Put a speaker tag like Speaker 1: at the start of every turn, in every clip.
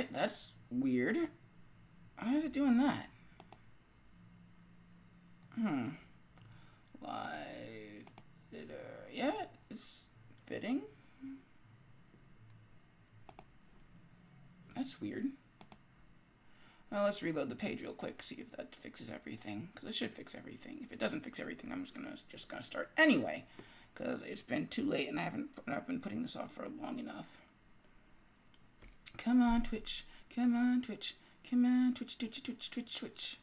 Speaker 1: Alright, that's weird. How is it doing that? Live editor. Yeah, it's fitting. That's weird. Well, let's reload the page real quick, see if that fixes everything. Because it should fix everything. If it doesn't fix everything, I'm just gonna start anyway. Because it's been too late and I've been putting this off for long enough. Come on, Twitch. Come on, Twitch. Come on, Twitch, Twitch, Twitch, Twitch, Twitch.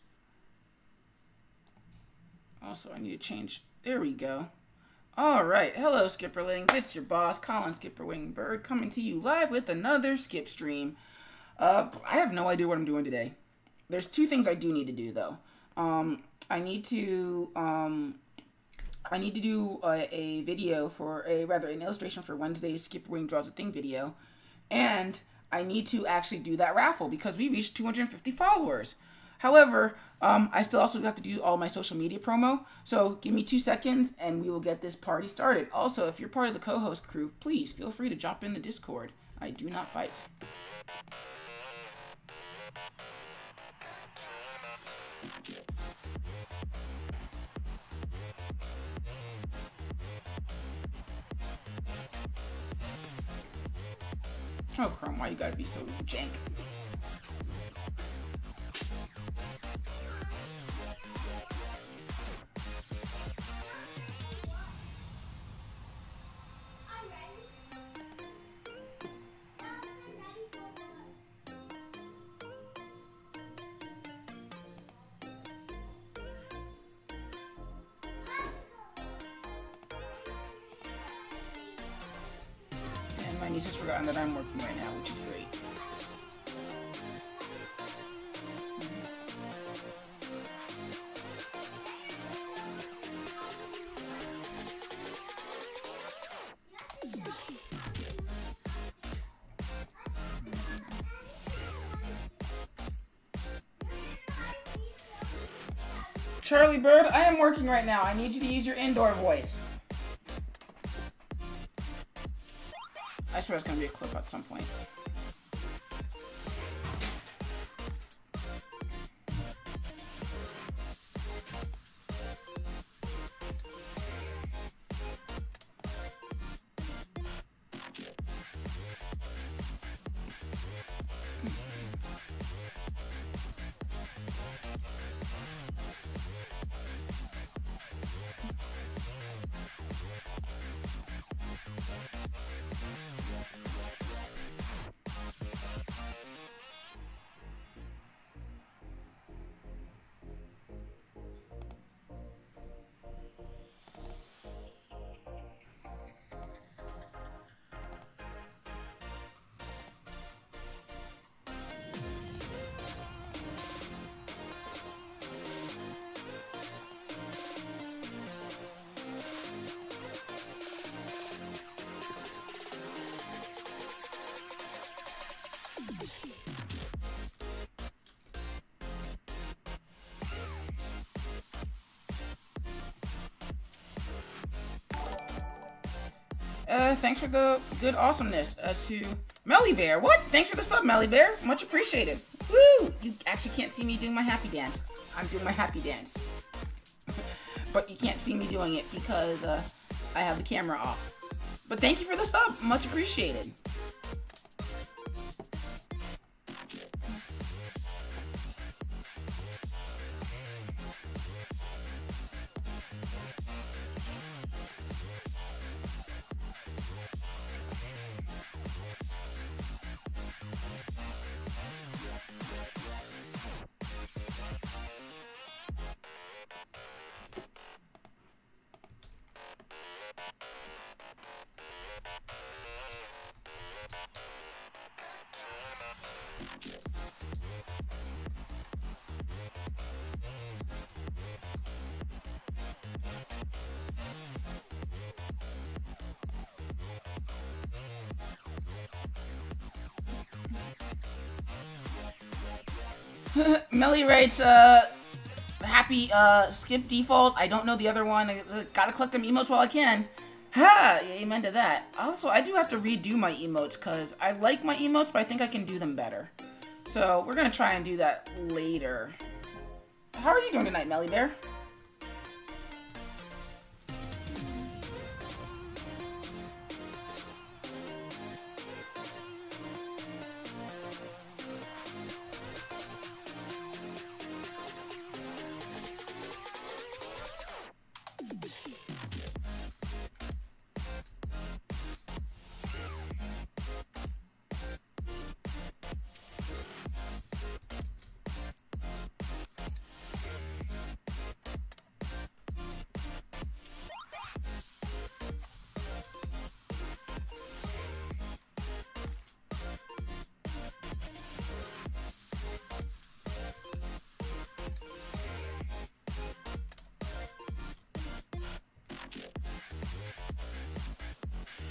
Speaker 1: Also, I need to change. There we go. Alright, hello Skipperlings. It's your boss, Colin SkipperWing Bird, coming to you live with another skip stream. I have no idea what I'm doing today. There's two things I do need to do, though. I need to do a video for an illustration for Wednesday's SkipperWing Draws a Thing video. And I need to actually do that raffle because we reached 250 followers. However, I still also have to do all my social media promo. So give me 2 seconds and we will get this party started. Also, if you're part of the co-host crew, please feel free to drop in the Discord. I do not bite. Oh, Chrome, why you gotta be so jank? My niece has forgotten that I'm working right now, which is great. Charlie Bird, I am working right now. I need you to use your indoor voice. I swear it's going to be a clip at some point. Thanks for the good awesomeness as to Melly Bear. What? Thanks for the sub, Melly Bear. Much appreciated. Woo! You actually can't see me doing my happy dance. I'm doing my happy dance. But you can't see me doing it because I have the camera off. But thank you for the sub. Much appreciated. Melly writes, happy, skip default. I don't know the other one. I gotta collect them emotes while I can. Ha! Amen to that. Also, I do have to redo my emotes, because I like my emotes, but I think I can do them better. So we're gonna try and do that later. How are you doing tonight, Melly Bear?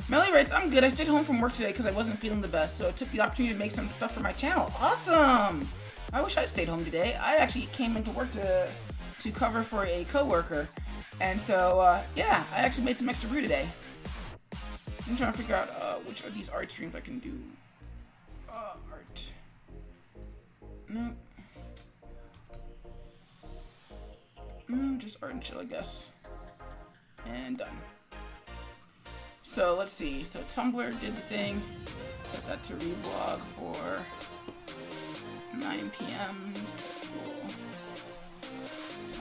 Speaker 1: Melly writes, I'm good. I stayed home from work today because I wasn't feeling the best, so I took the opportunity to make some stuff for my channel. Awesome! I wish I stayed home today. I actually came into work to cover for a coworker, and so yeah, I actually made some extra brew today. I'm trying to figure out which of these art streams I can do. Art. No. Just art and chill, I guess. And done. So let's see. So Tumblr did the thing. Set that to reblog for 9 p.m. Schedule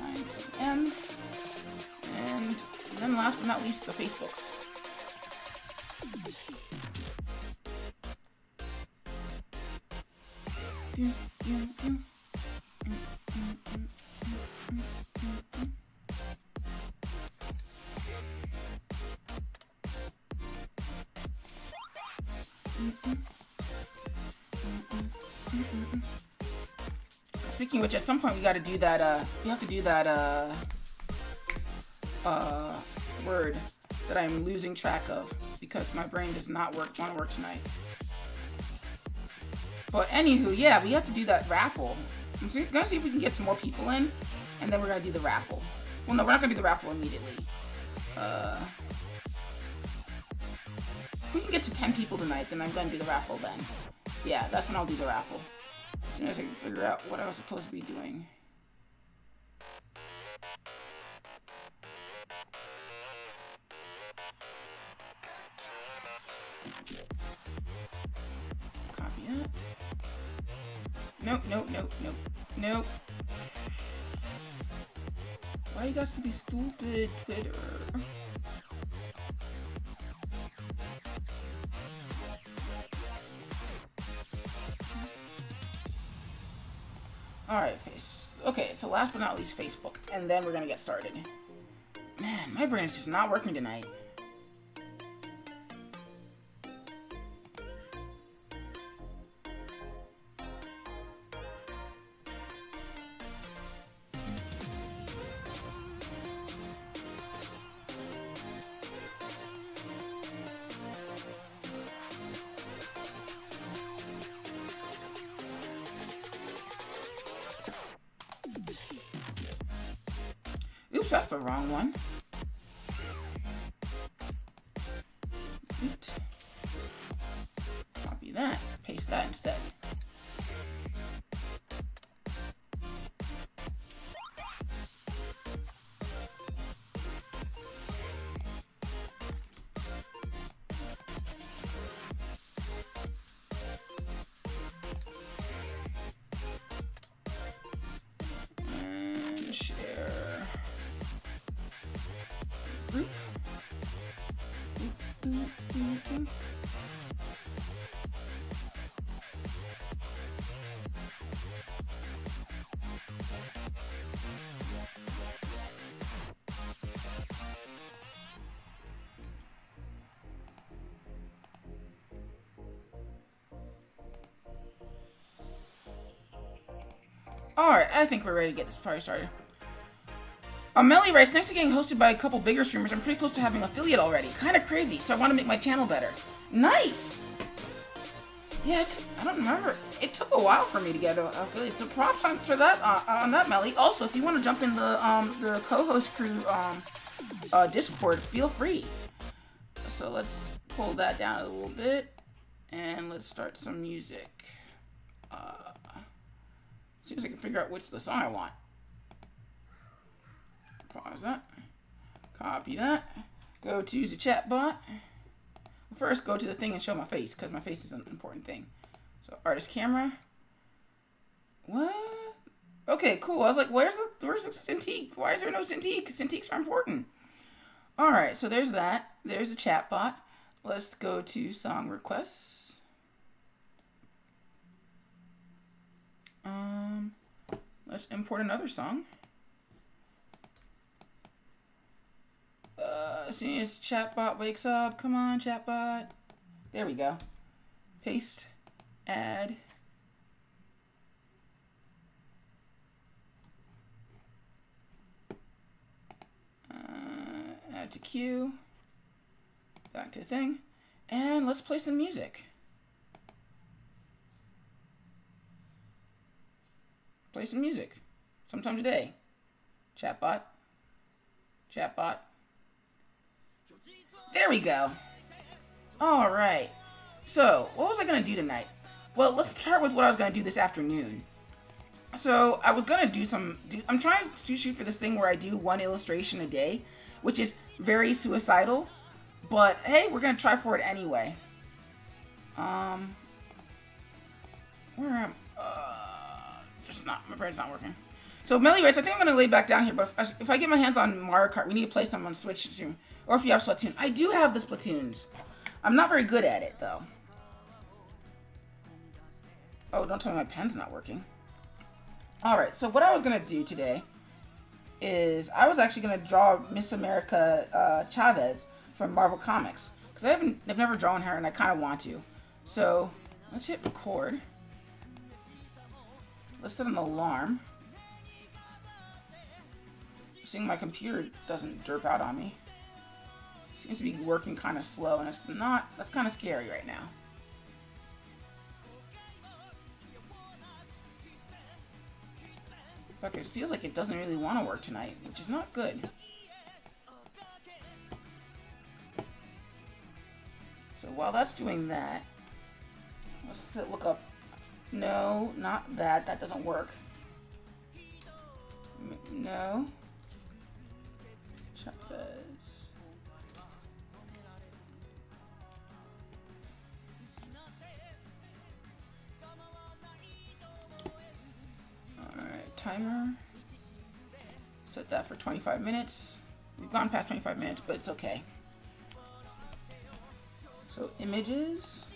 Speaker 1: 9 p.m. And then last but not least, the Facebooks. Speaking of which, at some point we got to do that. We have to do that word that I'm losing track of because my brain does not want to work tonight. But anywho, yeah, we have to do that raffle. I'm gonna see if we can get some more people in, and then we're gonna do the raffle. Well, no, we're not gonna do the raffle immediately. If we can get to 10 people tonight, then I'm gonna do the raffle then. Yeah, that's when I'll do the raffle. As soon as I can figure out what I was supposed to be doing. Copy that. Nope, nope, nope, nope, nope. Why you guys to be stupid, Twitter? Alright, okay, so last but not least, Facebook. And then we're gonna get started. Man, my brain is just not working tonight. Oops, that's the wrong one. Oops. Copy that, paste that instead. And share. Group. Alright, I think we're ready to get this party started. Melly writes, next to getting hosted by a couple bigger streamers, I'm pretty close to having an affiliate already. Kind of crazy, so I want to make my channel better. Nice! Yeah, I don't remember. It took a while for me to get an affiliate, so props on that, Melly. Also, if you want to jump in the co-host crew Discord, feel free. So let's pull that down a little bit, and let's start some music. See if I can figure out which the song I want. Pause that. Copy that. Go to the chat bot. First, go to the thing and show my face, because my face is an important thing. So, artist camera. What? Okay, cool. I was like, where's the Cintiq? Why is there no Cintiq? Cintiqs are important. All right, so there's that. There's the chat bot. Let's go to song requests. Let's import another song. As soon as chatbot wakes up, come on, chatbot. There we go. Paste, add. Add to queue. Back to thing. And let's play some music. Play some music. Sometime today. Chatbot. Chatbot. There we go. All right. So, what was I going to do tonight? Well, let's start with what I was going to do this afternoon. So, I was going to do I'm trying to shoot for this thing where I do one illustration a day, which is very suicidal. But, hey, we're going to try for it anyway. Where am just not, my brain's not working. So, anyways, I think I'm going to lay back down here, but if I get my hands on Mario Kart, we need to play some on Switch soon. Or if you have Splatoon. I do have the Splatoons. I'm not very good at it, though. Oh, don't tell me my pen's not working. Alright, so what I was going to do today is I was actually going to draw Miss America Chavez from Marvel Comics. Because I've never drawn her, and I kind of want to. So, let's hit record. Let's set an alarm. Seeing my computer doesn't derp out on me. Seems to be working kind of slow, and it's not. That's kind of scary right now. In fact, it feels like it doesn't really want to work tonight, which is not good. So while that's doing that, let's look up. No, not that. That doesn't work. No. Chavez. Alright, timer. Set that for 25 minutes. We've gone past 25 minutes, but it's okay. So images.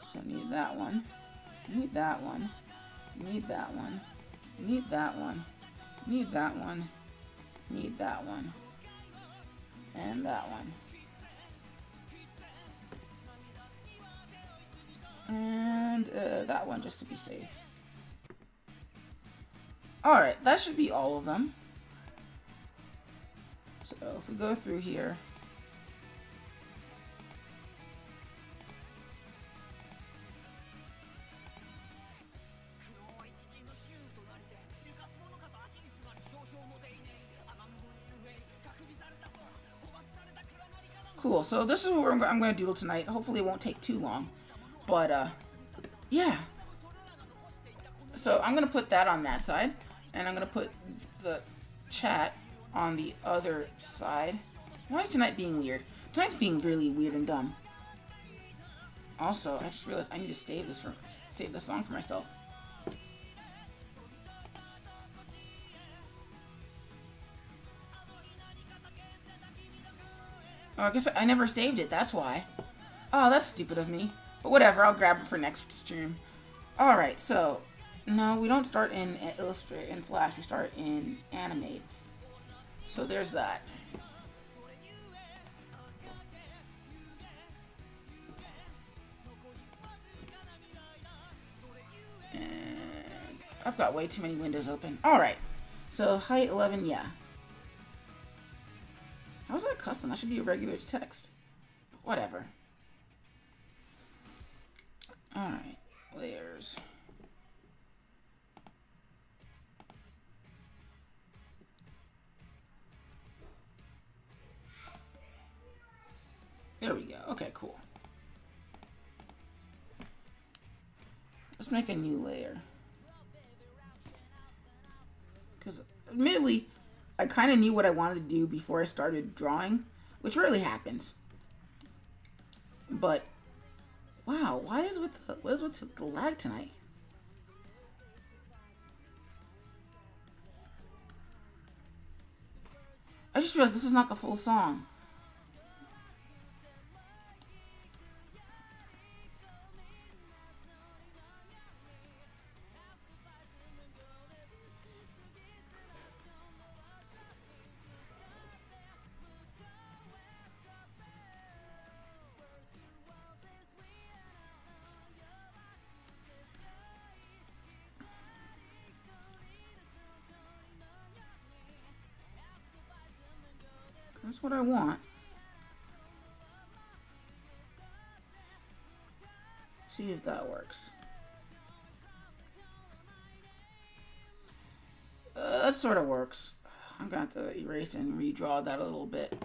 Speaker 1: So I need that one. Need that one. Need that one. Need that one. Need that one. Need that one. And that one. And that one, just to be safe. Alright, that should be all of them. So if we go through here. Cool, so this is what I'm going to doodle tonight. Hopefully it won't take too long. But, yeah. So I'm going to put that on that side. And I'm going to put the chat on the other side. Why is tonight being weird? Tonight's being really weird and dumb. Also, I just realized I need to save the song for myself. Oh, I guess I never saved it, that's why. Oh, that's stupid of me. But whatever, I'll grab it for next stream. Alright, so, no, we don't start in Illustrator, in Flash, we start in Animate. So there's that. And I've got way too many windows open. Alright, so height 11, yeah. How is that custom? That should be a regular text. But whatever. Alright. Layers. There we go. Okay, cool. Let's make a new layer. Because admittedly, I kind of knew what I wanted to do before I started drawing, which rarely happens. But wow, what is with the lag tonight? I just realized this is not the full song. That's what I want. See if that works. That sort of works. I'm gonna have to erase and redraw that a little bit.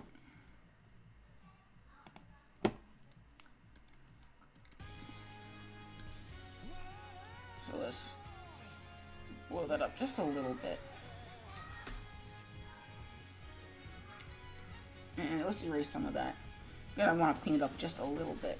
Speaker 1: So let's blow that up just a little bit. And let's erase some of that. Then I want to clean it up just a little bit.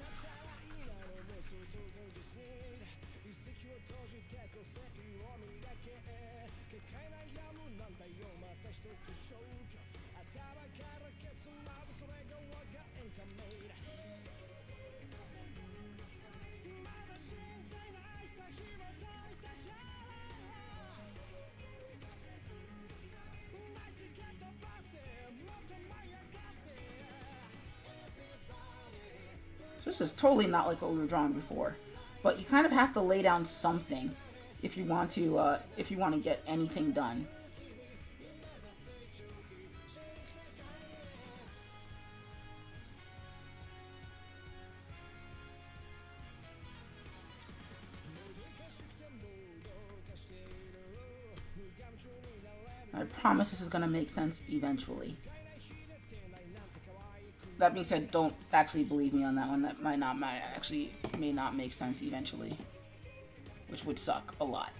Speaker 1: This is totally not like what we were drawing before, but you kind of have to lay down something if you want to get anything done. I promise this is going to make sense eventually. That being said, don't actually believe me on that one. That may not make sense eventually, which would suck a lot.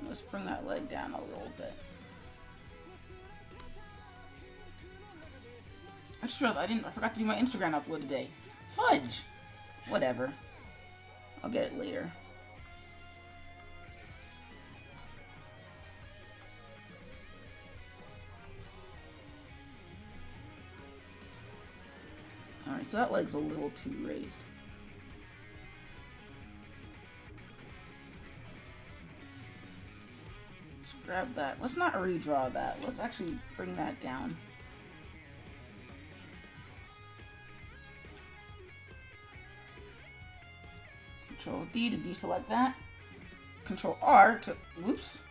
Speaker 1: Let's bring that leg down a little bit. I just realized I forgot to do my Instagram upload today. Fudge! Whatever. I'll get it later. Alright, so that leg's a little too raised. Let's grab that. Let's not redraw that. Let's actually bring that down. Control D to deselect that. Control R to, whoops.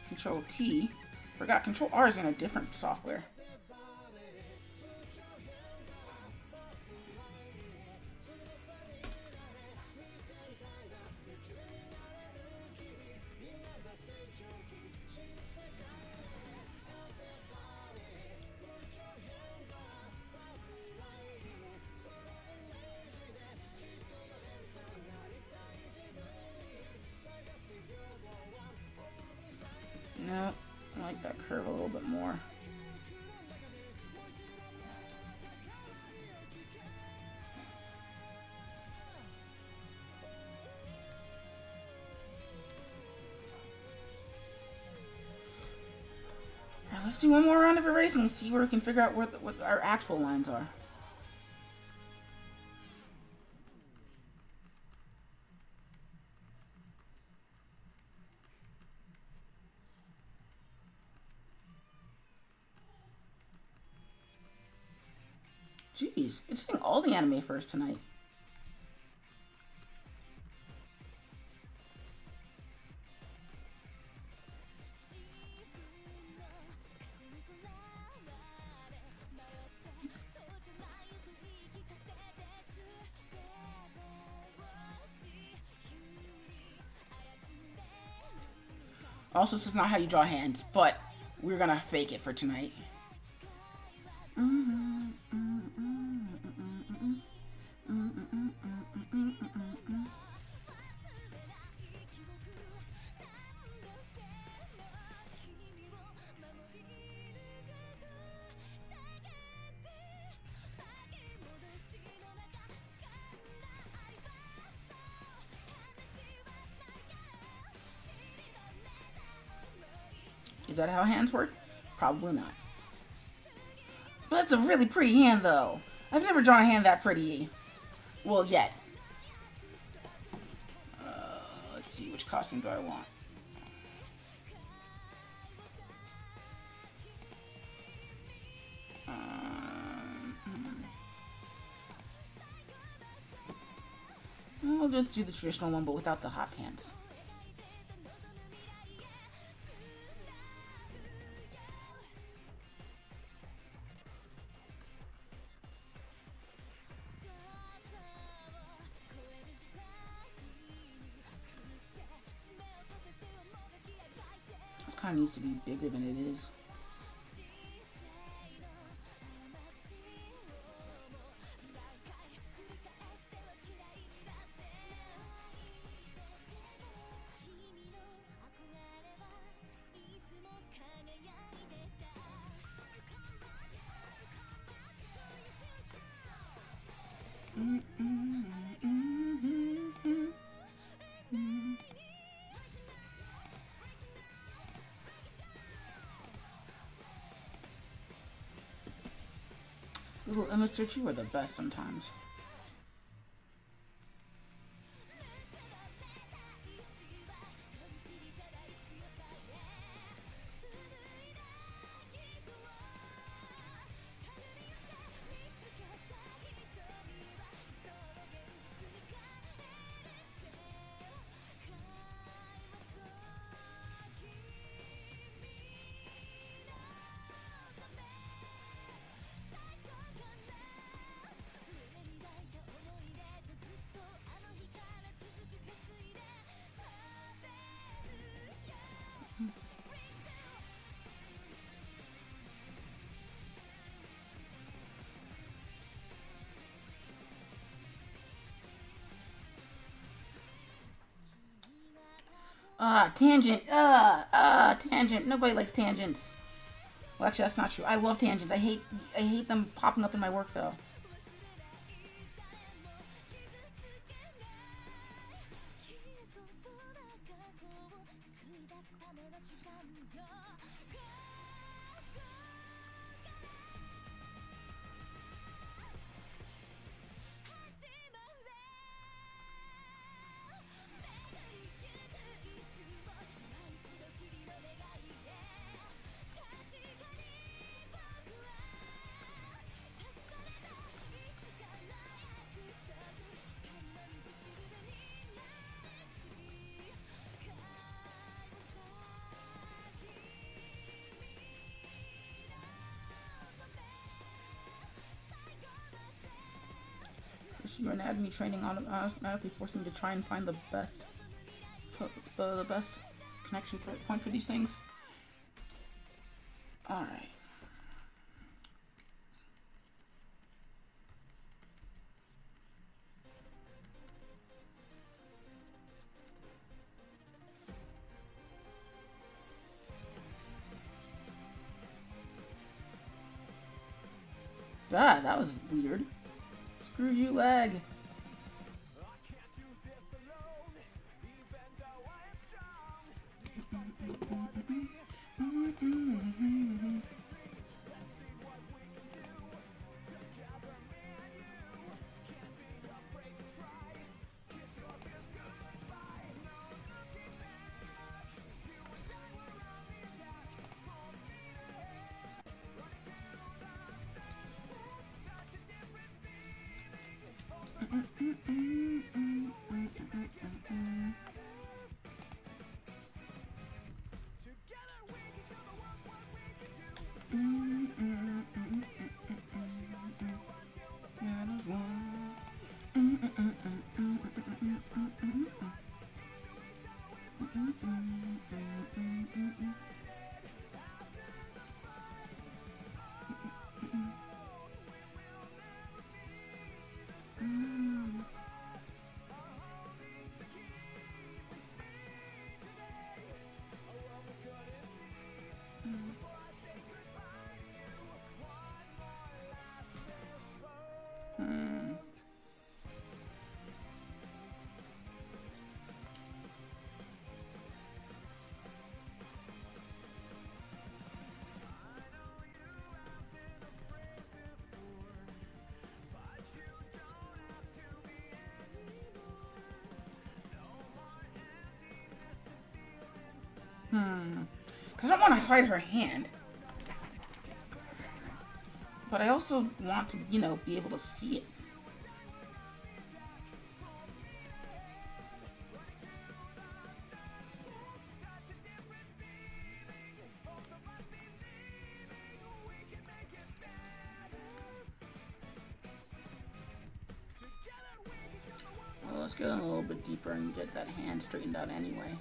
Speaker 1: Control T. Forgot Control R is in a different software. No, I like that curve a little bit more. Now let's do one more round of erasing and see where we can figure out what our actual lines are. Jeez, it's hitting all the anime first tonight. Also, this is not how you draw hands, but we're gonna fake it for tonight. Is that how hands work? Probably not. But that's a really pretty hand, though. I've never drawn a hand that pretty. Well, yet. Let's see, which costume do I want? I'll just do the traditional one, but without the hot pants. This kind of needs to be bigger than it is. Little Mr. You are the best sometimes. Tangent. Tangent. Nobody likes tangents. Well, actually, that's not true. I love tangents. I hate them popping up in my work, though. Your anatomy training automatically forcing me to try and find the best connection point for these things. All right. God, that was weird. Screw you, leg. Because I don't want to hide her hand. But I also want to, you know, be able to see it. Well, let's get a little bit deeper and get that hand straightened out anyway.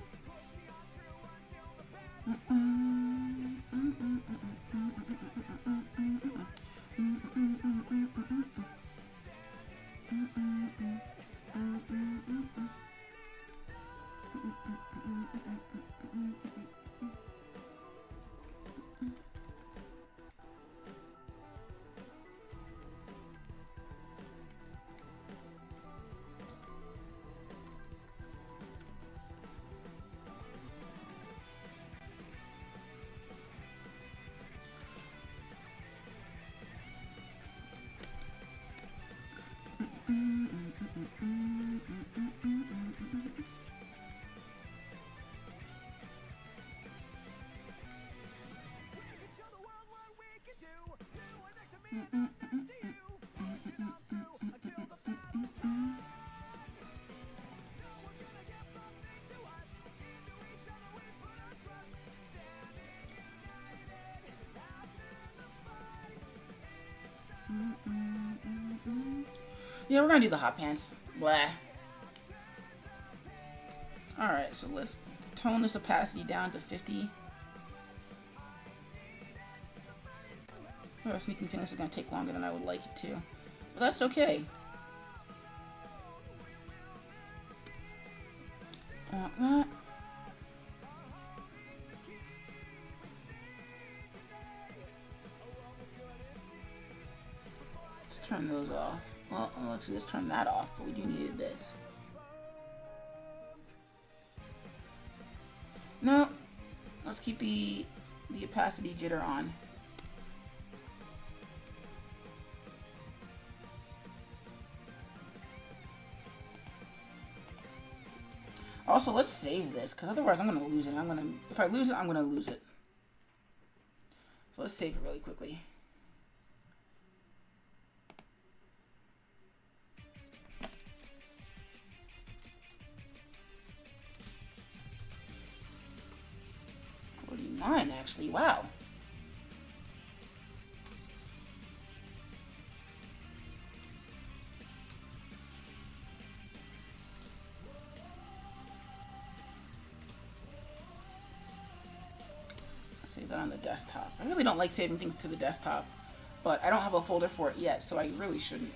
Speaker 1: Yeah, we're gonna do the hot pants. Blah. Alright, so let's tone this opacity down to 50. Oh, sneaking fingers is gonna take longer than I would like it to. But that's okay. That. Let's turn those off. Well, actually, let's turn that off, but we do need this. No, let's keep the opacity jitter on. Also, let's save this, because otherwise I'm going to lose it. If I lose it, I'm going to lose it. So let's save it really quickly. Actually, wow. Save that on the desktop. I really don't like saving things to the desktop, but I don't have a folder for it yet, so I really shouldn't.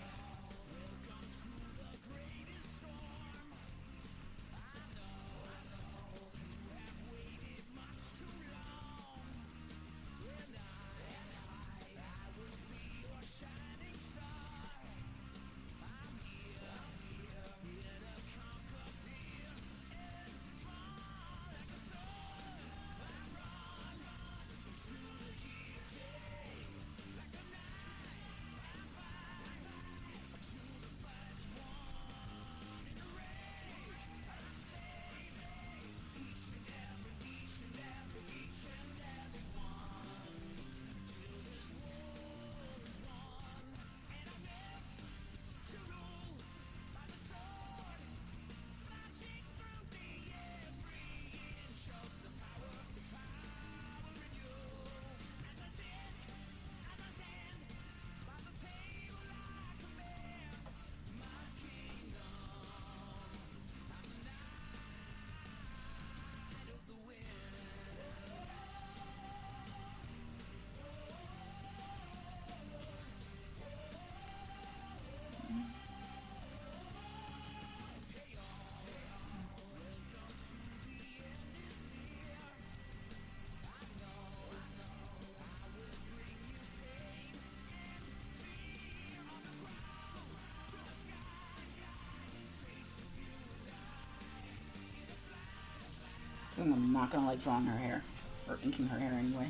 Speaker 1: I'm not gonna like drawing her hair, or inking her hair anyway.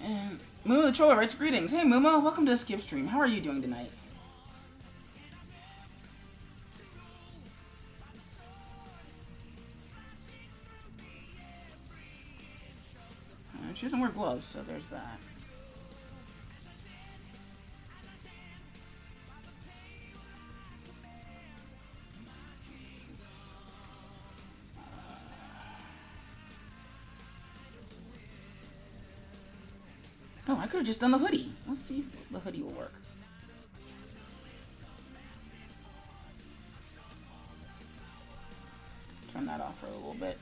Speaker 1: And Moo the Troller writes greetings. Hey Momo, welcome to the Skip stream. How are you doing tonight? And she doesn't wear gloves, so there's that. Oh, I could have just done the hoodie. Let's see if the hoodie will work. Turn that off for a little bit.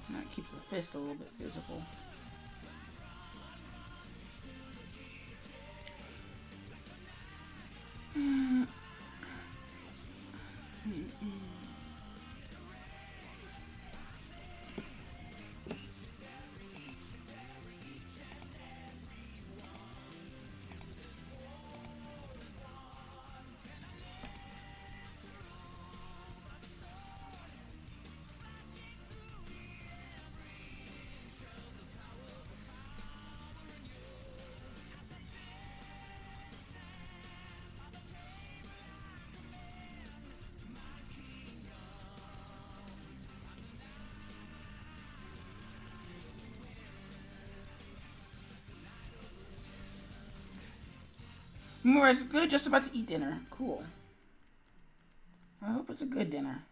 Speaker 1: That keeps the fist a little bit visible. More, it's good. Just about to eat dinner. Cool. I hope it's a good dinner.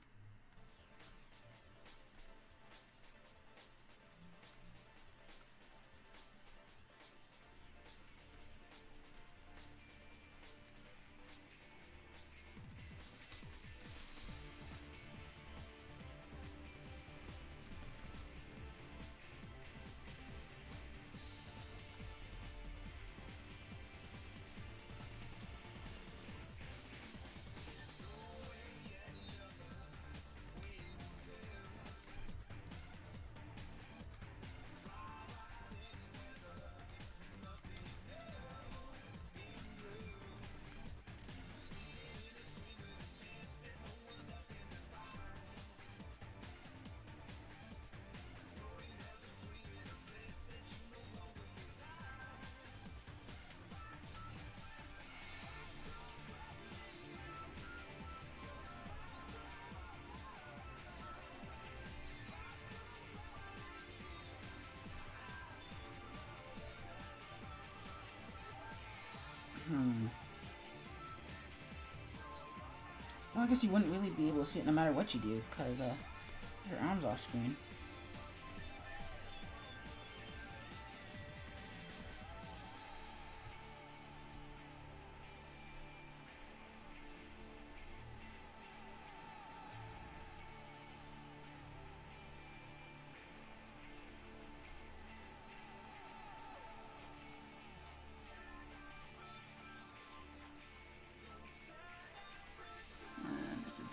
Speaker 1: Well, I guess you wouldn't really be able to see it no matter what you do, because your arm's off screen.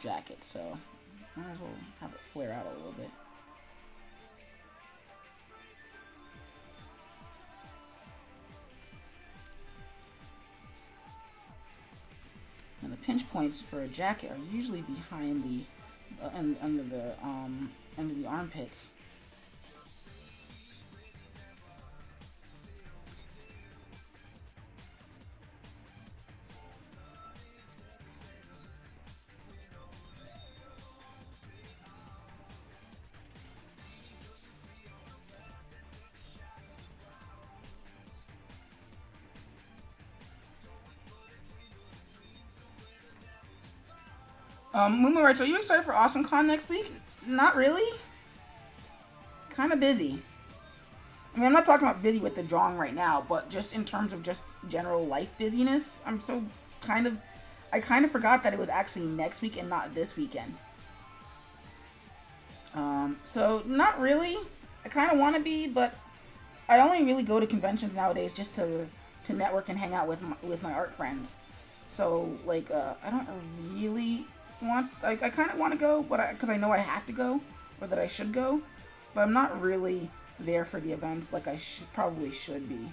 Speaker 1: Jacket, so might as well have it flare out a little bit. And the pinch points for a jacket are usually behind the under the armpits. Moonlight, are you excited for AwesomeCon next week? Not really. Kind of busy. I mean, I'm not talking about busy with the drawing right now, but just in terms of just general life busyness, I kind of forgot that it was actually next week and not this weekend. So not really. I kind of want to be, but I only really go to conventions nowadays just to network and hang out with my art friends. So like, I don't really I kind of want to go, but because I know I have to go, or that I should go, but I'm not really there for the events like I probably should be.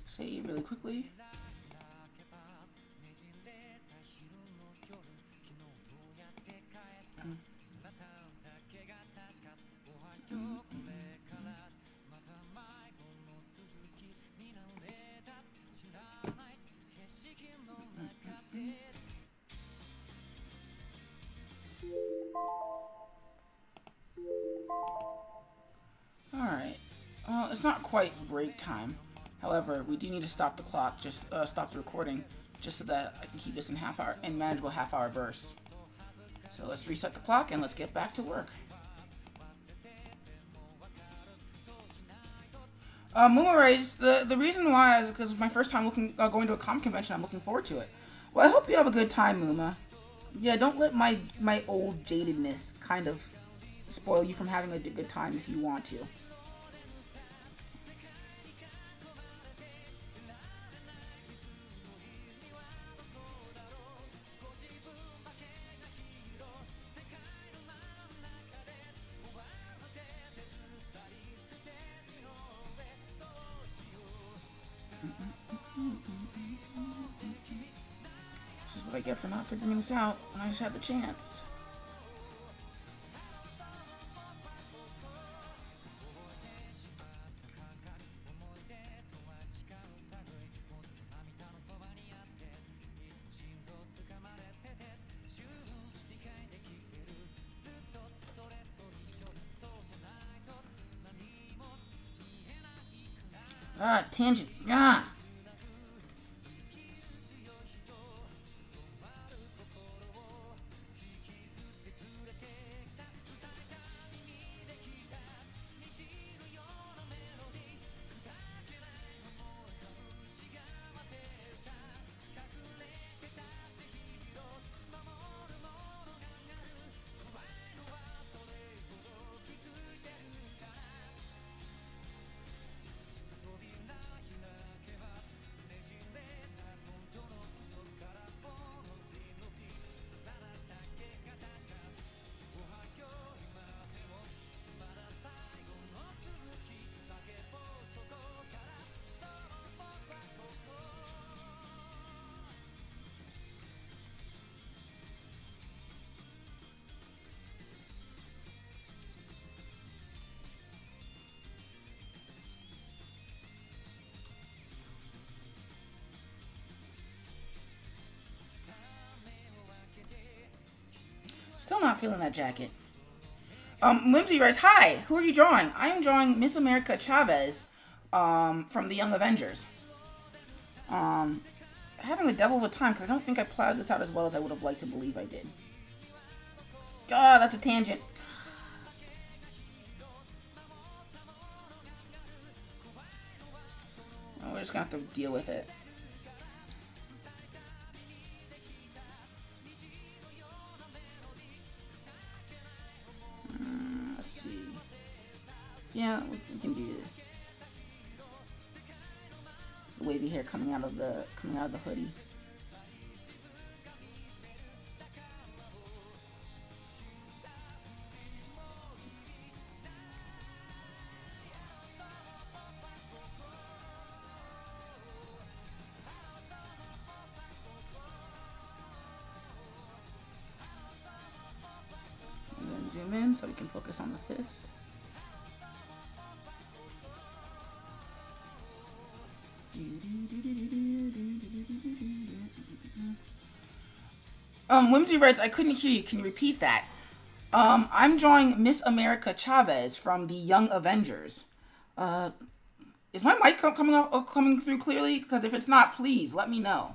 Speaker 1: Save really quickly. Alright. Well, it's not quite break time. However, we do need to stop the clock, just stop the recording, just so that I can keep this in manageable half-hour bursts. So let's reset the clock and let's get back to work. Moomer Race, the reason why is because it's my first time going to a comic convention. I'm looking forward to it. Well, I hope you have a good time, Mooma. Yeah, don't let my old jadedness kind of spoil you from having a good time if you want to. This is what I get for not figuring this out when I just had the chance. Ah, tangent. Ah! Still not feeling that jacket. Whimsy writes, "Hi, who are you drawing?" I am drawing Miss America Chavez from the Young Avengers. Having the devil of a time because I don't think I plotted this out as well as I would have liked to believe I did. God, that's a tangent. Oh, we're just gonna have to deal with it. Let's see. Yeah, we can do it. The wavy hair coming out of the hoodie. And then zoom in so we can focus on the fist. Whimsy writes, I couldn't hear you. Can you repeat that? I'm drawing Miss America Chavez from the Young Avengers. Is my mic coming through clearly? Because if it's not, please let me know.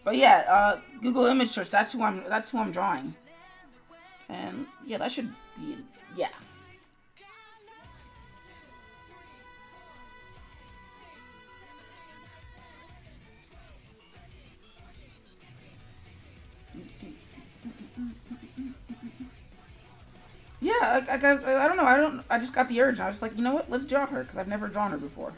Speaker 1: But yeah, Google image search. That's who I'm drawing. And yeah, that should be, yeah. Yeah, I don't know. I just got the urge. And I was like, you know what? Let's draw her because I've never drawn her before.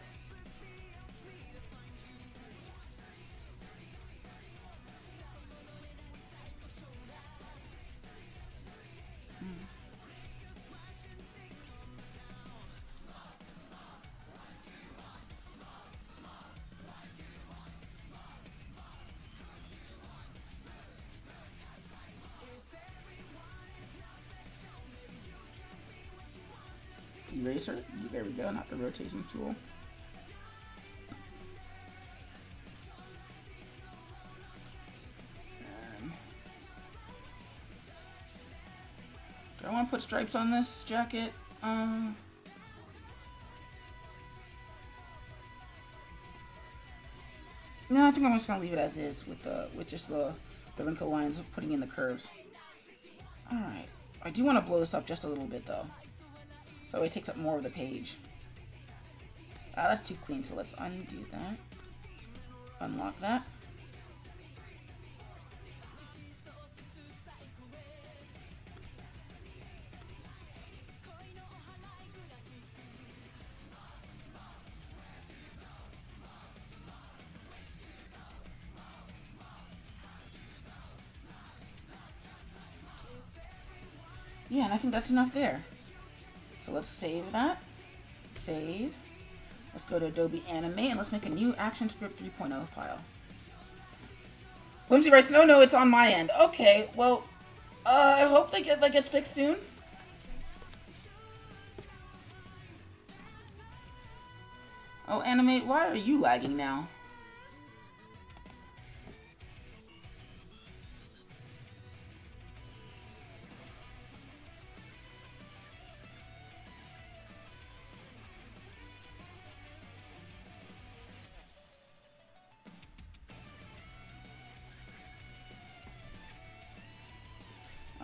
Speaker 1: Eraser. There we go. Not the rotation tool. Do I want to put stripes on this jacket? No, I think I'm just gonna leave it as is with just the wrinkle lines, putting in the curves. All right. I do want to blow this up just a little bit though. So it takes up more of the page. That's too clean, so let's undo that. Unlock that. Yeah, and I think that's enough there. So let's save that. Save. Let's go to Adobe Animate and let's make a new ActionScript 3.0 file. Whimsy writes, no, it's on my end. Okay, well, I hope that gets fixed soon. Oh, Animate, why are you lagging now?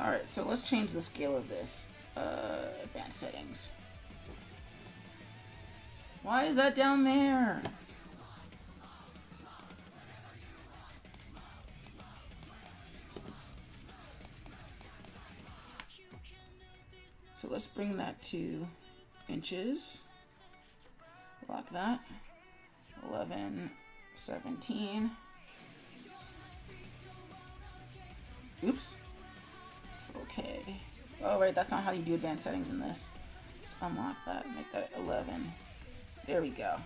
Speaker 1: Alright, so let's change the scale of this. Advanced settings. Why is that down there? So let's bring that to inches. Lock that. 11, 17. Oops. Okay. Oh, right, that's not how you do advanced settings in this. Let's unlock that, make that 11. There we go.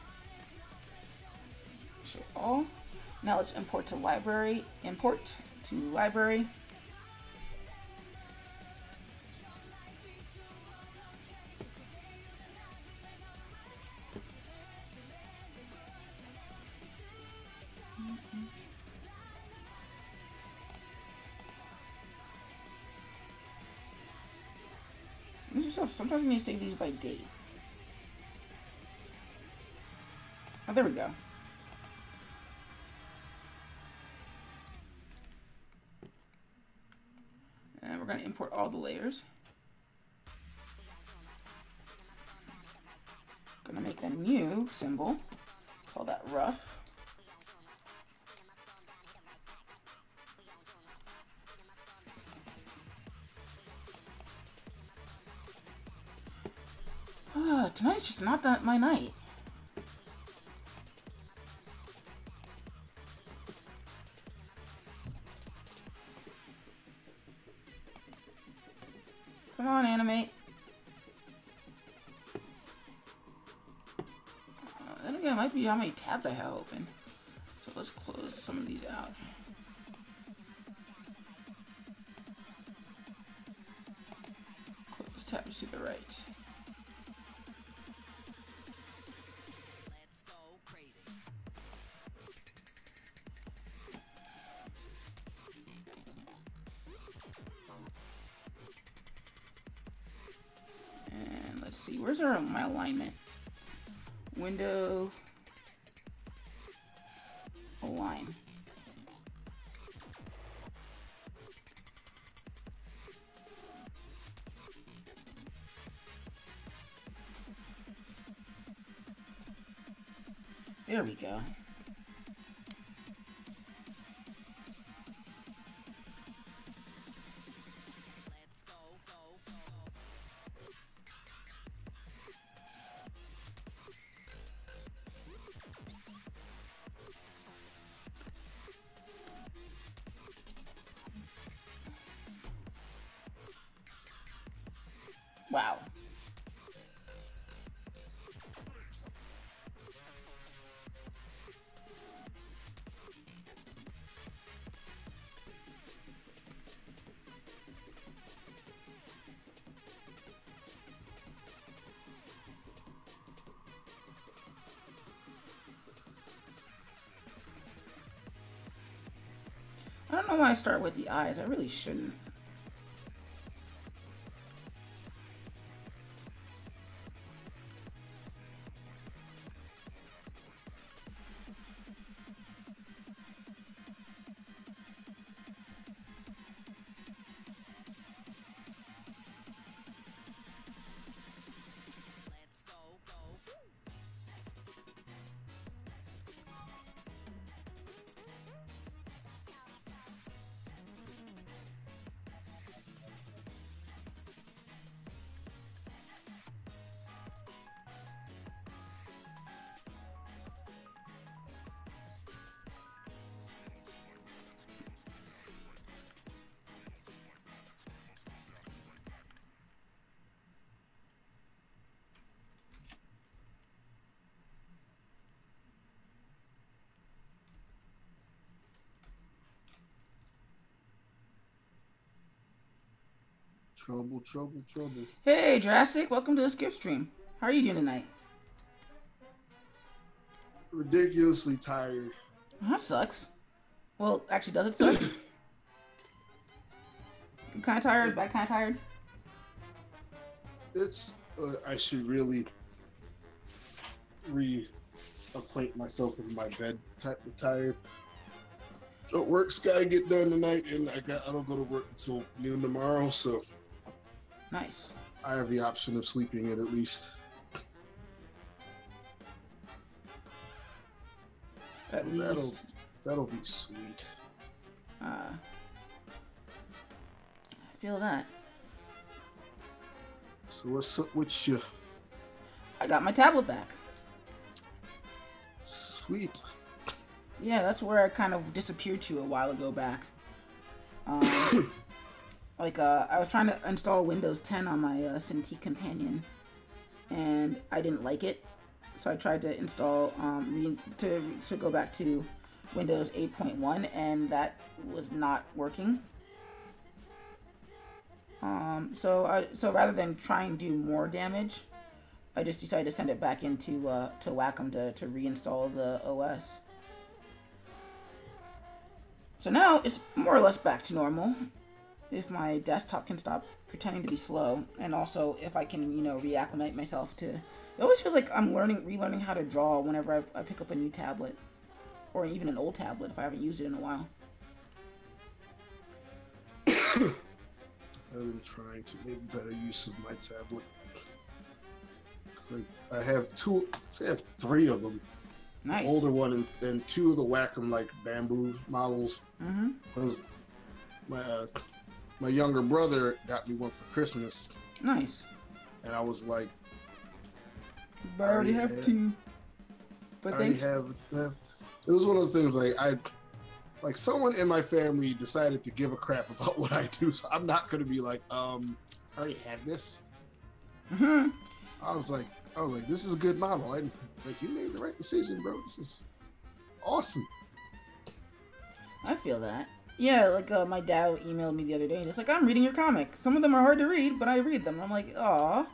Speaker 1: Show all. Now let's import to library. Import to library. Sometimes you need to save these by date. Oh, there we go. And we're going to import all the layers. Going to make a new symbol. Call that rough. Tonight's just not that my night. Come on, animate. Then again, it might be how many tabs I have open. So let's close some of these out. Close tabs to the right.
Speaker 2: Let's go crazy.
Speaker 1: And let's see, where's my alignment? Window, align. There we go.
Speaker 2: Let's go.
Speaker 1: Wow. I don't know why I start with the eyes. I really shouldn't.
Speaker 2: Let's go.
Speaker 3: Trouble, trouble, trouble.
Speaker 1: Hey, Drastic, welcome to the Skip stream. How are you doing tonight?
Speaker 3: Ridiculously tired.
Speaker 1: Oh, that sucks. Well, actually, does it suck? Kind of tired, back kind of tired.
Speaker 3: It's I should really reacquaint myself with my bed type of tired. So work's gotta get done tonight, and I don't go to work until noon tomorrow, so
Speaker 1: Nice.
Speaker 3: I have the option of sleeping in at least.
Speaker 1: At least.
Speaker 3: That'll be sweet.
Speaker 1: I feel that.
Speaker 3: So what's up with you?
Speaker 1: I got my tablet back.
Speaker 3: Sweet.
Speaker 1: Yeah, that's where I kind of disappeared to a while ago back. I was trying to install Windows 10 on my Cintiq Companion, and I didn't like it, so I tried to install to go back to Windows 8.1, and that was not working. So rather than try and do more damage, I just decided to send it back into to Wacom to reinstall the OS. So now it's more or less back to normal. If my desktop can stop pretending to be slow, and also if I can, reacclimate myself to... It always feels like I'm relearning how to draw whenever I pick up a new tablet. Or even an old tablet if I haven't used it in a while.
Speaker 3: I've been trying to make better use of my tablet. I have three of them.
Speaker 1: Nice.
Speaker 3: Older one and two of the Wacom like bamboo models.
Speaker 1: Mm-hmm.
Speaker 3: Because my younger brother got me one for Christmas.
Speaker 1: Nice.
Speaker 3: And I was like,
Speaker 1: But I already have two. But
Speaker 3: I already
Speaker 1: thanks.
Speaker 3: have. It was one of those things like someone in my family decided to give a crap about what I do, so I'm not gonna be like, I already have this.
Speaker 1: Mm-hmm.
Speaker 3: I was like, this is a good model. It's like, you made the right decision, bro. This is awesome.
Speaker 1: I feel that. Yeah, like my dad emailed me the other day, and it's like, I'm reading your comic. Some of them are hard to read, but I read them. I'm like, aw.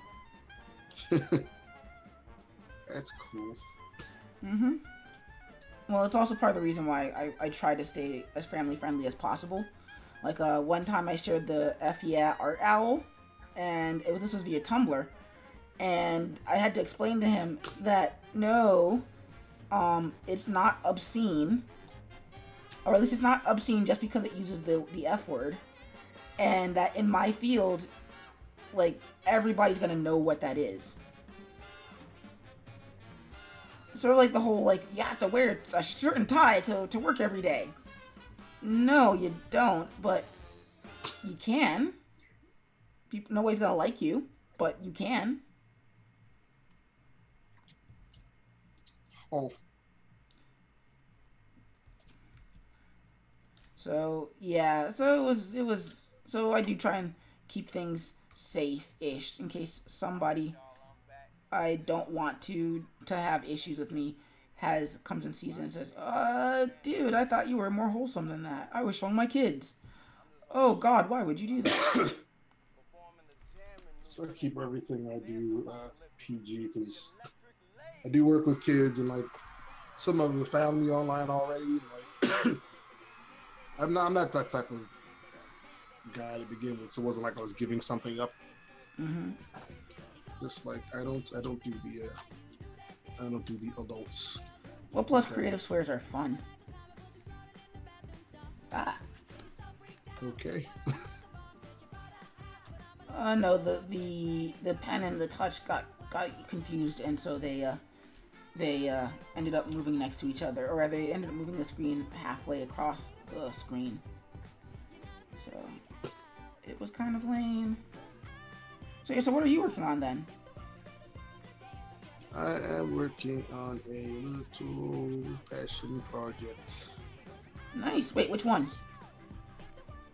Speaker 3: That's cool.
Speaker 1: Mm-hmm. Well, it's also part of the reason why I try to stay as family friendly as possible. Like one time I shared the F Yeah Art Owl, and this was via Tumblr, and I had to explain to him that no, it's not obscene, or at least it's not obscene just because it uses the F word, and that in my field, like, everybody's gonna know what that is. Sort of like the whole, like, you have to wear a shirt and tie to work every day. No, you don't, but you can. Nobody's gonna like you, but you can.
Speaker 3: Oh.
Speaker 1: So, yeah, so so I do try and keep things safe-ish in case somebody I don't want to have issues with me comes in season and says, dude, I thought you were more wholesome than that. I was showing my kids. Oh God, why would you do that?
Speaker 3: So I keep everything I do PG because I do work with kids, and like some of them found me online already. And, like I'm not that type of guy to begin with, so it wasn't like I was giving something up.
Speaker 1: Mm-hmm.
Speaker 3: Just like I don't do the adults.
Speaker 1: Well, plus creative swears are fun. Ah.
Speaker 3: Okay.
Speaker 1: No, the pen and the touch got confused, and so they ended up moving next to each other, or they ended up moving the screen halfway across the screen. So it was kind of lame. So yeah, so what are you working on then?
Speaker 3: I am working on a little passion project.
Speaker 1: Nice. Wait, which one?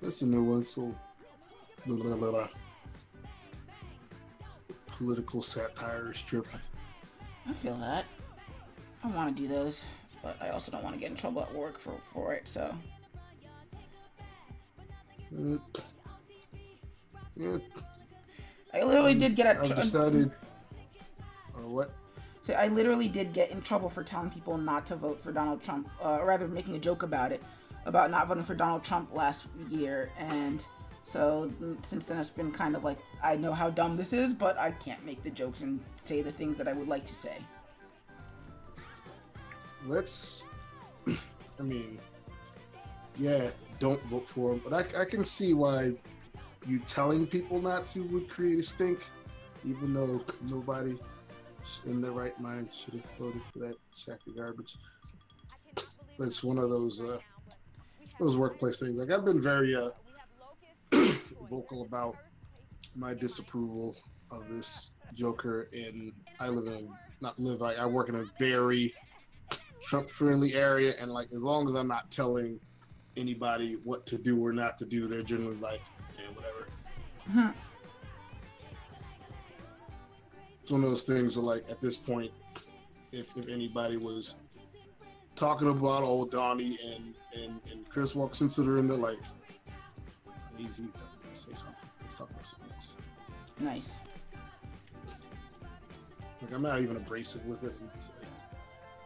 Speaker 3: That's a new one. So, political satire strip.
Speaker 1: I feel that. I want to do those, but I also don't want to get in trouble at work for it. So.
Speaker 3: Yeah.
Speaker 1: I literally did get
Speaker 3: I've decided. What?
Speaker 1: So I literally did get in trouble for telling people not to vote for Donald Trump, or rather making a joke about it, about not voting for Donald Trump last year, and so since then it's been kind of like, I know how dumb this is, but I can't make the jokes and say the things that I would like to say.
Speaker 3: I mean, yeah, don't vote for him, but I can see why you telling people not to would create a stink, even though nobody in their right mind should have voted for that sack of garbage. But it's one of those workplace things. Like, I've been very vocal about my disapproval of this Joker, and I work in a very Trump-friendly area, and like, as long as I'm not telling anybody what to do or not to do, they're generally like, yeah, whatever.
Speaker 1: Mm-hmm.
Speaker 3: It's one of those things where, like, at this point, if anybody was talking about old Donnie and Chris walks into the room, they're like, he's definitely gonna say something. Let's talk about something else.
Speaker 1: Nice.
Speaker 3: Like, I'm not even abrasive with it. It's like,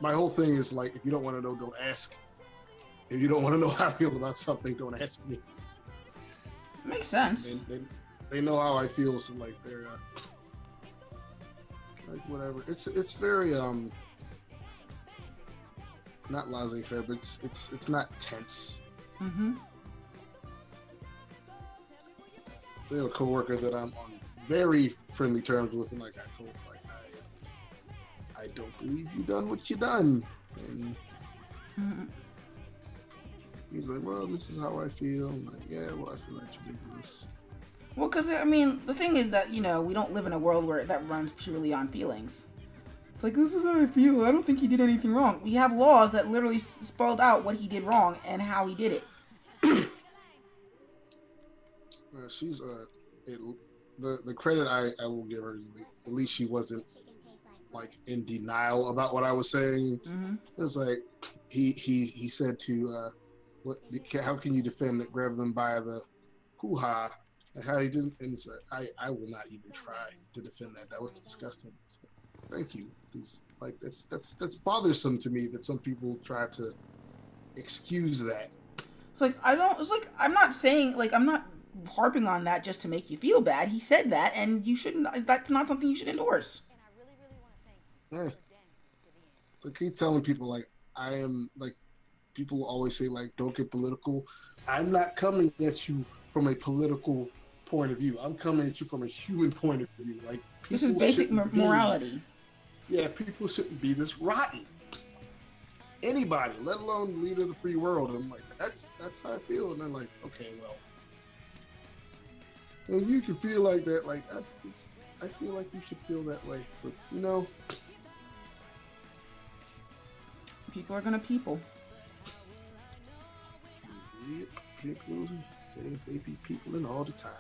Speaker 3: my whole thing is like, if you don't want to know, don't ask. If you don't want to know how I feel about something, don't ask me.
Speaker 1: Makes sense.
Speaker 3: They know how I feel, so like, they're like, whatever. It's very not laissez-faire, but it's not tense.
Speaker 1: Mm-hmm.
Speaker 3: I have a coworker that I'm on very friendly terms with, and like, I told him, like, I don't believe you done what you done, and
Speaker 1: Mm-hmm.
Speaker 3: he's like, well, this is how I feel. I'm like, yeah, well, I feel that's ridiculous.
Speaker 1: Well, because, I mean, the thing is that, we don't live in a world where that runs purely on feelings. It's like, this is how I feel. I don't think he did anything wrong. We have laws that literally spelled out what he did wrong and how he did it.
Speaker 3: She's the credit I will give her. At least she wasn't like in denial about what I was saying.
Speaker 1: Mm-hmm.
Speaker 3: It's like he said to how can you defend it? Grab them by the hoo-ha. And how he didn't, and it's like, I will not even try to defend that. That was disgusting. So, thank you, because like that's bothersome to me that some people try to excuse that.
Speaker 1: It's like I'm not saying, like, I'm not harping on that just to make you feel bad. He said that, and you shouldn't. That's not something you should endorse.
Speaker 3: Yeah. So keep telling people like I am like people always say like don't get political. I'm not coming at you from a political point of view. I'm coming at you from a human point of view. Like
Speaker 1: this is basic morality.
Speaker 3: Yeah, people shouldn't be this rotten. Anybody, let alone the leader of the free world. And I'm like, that's how I feel. And they're like, okay, well, and you can feel like that. Like I feel like you should feel that way. But you know,
Speaker 1: people are gonna people.
Speaker 3: They be people in all the time.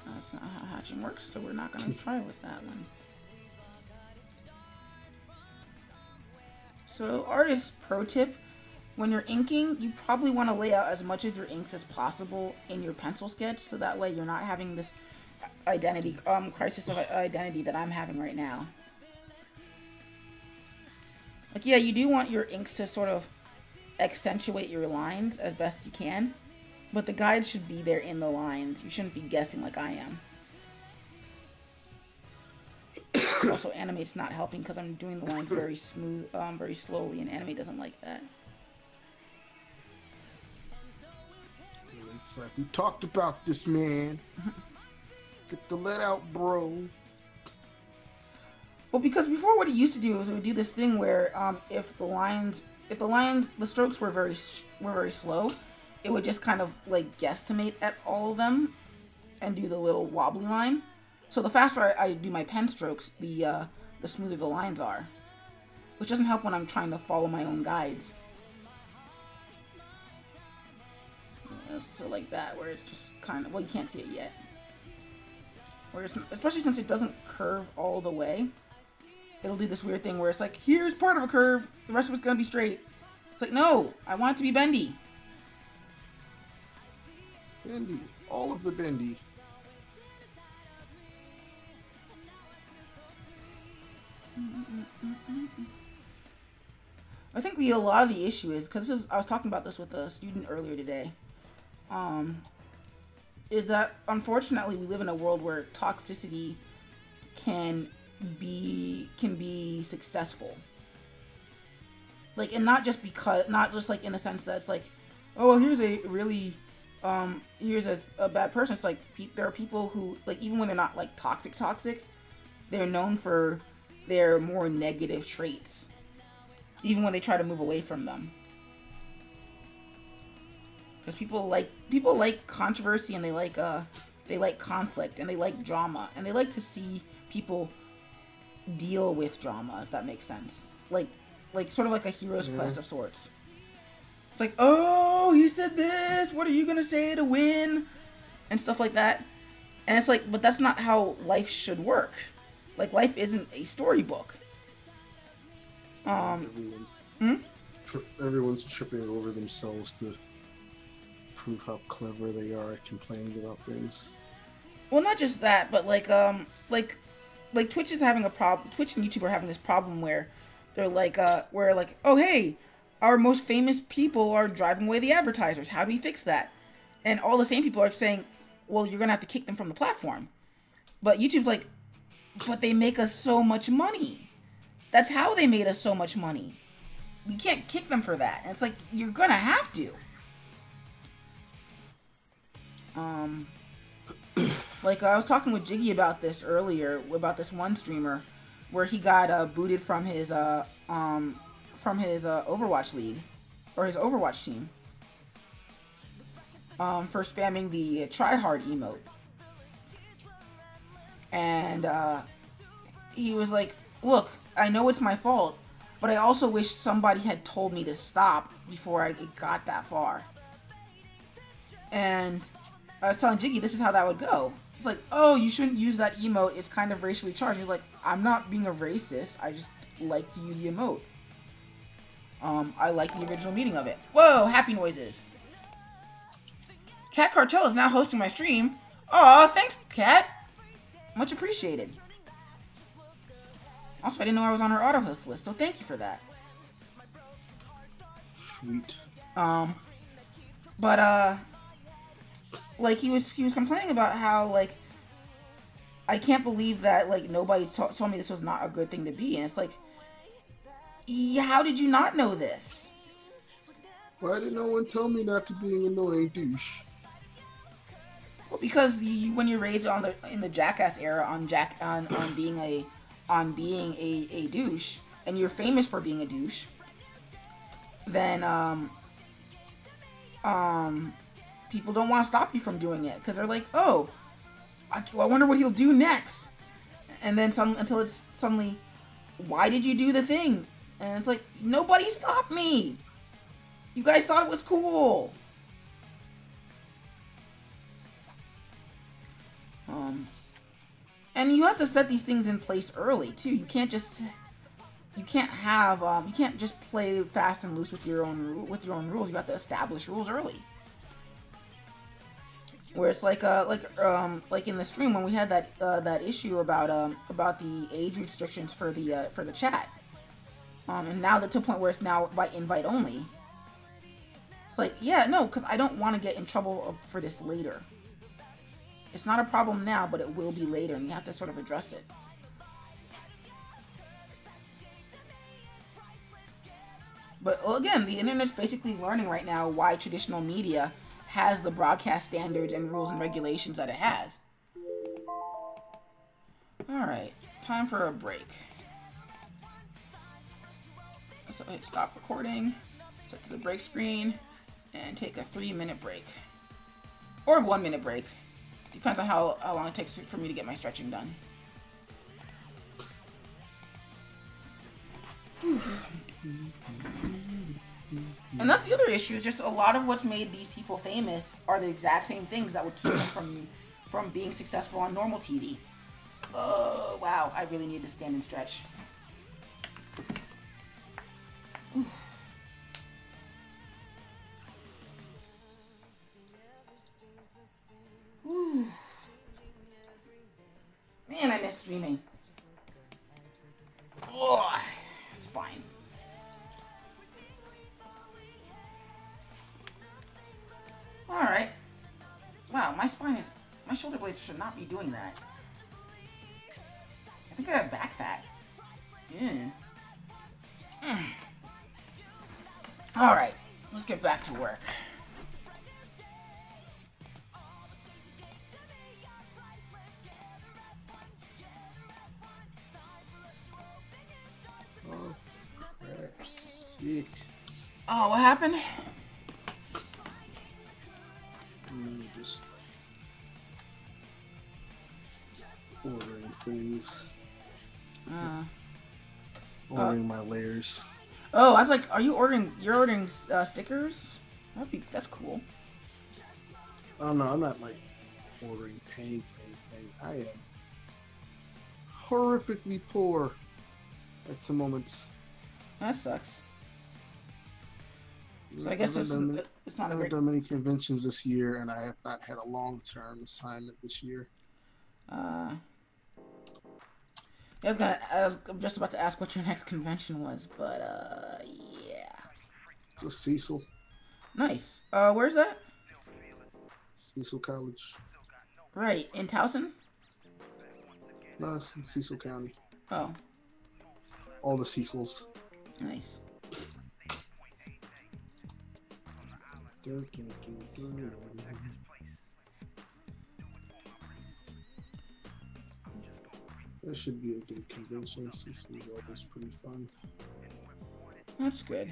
Speaker 1: That's not how hatching works, so we're not gonna try with that one. So, artist pro tip: when you're inking, you probably want to lay out as much of your inks as possible in your pencil sketch, so that way you're not having this identity crisis of identity that I'm having right now. Like, yeah, you do want your inks to sort of accentuate your lines as best you can, but the guide should be there in the lines. You shouldn't be guessing like I am. Also, animate's not helping because I'm doing the lines very smooth, very slowly, and animate doesn't like that.
Speaker 3: It's like we talked about this, man. Get the let out, bro.
Speaker 1: Well, because before what it used to do was it would do this thing where if the strokes were very slow, it would just kind of like guesstimate at all of them and do the little wobbly line. So the faster I do my pen strokes, the smoother the lines are, which doesn't help when I'm trying to follow my own guides. So like that, where it's just kind of, well, you can't see it yet. Where it's, especially since it doesn't curve all the way, it'll do this weird thing where it's like, here's part of a curve, the rest of it's gonna be straight. It's like, no, I want it to be bendy.
Speaker 3: Bendy, all of the bendy.
Speaker 1: I think a lot of the issue is, because I was talking about this with a student earlier today, is that unfortunately we live in a world where toxicity can be successful. Like, and not just like in the sense that it's like, oh, well, here's a really here's a bad person. It's like there are people who, like, even when they're not like toxic, they're known for their more negative traits, even when they try to move away from them. Because people like controversy, and they like conflict, and they like drama, and they like to see people deal with drama, if that makes sense. Like sort of like a hero's quest of sorts. It's like, oh, he said this, what are you gonna say to win? And stuff like that. And it's like, but that's not how life should work. Like, life isn't a storybook.
Speaker 3: Everyone's tripping over themselves to prove how clever they are at complaining about things.
Speaker 1: Well, not just that, but like Twitch is having a problem. Twitch and YouTube are having this problem where they're like, oh, hey, our most famous people are driving away the advertisers. How do we fix that? And all the same people are saying, well, you're gonna have to kick them from the platform. But YouTube's like, but they make us so much money. That's how they made us so much money. We can't kick them for that. And it's like, you're gonna have to. Like, I was talking with Jiggy about this earlier, about this one streamer where he got booted from his Overwatch league, or his Overwatch team, for spamming the tryhard emote. And he was like, look, I know it's my fault, but I also wish somebody had told me to stop before I got that far. And I was telling Jiggy this is how that would go. It's like, oh, you shouldn't use that emote. It's kind of racially charged. And he's like, I'm not being a racist. I just like to use the emote. I like the original meaning of it. Whoa, happy noises. Cat Cartel is now hosting my stream. Aw, thanks, Cat. Much appreciated. Also, I didn't know I was on her auto host list, so thank you for that.
Speaker 3: Sweet.
Speaker 1: But like he was complaining about how like I can't believe that like nobody told me this was not a good thing to be, and it's like, yeah, how did you not know this?
Speaker 3: Why did no one tell me not to be an annoying douche?
Speaker 1: Well, because when you're raised in the Jackass era on being a douche, and you're famous for being a douche, then people don't want to stop you from doing it because they're like, oh, I wonder what he'll do next, and then until it's suddenly, why did you do the thing? And it's like, nobody stopped me. You guys thought it was cool. And you have to set these things in place early too. You can't just play fast and loose with your own rules. You have to establish rules early. Where it's like in the stream when we had that issue about the age restrictions for the chat, and now to a point where it's now by invite only. It's like, yeah, no, because I don't want to get in trouble for this later. It's not a problem now, but it will be later, and you have to sort of address it. But again, the internet's basically learning right now why traditional media has the broadcast standards and rules and regulations that it has. Alright, time for a break. So hit stop recording, set to the break screen, and take a 3-minute break. Or 1-minute break. Depends on how long it takes for me to get my stretching done. And that's the other issue, is just a lot of what's made these people famous are the exact same things that would keep them from being successful on normal TV. Oh, wow, I really need to stand and stretch. Oof. Ooh. Man, I miss streaming. Ugh. Spine. Alright. Wow, my shoulder blades should not be doing that. I think I have back fat. Yeah. Alright, let's get back to work.
Speaker 3: Oh, crap. Sick.
Speaker 1: Oh, what happened?
Speaker 3: Just ordering things. Ordering my layers.
Speaker 1: Oh, I was like, you're ordering stickers? That's cool.
Speaker 3: Oh no, I'm not like ordering paying for anything. I am horrifically poor at the moment.
Speaker 1: That sucks. So I guess it's not
Speaker 3: I haven't done many conventions this year, and I have not had a long-term assignment this year.
Speaker 1: I was just about to ask what your next convention was, but yeah.
Speaker 3: It's a Cecil.
Speaker 1: Nice. Where's that?
Speaker 3: Cecil College.
Speaker 1: Right, in Towson?
Speaker 3: No, it's in Cecil County.
Speaker 1: Oh.
Speaker 3: All the Cecils.
Speaker 1: Nice.
Speaker 3: That should be a good convention. Cecil is always pretty fun.
Speaker 1: That's good.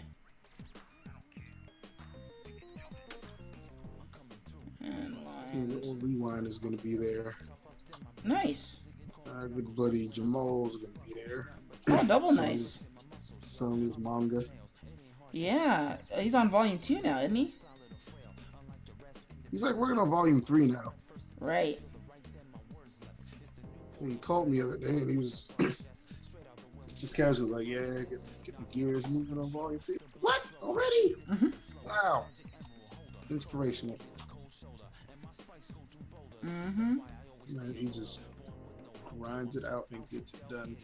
Speaker 1: And
Speaker 3: Little Rewind is going to be there.
Speaker 1: Nice.
Speaker 3: Our good buddy Jamal is going to be there.
Speaker 1: Oh, double
Speaker 3: selling
Speaker 1: nice.
Speaker 3: selling his manga.
Speaker 1: Yeah, he's on volume 2 now, isn't he?
Speaker 3: He's like working on volume 3 now.
Speaker 1: Right.
Speaker 3: He called me the other day and he was just casually like, yeah, get the gears moving on volume 3. What? Already?
Speaker 1: Mm-hmm.
Speaker 3: Wow. Inspirational.
Speaker 1: Mm-hmm.
Speaker 3: Man, he just grinds it out and gets it done.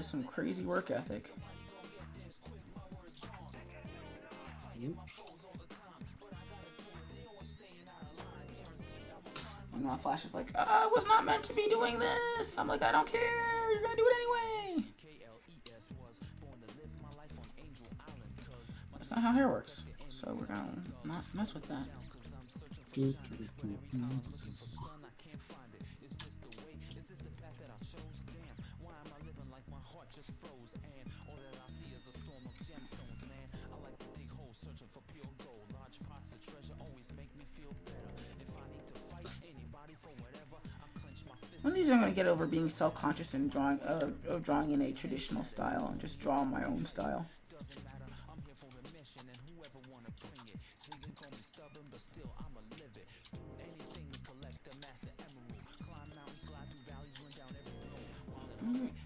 Speaker 1: Some crazy work ethic. And my Flash is like, I was not meant to be doing this. I'm like, I don't care. You're gonna do it anyway. That's not how hair works. So we're gonna not mess with that. One of these I'm gonna get over being self-conscious and drawing in a traditional style and just draw my own style.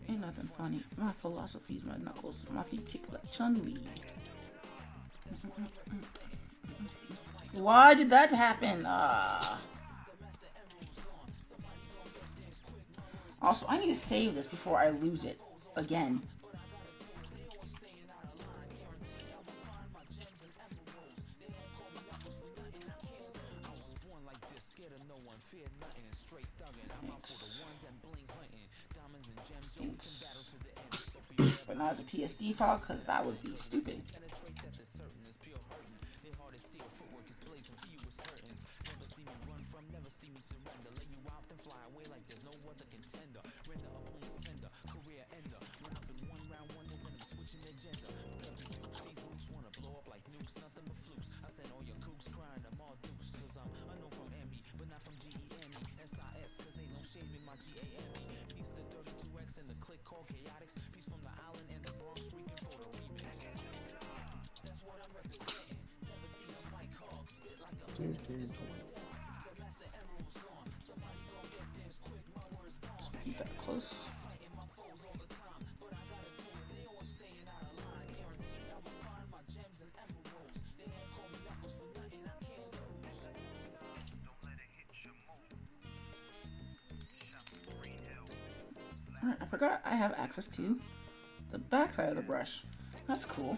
Speaker 1: Ain't nothing funny. My philosophy's my knuckles. My feet kick like Chun-Li. Why did that happen? Also, I need to save this before I lose it again. Thanks. But not as a PSD file, because that would be stupid. Just keep that close. Alright, I forgot I have access to the back side of the brush. That's cool.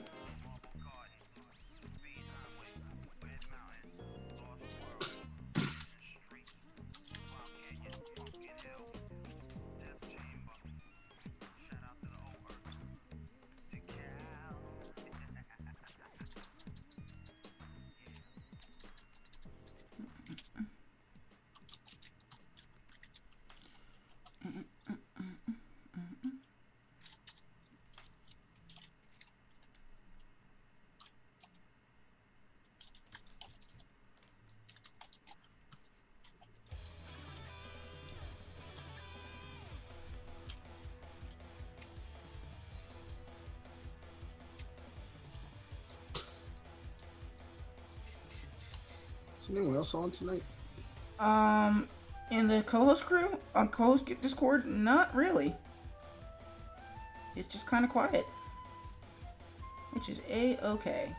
Speaker 3: Is anyone else on tonight?
Speaker 1: In the co-host crew on co-host Discord, not really. It's just kind of quiet, which is a-okay.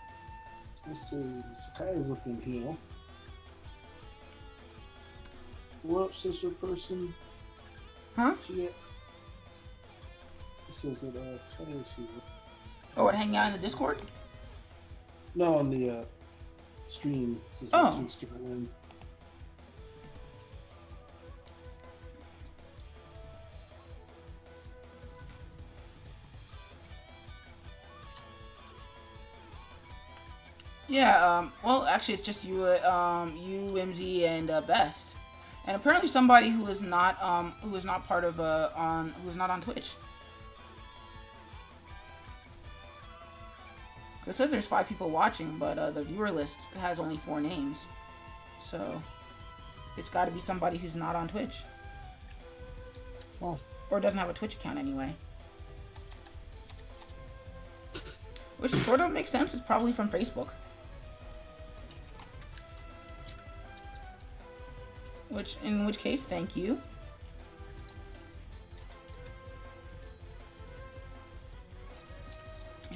Speaker 3: This is Kai's looking here. What up, sister person?
Speaker 1: Huh?
Speaker 3: It says that Kai's here.
Speaker 1: Oh, what, hanging out in the Discord?
Speaker 3: No, on the stream. It says
Speaker 1: Oh.
Speaker 3: watching SkipperWing.
Speaker 1: Yeah, well, actually, it's just you, MZ, and Best, and apparently somebody who is not part of who is not on Twitch. It says there's 5 people watching, but the viewer list has only 4 names. So it's got to be somebody who's not on Twitch.
Speaker 3: Oh.
Speaker 1: Or doesn't have a Twitch account anyway. Which sort of makes sense. It's probably from Facebook. In which case, thank you.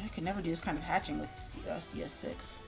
Speaker 1: I could never do this kind of hatching with CS6.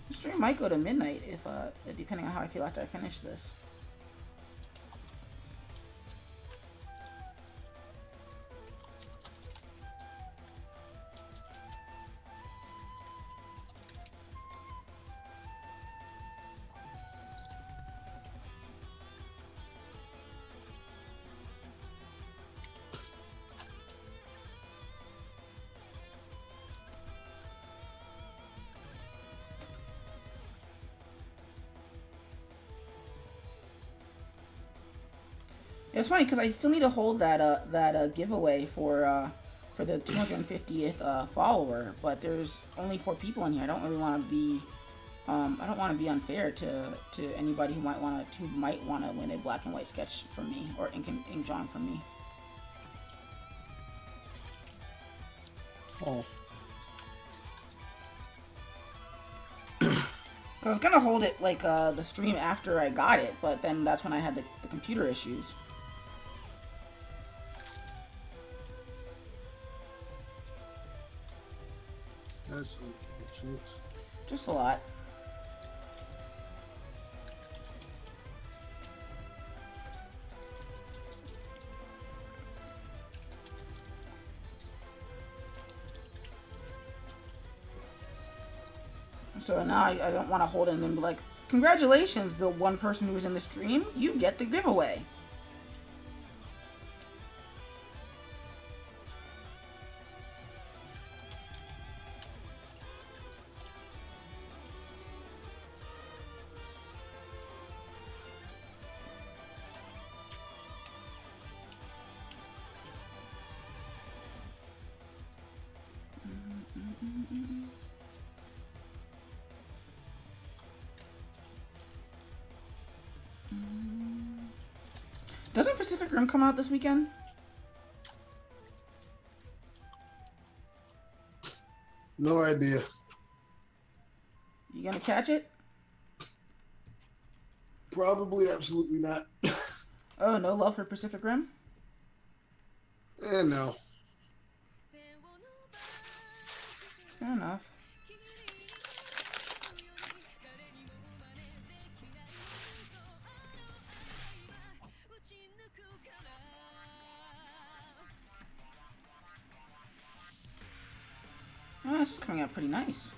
Speaker 1: The stream might go to midnight if, depending on how I feel after I finish this. It's funny because I still need to hold that giveaway for the 250th follower, but there's only 4 people in here. I don't really want to be I don't want to be unfair to anybody who might want to win a black and white sketch from me or ink drawing from me.
Speaker 3: Oh.
Speaker 1: I was gonna hold it like the stream after I got it, but then that's when I had the computer issues.
Speaker 3: That's unfortunate.
Speaker 1: Just a lot. So now I don't want to hold it and be like, congratulations, the one person who was in the stream, you get the giveaway. Doesn't Pacific Rim come out this weekend?
Speaker 3: No idea.
Speaker 1: You gonna catch it?
Speaker 3: Probably absolutely not.
Speaker 1: Oh, no love for Pacific Rim?
Speaker 3: No.
Speaker 1: Fair enough. Oh, this is coming out pretty nice.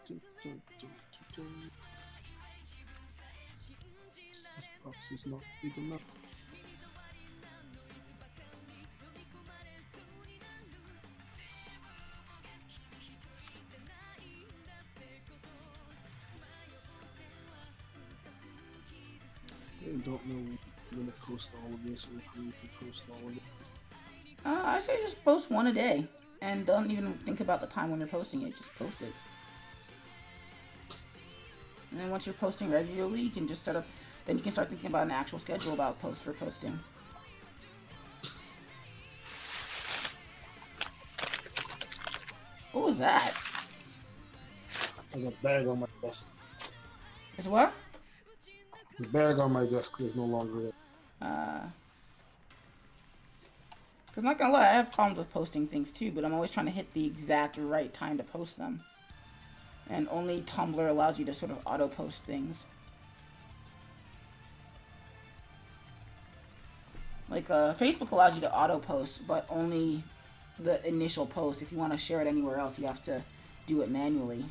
Speaker 3: This box is not big enough. I don't know when to post all of this or who to post all of it.
Speaker 1: I say just post one a day, and don't even think about the time when you're posting it. Just post it. And then once you're posting regularly, you can just set up. Then you can start thinking about an actual schedule about posts for posting. What was that?
Speaker 3: There's a bag on my desk.
Speaker 1: Is what?
Speaker 3: The bag on my desk is no longer there.
Speaker 1: Because not gonna lie, I have problems with posting things too, but I'm always trying to hit the exact right time to post them. And only Tumblr allows you to sort of auto-post things. Like, Facebook allows you to auto-post, but only the initial post. If you want to share it anywhere else, you have to do it manually.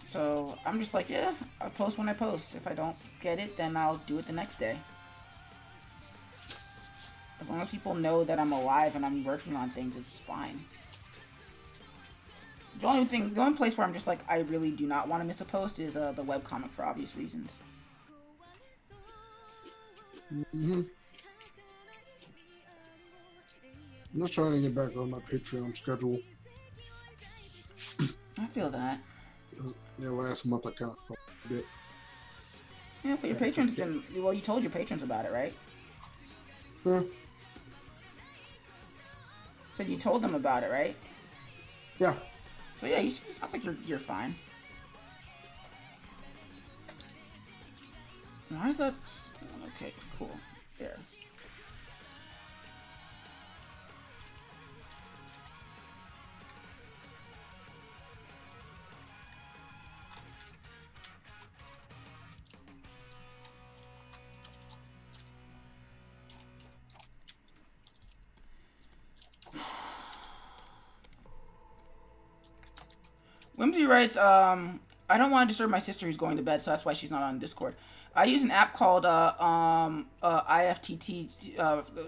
Speaker 1: So I'm just like, yeah, I'll post when I post. If I don't get it, then I'll do it the next day. As long as people know that I'm alive and I'm working on things, it's fine. The only place where I'm just like, I really do not want to miss a post is the webcomic for obvious reasons.
Speaker 3: Mm-hmm. I'm just trying to get back on my Patreon schedule.
Speaker 1: I feel that.
Speaker 3: Yeah, last month I kind of felt a bit.
Speaker 1: Yeah, but your patrons didn't. Well, you told your patrons about it, right?
Speaker 3: Huh?
Speaker 1: So you told them about it, right?
Speaker 3: Yeah.
Speaker 1: So yeah, it sounds like you're fine. Why is that? Okay, cool. There. Whimsy writes, I don't want to disturb my sister who's going to bed, so that's why she's not on Discord. I use an app called IFTT.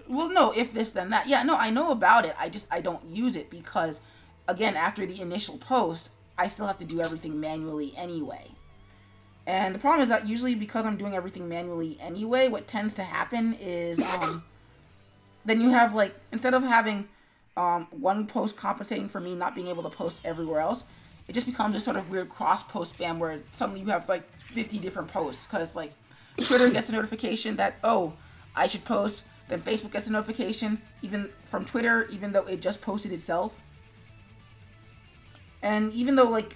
Speaker 1: Well, no, if this then that. Yeah, no, I know about it. I don't use it because, again, after the initial post, I still have to do everything manually anyway. And the problem is that usually because I'm doing everything manually anyway, what tends to happen is then you have, like, instead of having one post compensating for me not being able to post everywhere else, it just becomes a sort of weird cross-post spam where suddenly you have, like, 50 different posts. Because, like, Twitter gets a notification that, oh, I should post. Then Facebook gets a notification, even from Twitter, even though it just posted itself. And even though, like,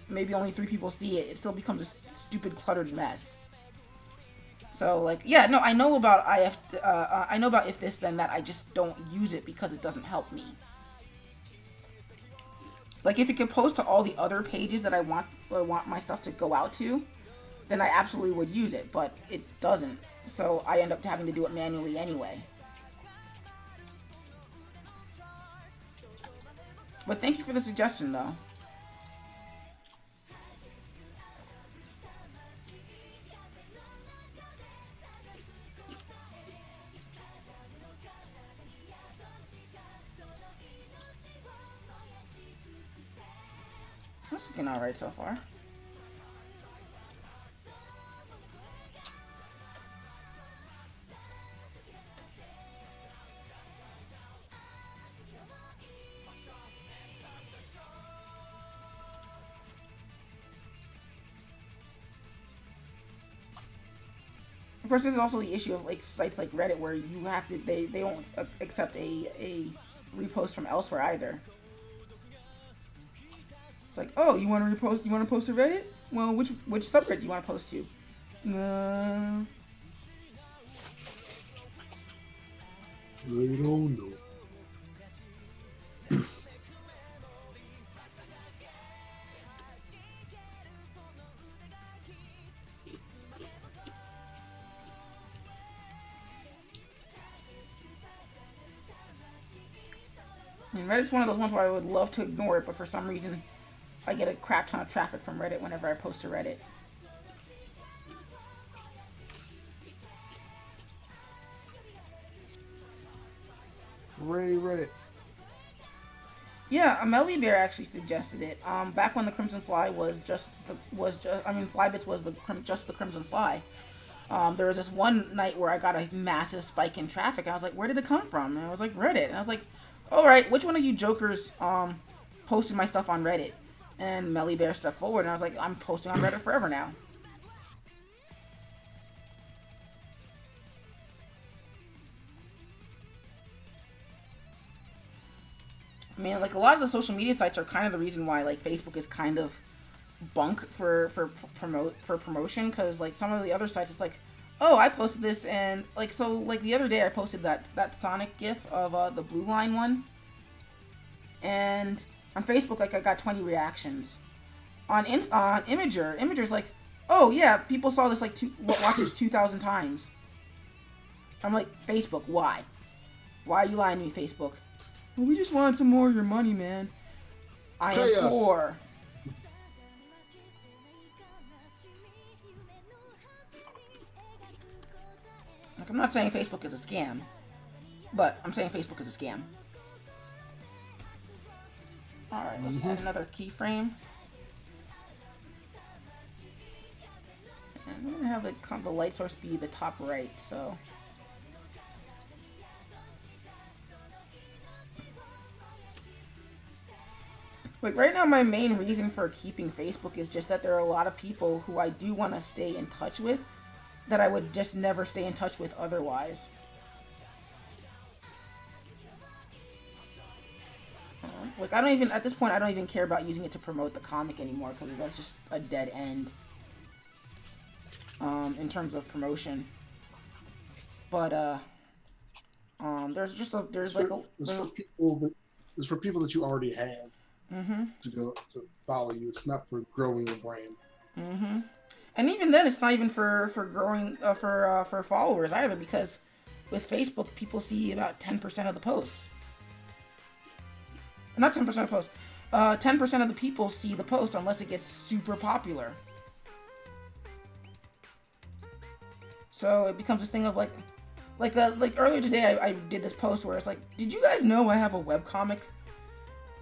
Speaker 1: maybe only 3 people see it, it still becomes a stupid, cluttered mess. So, like, yeah, no, I know about I know about if this, then that. I just don't use it because it doesn't help me. Like, if it could post to all the other pages that I want my stuff to go out to, then I absolutely would use it, but it doesn't. So I end up having to do it manually anyway. But thank you for the suggestion, though. That's looking alright so far. Of course, there's also the issue of, like, sites like Reddit where you have to, they won't accept a repost from elsewhere either. It's like, oh, you want to repost? You want to post to Reddit? Well, which subreddit do you want to post to?
Speaker 3: I don't know.
Speaker 1: I mean, Reddit's one of those ones where I would love to ignore it, but for some reason, I get a crap ton of traffic from Reddit whenever I post to Reddit.
Speaker 3: Hooray, Reddit.
Speaker 1: Yeah, Amelie Bear actually suggested it. Back when the Crimson Fly was just Flybits was just the Crimson Fly. There was this one night where I got a massive spike in traffic, and I was like, where did it come from? And I was like, Reddit. And I was like, all right, which one of you jokers posted my stuff on Reddit? And Melly Bear stepped forward, and I was like, I'm posting on Reddit forever now. I mean, like, a lot of the social media sites are kind of the reason why, like, Facebook is kind of bunk for promotion, because, like, some of the other sites, it's like, oh, I posted this, and, like, so, like, the other day I posted that Sonic gif of the Blue Line one, and on Facebook, like, I got 20 reactions. On Imager's like, oh, yeah, people saw this, like, watched this 2,000 times. I'm like, Facebook, why? Why are you lying to me, Facebook? Well, we just want some more of your money, man. I am poor. Like, I'm not saying Facebook is a scam, but I'm saying Facebook is a scam. Alright, let's add another keyframe. And we're going to have the light source be the top right, so... Like, right now, my main reason for keeping Facebook is just that there are a lot of people who I do want to stay in touch with that I would just never stay in touch with otherwise. Like, I don't even, at this point, I don't even care about using it to promote the comic anymore, because that's just a dead end in terms of promotion. But, there's
Speaker 3: for people that you already have. To go to follow you. It's not for growing your brand.
Speaker 1: And even then, it's not even for growing for followers either, because with Facebook, people see about 10% of the posts. Not 10% of posts. 10% of the people see the post unless it gets super popular. So it becomes this thing of like earlier today, I did this post where it's like, did you guys know I have a webcomic?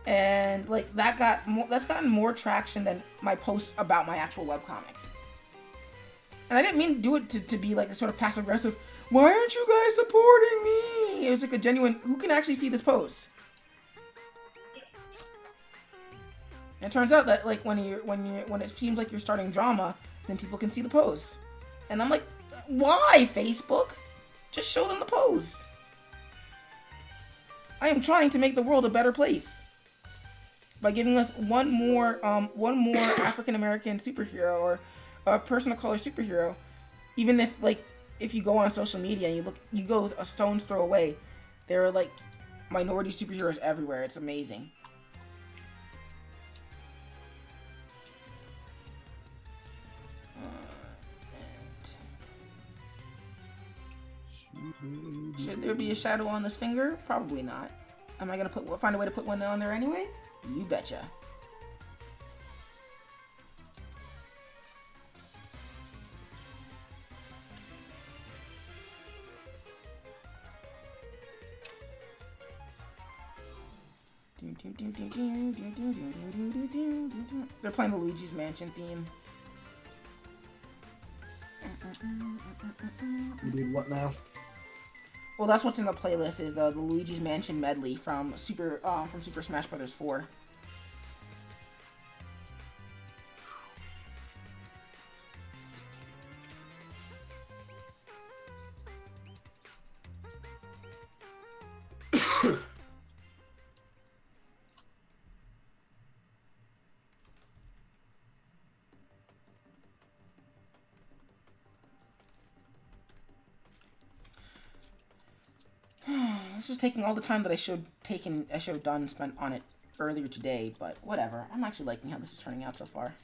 Speaker 1: And like that's gotten more traction than my posts about my actual webcomic. And I didn't mean to do it to be like a sort of passive aggressive. Why aren't you guys supporting me? It was like a genuine. Who can actually see this post? And it turns out that like when it seems like you're starting drama, then people can see the post. And I'm like, why, Facebook? Just show them the post. I am trying to make the world a better place by giving us one more African American superhero or a person of color superhero. Even if you go on social media and you go a stone's throw away, there are like minority superheroes everywhere. It's amazing. Should there be a shadow on this finger? Probably not. Am I gonna find a way to put one on there anyway? You betcha. They're playing the Luigi's Mansion theme.
Speaker 3: You did what now?
Speaker 1: Well, that's what's in the playlist is the Luigi's Mansion medley from Super Smash Bros. 4. This is taking all the time that I should have done and spent on it earlier today, but whatever. I'm actually liking how this is turning out so far.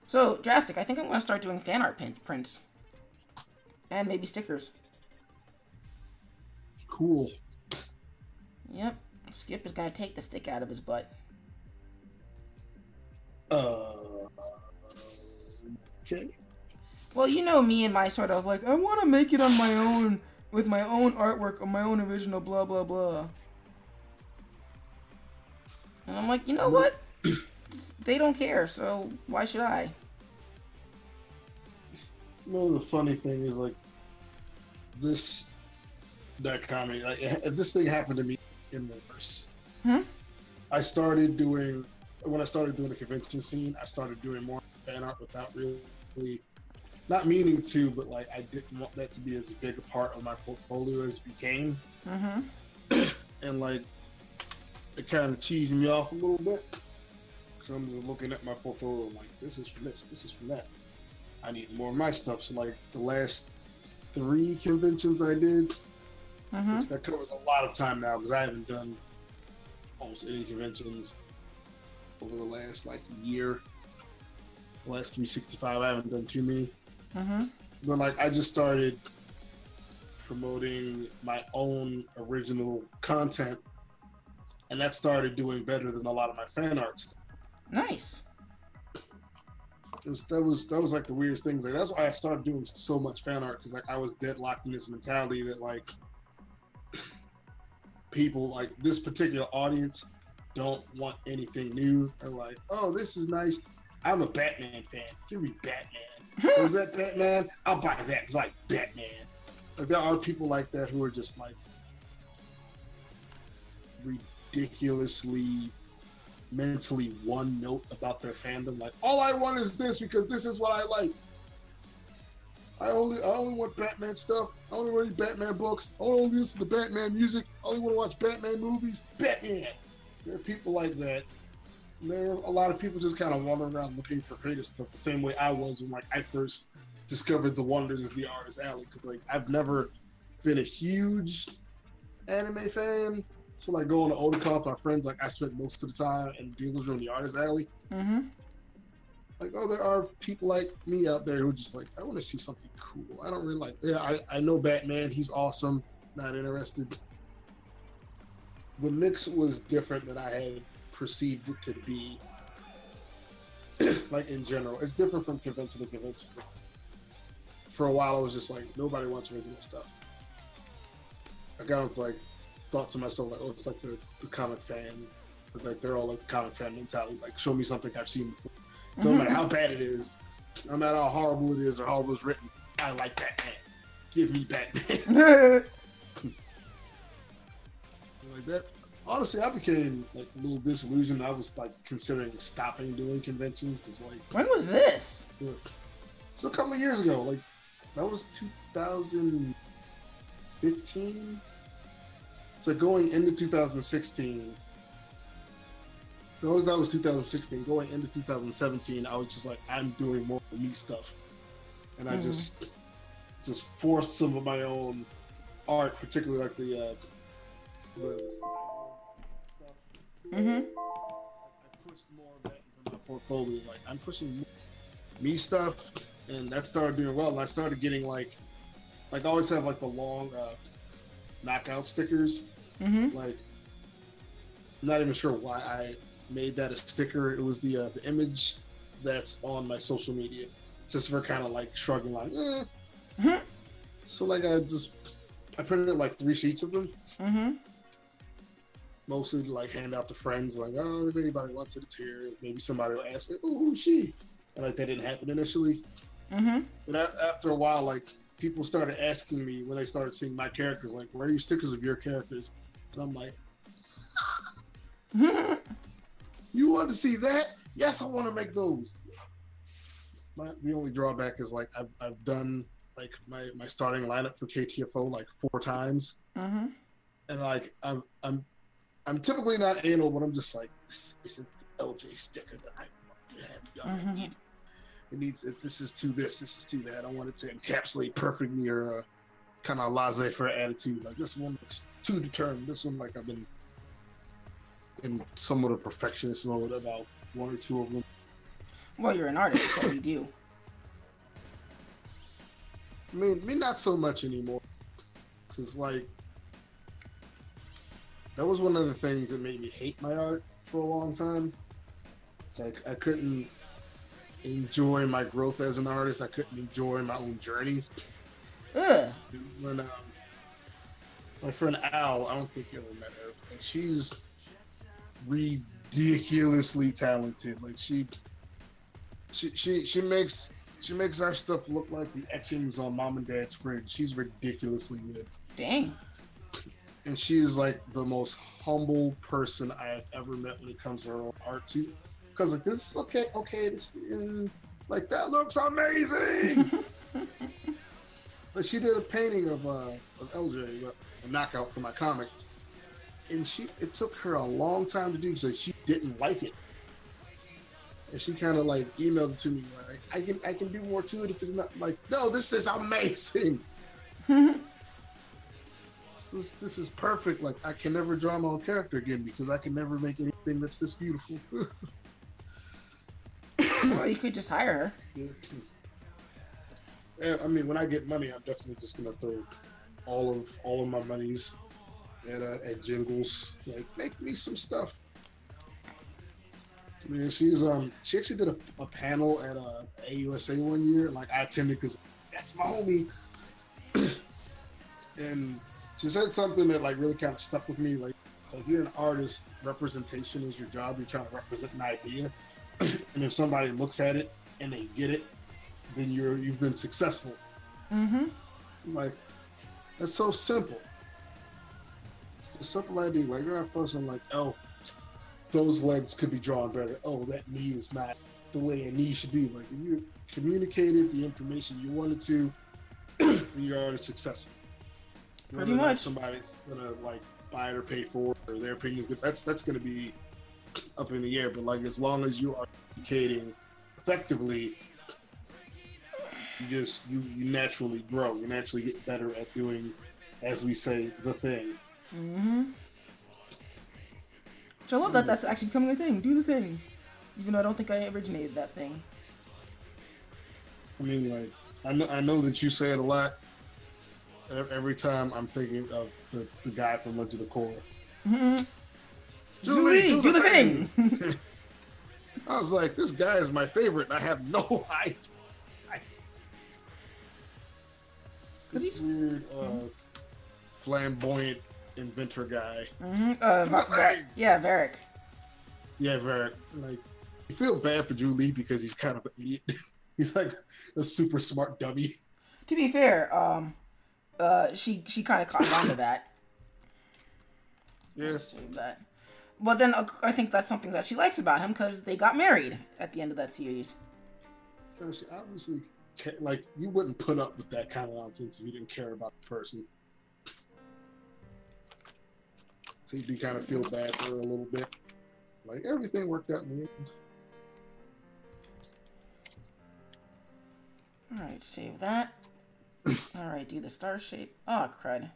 Speaker 1: So, Drastic, I think I'm going to start doing fan art prints. And maybe stickers.
Speaker 3: Cool.
Speaker 1: Yep. Skip is going to take the stick out of his butt.
Speaker 3: Okay.
Speaker 1: Well, you know me and my sort of like, I want to make it on my own with my own artwork on my own original blah blah blah. And I'm like, you know what? They don't care, so why should I?
Speaker 3: You know, the funny thing is, like, that comedy, like, this thing happened to me in reverse.
Speaker 1: Hmm?
Speaker 3: When I started doing the convention scene, I started doing more fan art without really, not meaning to, but like I didn't want that to be as big a part of my portfolio as it became.
Speaker 1: Mm-hmm.
Speaker 3: And like, it kind of cheesed me off a little bit. So I'm just looking at my portfolio, I'm like, this is from this is from that. I need more of my stuff. So like the last 3 conventions I did,
Speaker 1: Mm-hmm.
Speaker 3: which that covers a lot of time now because I haven't done almost any conventions over the last like year. The last 365, I haven't done too many.
Speaker 1: Mm-hmm.
Speaker 3: But like, I just started promoting my own original content, and that started doing better than a lot of my fan art stuff.
Speaker 1: Nice.
Speaker 3: That was like the weirdest things. Like that's why I started doing so much fan art, because like I was deadlocked in this mentality that like people like this particular audience don't want anything new. They're like, oh, this is nice. I'm a Batman fan. Give me Batman. Was that Batman? I'll buy that. It's like Batman. Like there are people like that who are just like ridiculously mentally one note about their fandom. Like, all I want is this because this is what I like. I only want Batman stuff. I only read Batman books. I only listen to Batman music. I only want to watch Batman movies. Batman. There are people like that. There are a lot of people just kind of wandering around looking for creative stuff the same way I was when like I first discovered the wonders of the artist alley. Because like I've never been a huge anime fan. So like going to Otakon with my friends, like I spent most of the time in dealers room, the artist alley.
Speaker 1: Mm-hmm.
Speaker 3: Like, oh, there are people like me out there who are just like, I want to see something cool. I don't really like, yeah, I know Batman. He's awesome. Not interested. The mix was different than I had perceived it to be. Like in general, it's different from convention to convention. For a while, I was just like, nobody wants original stuff. I got into like, thought to myself like, oh, it's like the comic fan. But like they're all like the comic fan mentality. Like, show me something I've seen before. No matter how bad it is, no matter how horrible it is or how it was written, I like Batman. Give me Batman. Like that. Honestly, I became like a little disillusioned. I was like considering stopping doing conventions because like.
Speaker 1: When was this?
Speaker 3: It's a couple of years ago. Like that was 2015. So going into 2016. No, that was 2016. Going into 2017, I was just like, I'm doing more me stuff, and I just forced some of my own art, particularly like the stuff.
Speaker 1: Mm-hmm.
Speaker 3: I pushed more of that into my portfolio. Like I'm pushing me stuff, and that started doing well. And I started getting like I always have like the long knockout stickers.
Speaker 1: Mm-hmm.
Speaker 3: Like I'm not even sure why I made that a sticker. It was the image that's on my social media, just for kind of like shrugging, like.
Speaker 1: Mm-hmm.
Speaker 3: So like I printed like 3 sheets of them.
Speaker 1: Mm-hmm.
Speaker 3: Mostly to like hand out to friends, like, oh, if anybody wants it, it's here. Maybe somebody will ask, like, oh, who's she? And like that didn't happen initially.
Speaker 1: Mm-hmm.
Speaker 3: But after a while, like people started asking me when they started seeing my characters, like, where are your stickers of your characters? And I'm like. You want to see that? Yes, I want to make those. The only drawback is like I've done like my starting lineup for KTFO like 4 times, and like I'm typically not anal, but I'm just like, this isn't the LJ sticker that I want to have done. It needs this is to this is to that. I want it to encapsulate perfectly your kind of laissez-faire attitude. Like this one looks too determined. This one like I've been in somewhat of perfectionist mode about 1 or 2 of them.
Speaker 1: Well, you're an artist, so you do.
Speaker 3: I mean, not so much anymore. Because, like, that was one of the things that made me hate my art for a long time. It's like, I couldn't enjoy my growth as an artist. I couldn't enjoy my own journey.
Speaker 1: Ugh.
Speaker 3: My friend Al, I don't think you ever met her. And she's ridiculously talented. Like she makes our stuff look like the etchings on mom and dad's fridge. She's ridiculously good.
Speaker 1: Dang.
Speaker 3: And she is like the most humble person I have ever met when it comes to her own art. She's because like this is okay, this like that looks amazing. Like she did a painting of LJ, a knockout for my comic, and it took her a long time to do because she didn't like it, and she kind of like emailed it to me like I can do more to it if it's not like no, this is amazing. This is perfect. Like I can never draw my own character again because I can never make anything that's this beautiful.
Speaker 1: Well, you could just hire her.
Speaker 3: Yeah, I mean, when I get money, I'm definitely just gonna throw all of my monies at Jingles. Like, make me some stuff. I mean, she actually did a panel at AUSA one year. Like I attended because that's my homie, and she said something that like really kind of stuck with me. Like if you're an artist, representation is your job. You're trying to represent an idea, and if somebody looks at it and they get it, then you've been successful.
Speaker 1: Mm-hmm.
Speaker 3: Like that's so simple. It's a simple idea. Like you're not fussing like, oh, those legs could be drawn better. Oh, that knee is not the way a knee should be. Like if you communicated the information you wanted to, then you're already successful.
Speaker 1: Pretty much.
Speaker 3: Somebody's gonna like buy it or pay for it, or their opinions. That's gonna be up in the air. But like as long as you are communicating effectively, you naturally grow. You naturally get better at doing, as we say, the thing.
Speaker 1: Mm-hmm. Which I love that that's actually becoming a thing. Do the thing. Even though I don't think I originated that thing.
Speaker 3: I mean, like, I know that you say it a lot. Every time I'm thinking of the guy from Legend of Korra.
Speaker 1: Mm-hmm. Julie, do the thing!
Speaker 3: I was like, this guy is my favorite, and I have no idea. This weird, flamboyant inventor guy.
Speaker 1: Mm-hmm. Yeah, Varric.
Speaker 3: Yeah, Varric. Like, you feel bad for Julie because he's kind of an idiot. He's like a super smart dummy.
Speaker 1: To be fair, she kind of caught on to that.
Speaker 3: Yeah.
Speaker 1: That. But then I think that's something that she likes about him because they got married at the end of that series.
Speaker 3: She obviously, like, you wouldn't put up with that kind of nonsense if you didn't care about the person. So you do kind of feel bad for her a little bit. Like, everything worked out in the end.
Speaker 1: Alright, save that. Alright, do the star shape. Oh, crud.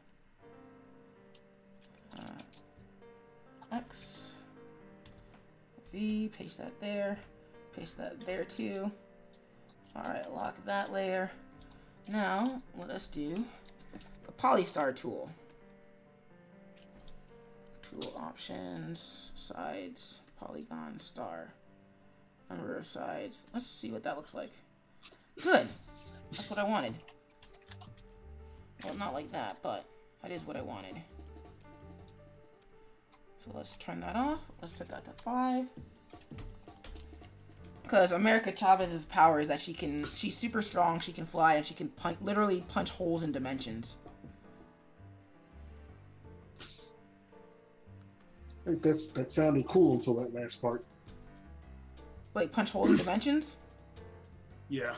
Speaker 1: X. V, paste that there. Paste that there too. Alright, lock that layer. Now, let us do the Polystar tool. Tool options, sides, polygon, star. Number of sides. Let's see what that looks like. Good. That's what I wanted. Well, not like that, but that is what I wanted. So let's turn that off. Let's set that to 5. Because America Chavez's power is that she's super strong, she can fly, and she can literally punch holes in dimensions.
Speaker 3: I think that sounded cool until that last part.
Speaker 1: Like, punch holes in dimensions?
Speaker 3: Yeah.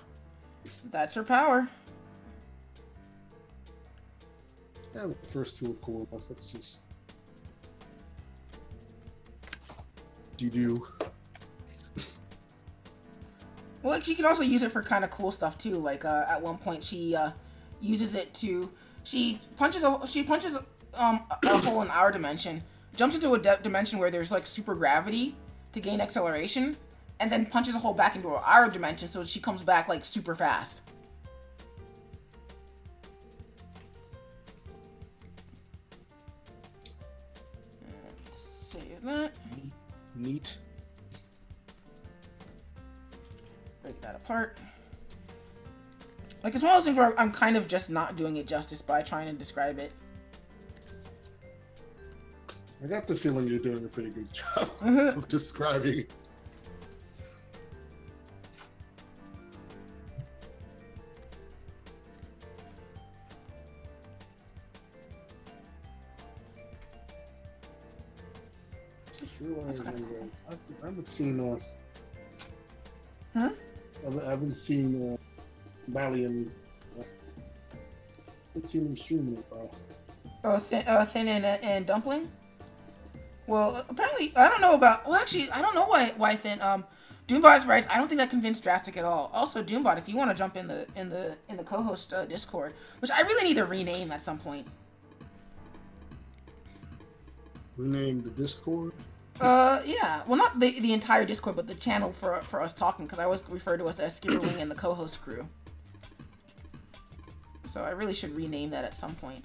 Speaker 1: That's her power.
Speaker 3: Yeah, the first two are cool enough. That's just... do.
Speaker 1: Well, like, she can also use it for kind of cool stuff too. Like at one point, she uses it to she punches a hole in our dimension, jumps into a dimension where there's like super gravity to gain acceleration, and then punches a hole back into our dimension so she comes back like super fast. Save that.
Speaker 3: Neat.
Speaker 1: Break that apart. Like, it's one of those things where I'm kind of just not doing it justice by trying to describe it.
Speaker 3: I got the feeling you're doing a pretty good job of describing. Just realizing that I haven't seen
Speaker 1: Huh?
Speaker 3: I haven't seen Valiant. I haven't seen him stream in a while.
Speaker 1: Oh, Thin and Dumpling. Well, apparently, I don't know about. Well, actually, I don't know why Thin. Doombot's writes, I don't think that convinced Drastic at all. Also, Doombot, if you want to jump in the co-host Discord, which I really need to rename at some point.
Speaker 3: Rename the Discord.
Speaker 1: Yeah. Well, not the entire Discord, but the channel for us talking, because I always refer to us as SkipperWing and the co-host crew. So I really should rename that at some point.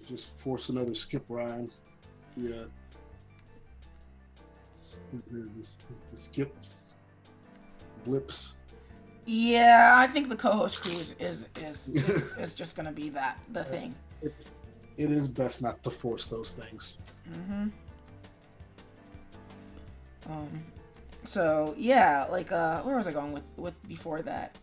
Speaker 3: Just force another skip rhyme. Yeah. The skip blips.
Speaker 1: Yeah, I think the co-host crew is just gonna be the thing.
Speaker 3: It is best not to force those things.
Speaker 1: Mm-hmm. So yeah, like where was I going with before that?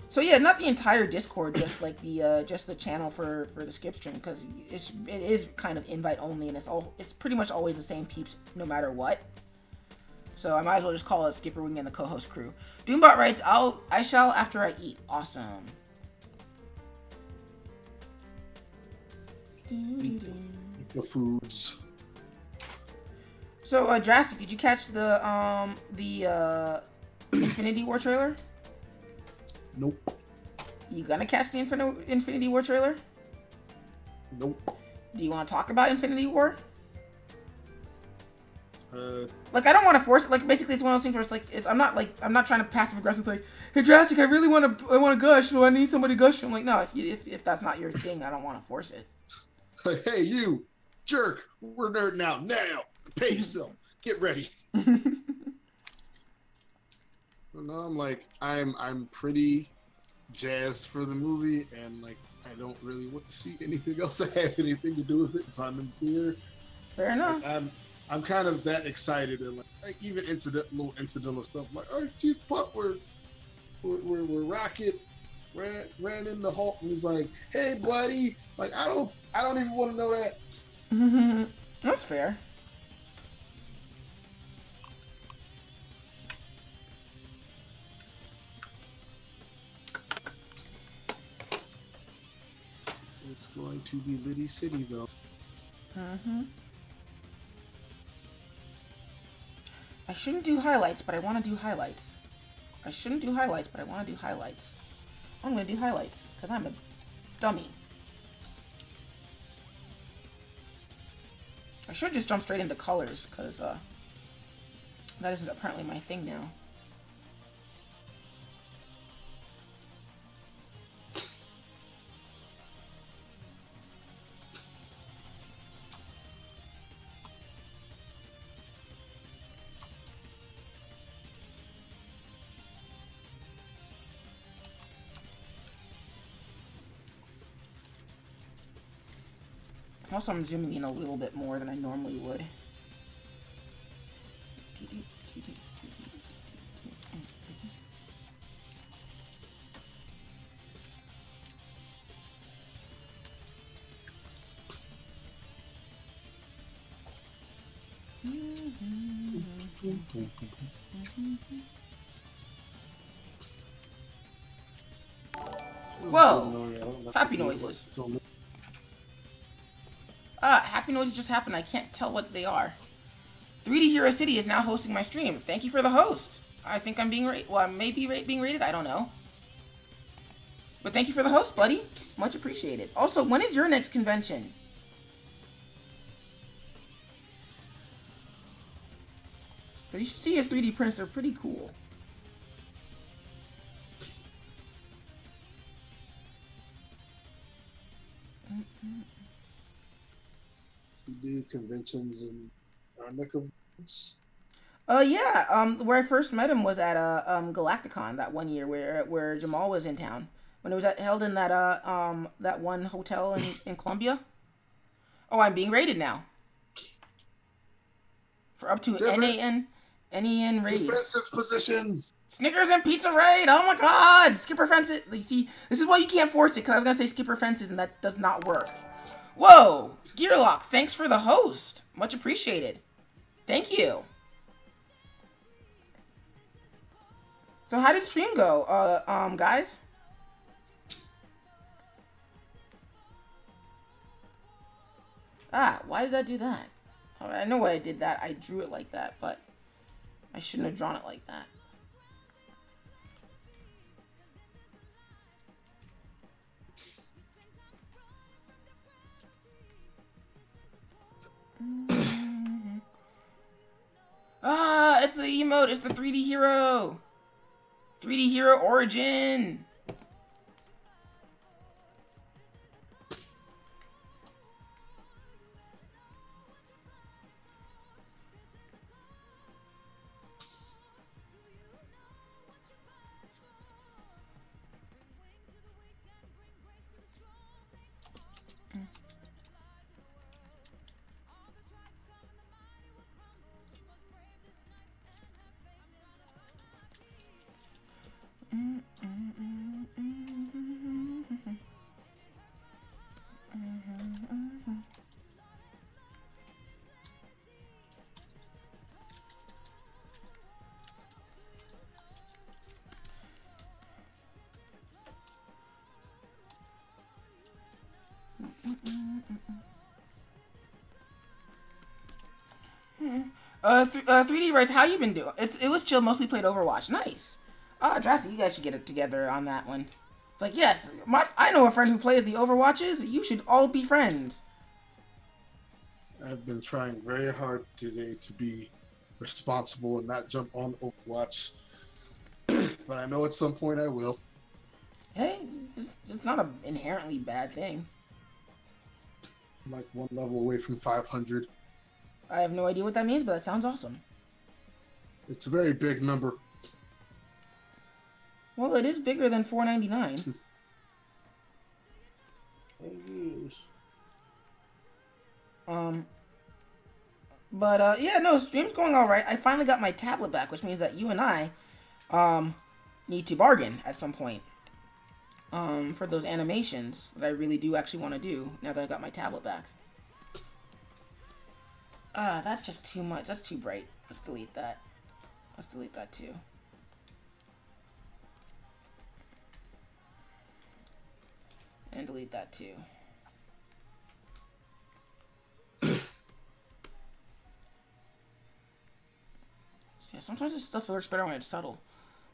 Speaker 1: So yeah, not the entire Discord, just like the channel for the skip stream, because it is kind of invite only, and it's pretty much always the same peeps no matter what. So I might as well just call it SkipperWing and the co-host crew. Doombot writes, I shall after I eat. Awesome.
Speaker 3: Eat the foods.
Speaker 1: So Drastic, did you catch the Infinity War trailer?
Speaker 3: Nope.
Speaker 1: You gonna catch the Infinity War trailer?
Speaker 3: Nope.
Speaker 1: Do you want to talk about Infinity War?
Speaker 3: Uh,
Speaker 1: Like, I don't want to force it. Like, basically, it's one of those things where it's like, I'm not trying to passive aggressive. Like, hey, Drastic, I want to gush, so I need somebody to gush. I'm like, no, if that's not your thing, I don't want to force it.
Speaker 3: like, hey, you jerk, we're nerding out now. Pay yourself. Get ready. No, I'm like, I'm pretty jazzed for the movie, and like, I don't really want to see anything else that has anything to do with it until I'm in theater.
Speaker 1: Fair enough.
Speaker 3: Like, I'm kind of that excited, and like even little incidental stuff, like, oh, geez, Pup, where Rocket ran into Hulk, and he's like, hey, buddy, like, I don't even want to know that.
Speaker 1: That's fair.
Speaker 3: It's going to be Liddy City, though.
Speaker 1: I shouldn't do highlights, but I want to do highlights. I shouldn't do highlights, but I want to do highlights. I'm going to do highlights, because I'm a dummy. I should just jump straight into colors, because that isn't apparently my thing now. Also, I'm zooming in a little bit more than I normally would. Whoa! Happy noises. Happy noises just happened. I can't tell what they are. 3D Hero City is now hosting my stream. Thank you for the host. I think I'm being rated. Well, I may be being rated. I don't know. But thank you for the host, buddy. Much appreciated. Also, when is your next convention? But you should see his 3D prints. They're pretty cool.
Speaker 3: You do conventions in our neck of woods.
Speaker 1: Yeah. Where I first met him was at Galacticon that one year, where Jamal was in town when it was held in that one hotel in Columbia. Oh, I'm being rated now. For up to NEN raids.
Speaker 3: Defensive positions.
Speaker 1: Snickers and pizza raid. Oh my god. Skipper fences. You see, this is why you can't force it, because I was going to say skipper fences, and that does not work. Whoa. Gearlock, thanks for the host. Much appreciated. Thank you. So how did stream go, guys? Ah, why did I do that? I know why I did that. I drew it like that, but I shouldn't have drawn it like that. Ah, it's the emote. It's the 3D hero. 3D hero origin. Three D writes, how you been doing? It was chill. Mostly played Overwatch. Nice. Drastic, you guys should get it together on that one. It's like, yes, I know a friend who plays the Overwatches. You should all be friends.
Speaker 3: I've been trying very hard today to be responsible and not jump on Overwatch, but I know at some point I will.
Speaker 1: Hey, it's not an inherently bad thing.
Speaker 3: I'm like one level away from 500.
Speaker 1: I have no idea what that means, but that sounds awesome.
Speaker 3: It's a very big number.
Speaker 1: Well, it is bigger than 499.
Speaker 3: It is.
Speaker 1: Yeah, no, stream's going all right. I finally got my tablet back, which means that you and I, need to bargain at some point. For those animations that I really do actually want to do now that I got my tablet back. That's just too much. That's too bright. Let's delete that. Let's delete that too. And delete that too. Yeah, sometimes this stuff works better when it's subtle.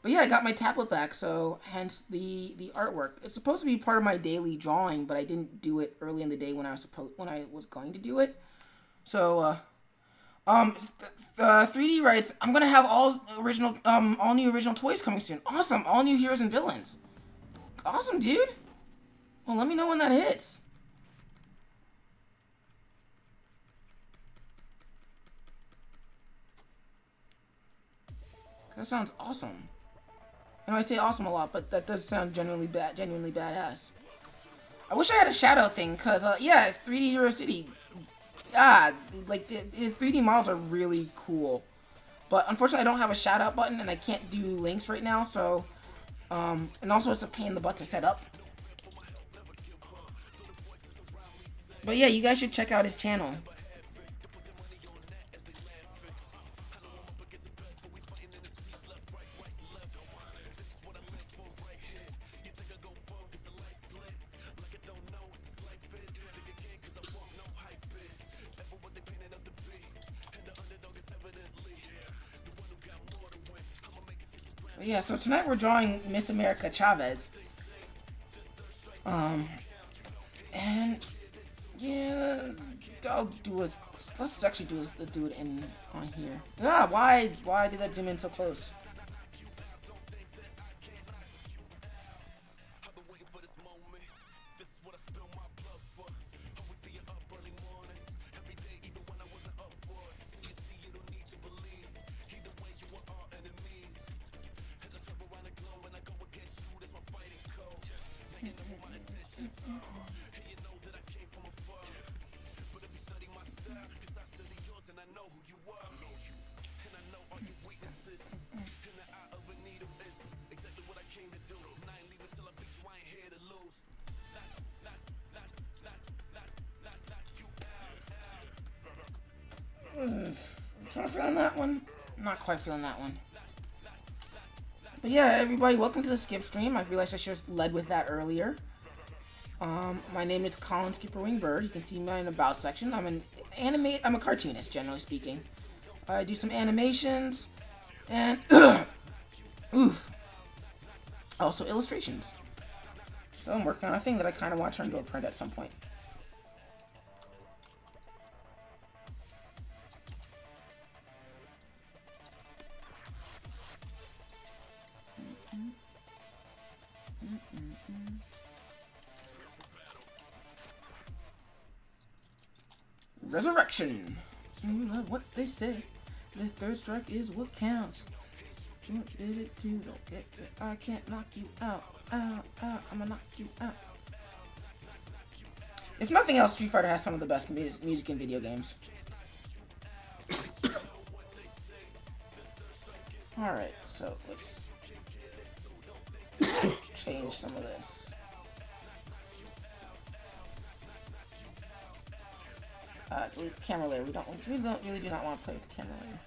Speaker 1: But yeah, I got my tablet back, so hence the artwork. It's supposed to be part of my daily drawing, but I didn't do it early in the day when I was going to do it. So 3D writes, I'm gonna have all new original toys coming soon. Awesome, all new heroes and villains. Awesome, dude. Well, let me know when that hits. That sounds awesome. I know I say awesome a lot, but that does sound genuinely badass. I wish I had a shadow thing, cause yeah, 3D Hero City, like his 3D models are really cool. But unfortunately, I don't have a shout out button, and I can't do links right now. So, and also it's a pain in the butt to set up. But yeah, you guys should check out his channel. Yeah, so tonight we're drawing Miss America Chavez. And yeah, I'll do it. Let's actually do it in on here. Why did that zoom in so close? Not feeling that one. Not quite feeling that one. But yeah, everybody, welcome to the Skip stream. I realized I should have led with that earlier. My name is Colin SkipperWing Bird. You can see me in the About section. I'm a cartoonist, generally speaking. I do some animations and oof. Also illustrations. So I'm working on a thing that I kind of want to turn into a print at some point. Resurrection. What they say, the third strike is what counts. What did it do? Don't get it. I can't knock you out. Out, out. I'm gonna knock you out. If nothing else, Street Fighter has some of the best music in video games. Alright, so let's change some of this. Delete the camera layer. We really do not want to play with the camera layer.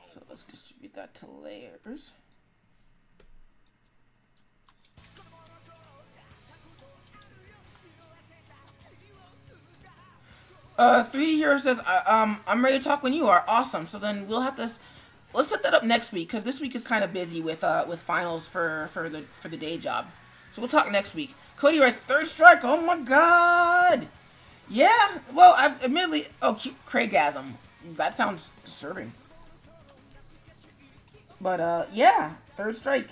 Speaker 1: So let's distribute that to layers. 3D Hero says, I'm ready to talk when you are. Awesome. So then we'll have to, let's set that up next week, because this week is kind of busy with finals for the day job. So we'll talk next week. Cody writes, third strike. Oh my god. Yeah. Well, I've admittedly, Craigasm. That sounds disturbing. But yeah, third strike,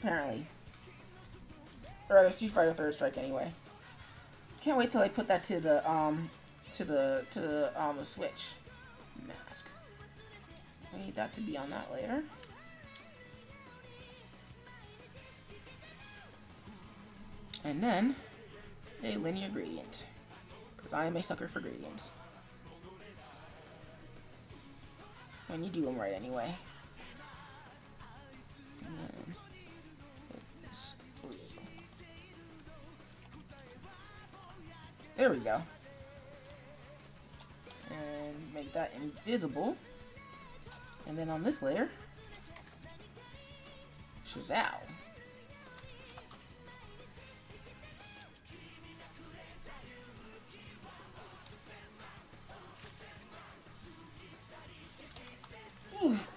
Speaker 1: apparently. Or rather, Street Fighter third strike anyway. Can't wait till I put that to the Switch mask. I need that to be on that layer. And then a linear gradient, because I am a sucker for gradients. When you do them right anyway. And then this blue. There we go. And make that invisible. And then on this layer, Shazam. Oof.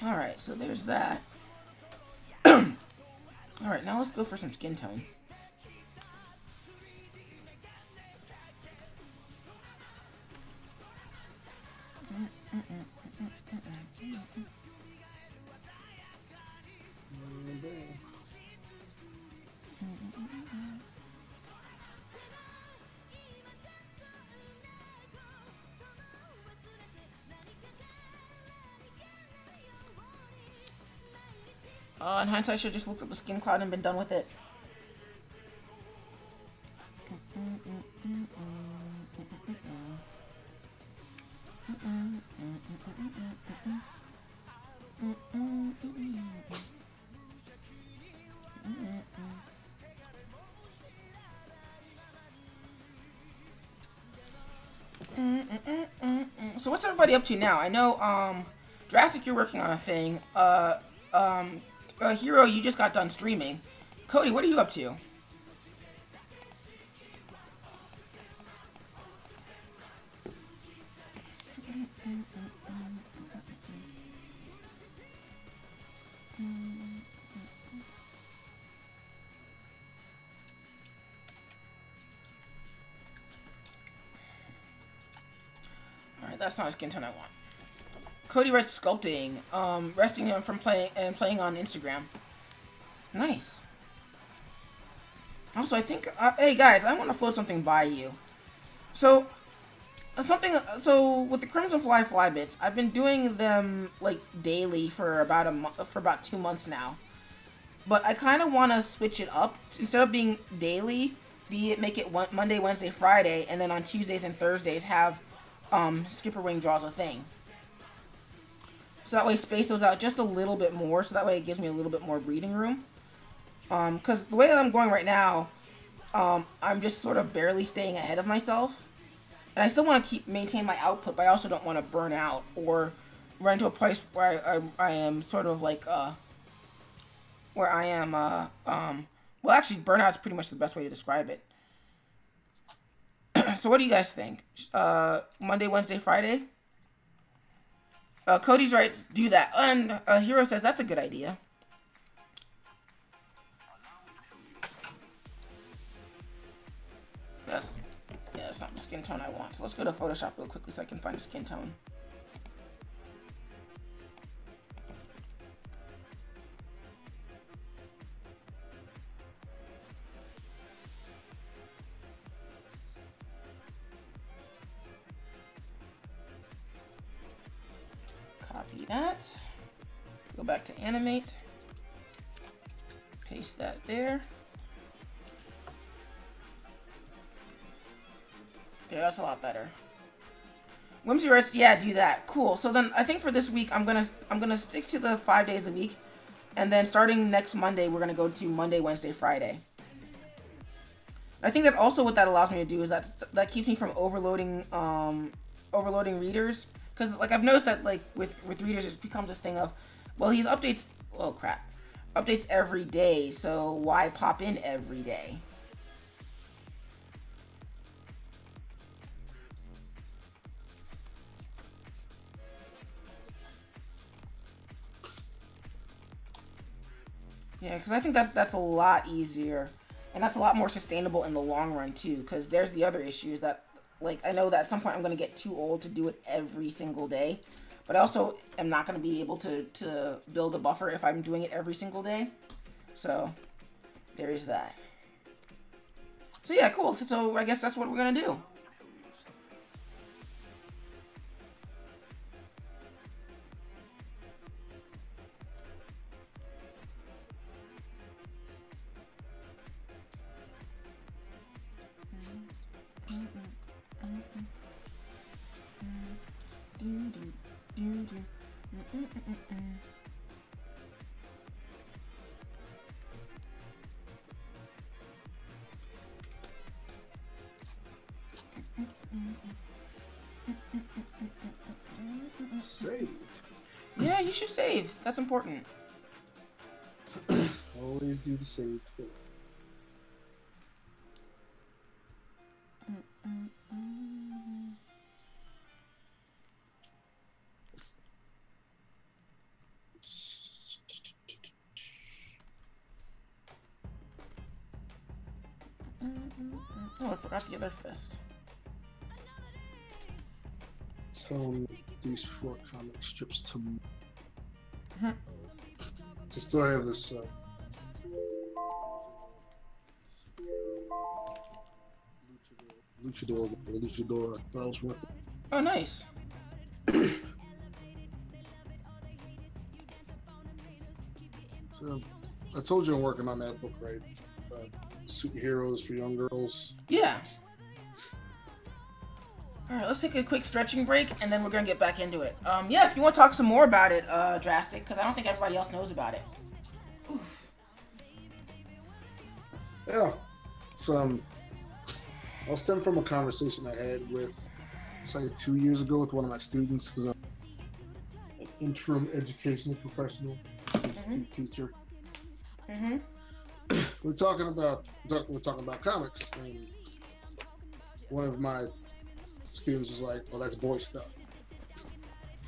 Speaker 1: Alright, so there's that. Alright, now let's go for some skin tone. In hindsight, I should have just looked up the skin cloud and been done with it. So what's everybody up to now? I know, Jurassic, you're working on a thing. Hero, you just got done streaming. Cody, what are you up to? Alright, that's not a skin tone I want. Cody writes sculpting, resting him from playing on Instagram. Nice. Also, I think, hey guys, I want to float something by you. So, with the Crimson Fly bits, I've been doing them like daily for about 2 months now. But I kind of want to switch it up. Instead of being daily, make it Monday, Wednesday, Friday, and then on Tuesdays and Thursdays have SkipperWing draws a thing. So that way space those out just a little bit more, so that way it gives me a little bit more breathing room. Because the way that I'm going right now, I'm just sort of barely staying ahead of myself. And I still want to maintain my output, but I also don't want to burn out or run into a place where I am sort of like, where I am, well, actually, burnout is pretty much the best way to describe it. So what do you guys think? Monday, Wednesday, Friday? Cody's right, do that. And Hero says that's a good idea. That's not the skin tone I want. So let's go to Photoshop real quickly so I can find a skin tone. Copy that. Go back to animate. Paste that there. Yeah, that's a lot better. Whimsy writes, yeah, do that. Cool. So then I think for this week I'm gonna stick to the 5 days a week, and then starting next Monday we're gonna go to Monday, Wednesday, Friday. I think that also what that allows me to do is that keeps me from overloading readers, because like I've noticed that like with readers it becomes this thing of, well, he's updates, oh crap, updates every day, so why pop in every day? Yeah, because I think that's a lot easier, and that's a lot more sustainable in the long run too. Because there's the other issues that, like, I know that at some point I'm gonna get too old to do it every single day, but I also am not gonna be able to build a buffer if I'm doing it every single day. So there is that. So yeah, cool. So I guess that's what we're gonna do.
Speaker 3: Save.
Speaker 1: Yeah, you should save. That's important.
Speaker 3: Always do the save thing.
Speaker 1: Oh, I forgot the other fist.
Speaker 3: Tone these 4 comic strips to. To still have this. Luchador. That was working.
Speaker 1: Oh, nice.
Speaker 3: So, I told you I'm working on that book, right? Superheroes for young girls.
Speaker 1: Yeah. Alright, let's take a quick stretching break, and then we're gonna get back into it. Yeah, if you want to talk some more about it, Drastic, because I don't think everybody else knows about it. Oof.
Speaker 3: Yeah. So, I'll stem from a conversation I had with, it's like 2 years ago with one of my students, because I'm an interim educational professional, substitute teacher. We're talking about comics, and one of my students was like, "Well, that's boy stuff."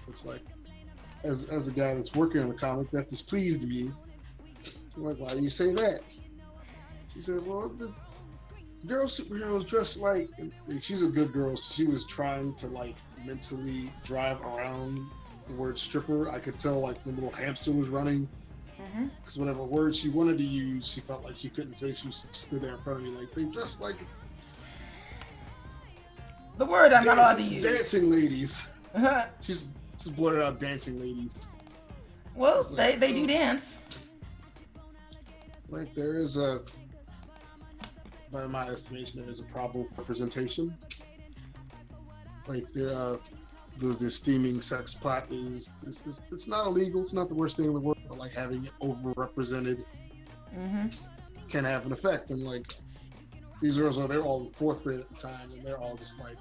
Speaker 3: It's like, as a guy that's working on a comic, that displeased me. I'm like, "Why do you say that?" She said, "Well, the girl superheroes dress like," and she's a good girl, so she was trying to like mentally drive around the word stripper. I could tell like the little hamster was running. Because whatever word she wanted to use, she felt like she couldn't say. She stood there in front of me like, they dress like
Speaker 1: the word I'm not allowed to use.
Speaker 3: Dancing ladies. She's blurted out dancing ladies.
Speaker 1: Well,
Speaker 3: like,
Speaker 1: they do dance.
Speaker 3: Like there is by my estimation, there is a problem with representation. Like the steaming sex plot is it's not illegal. It's not the worst thing in the world, but like having it overrepresented can have an effect. And like these girls are they're all in 4th grade at the time, and they're all just like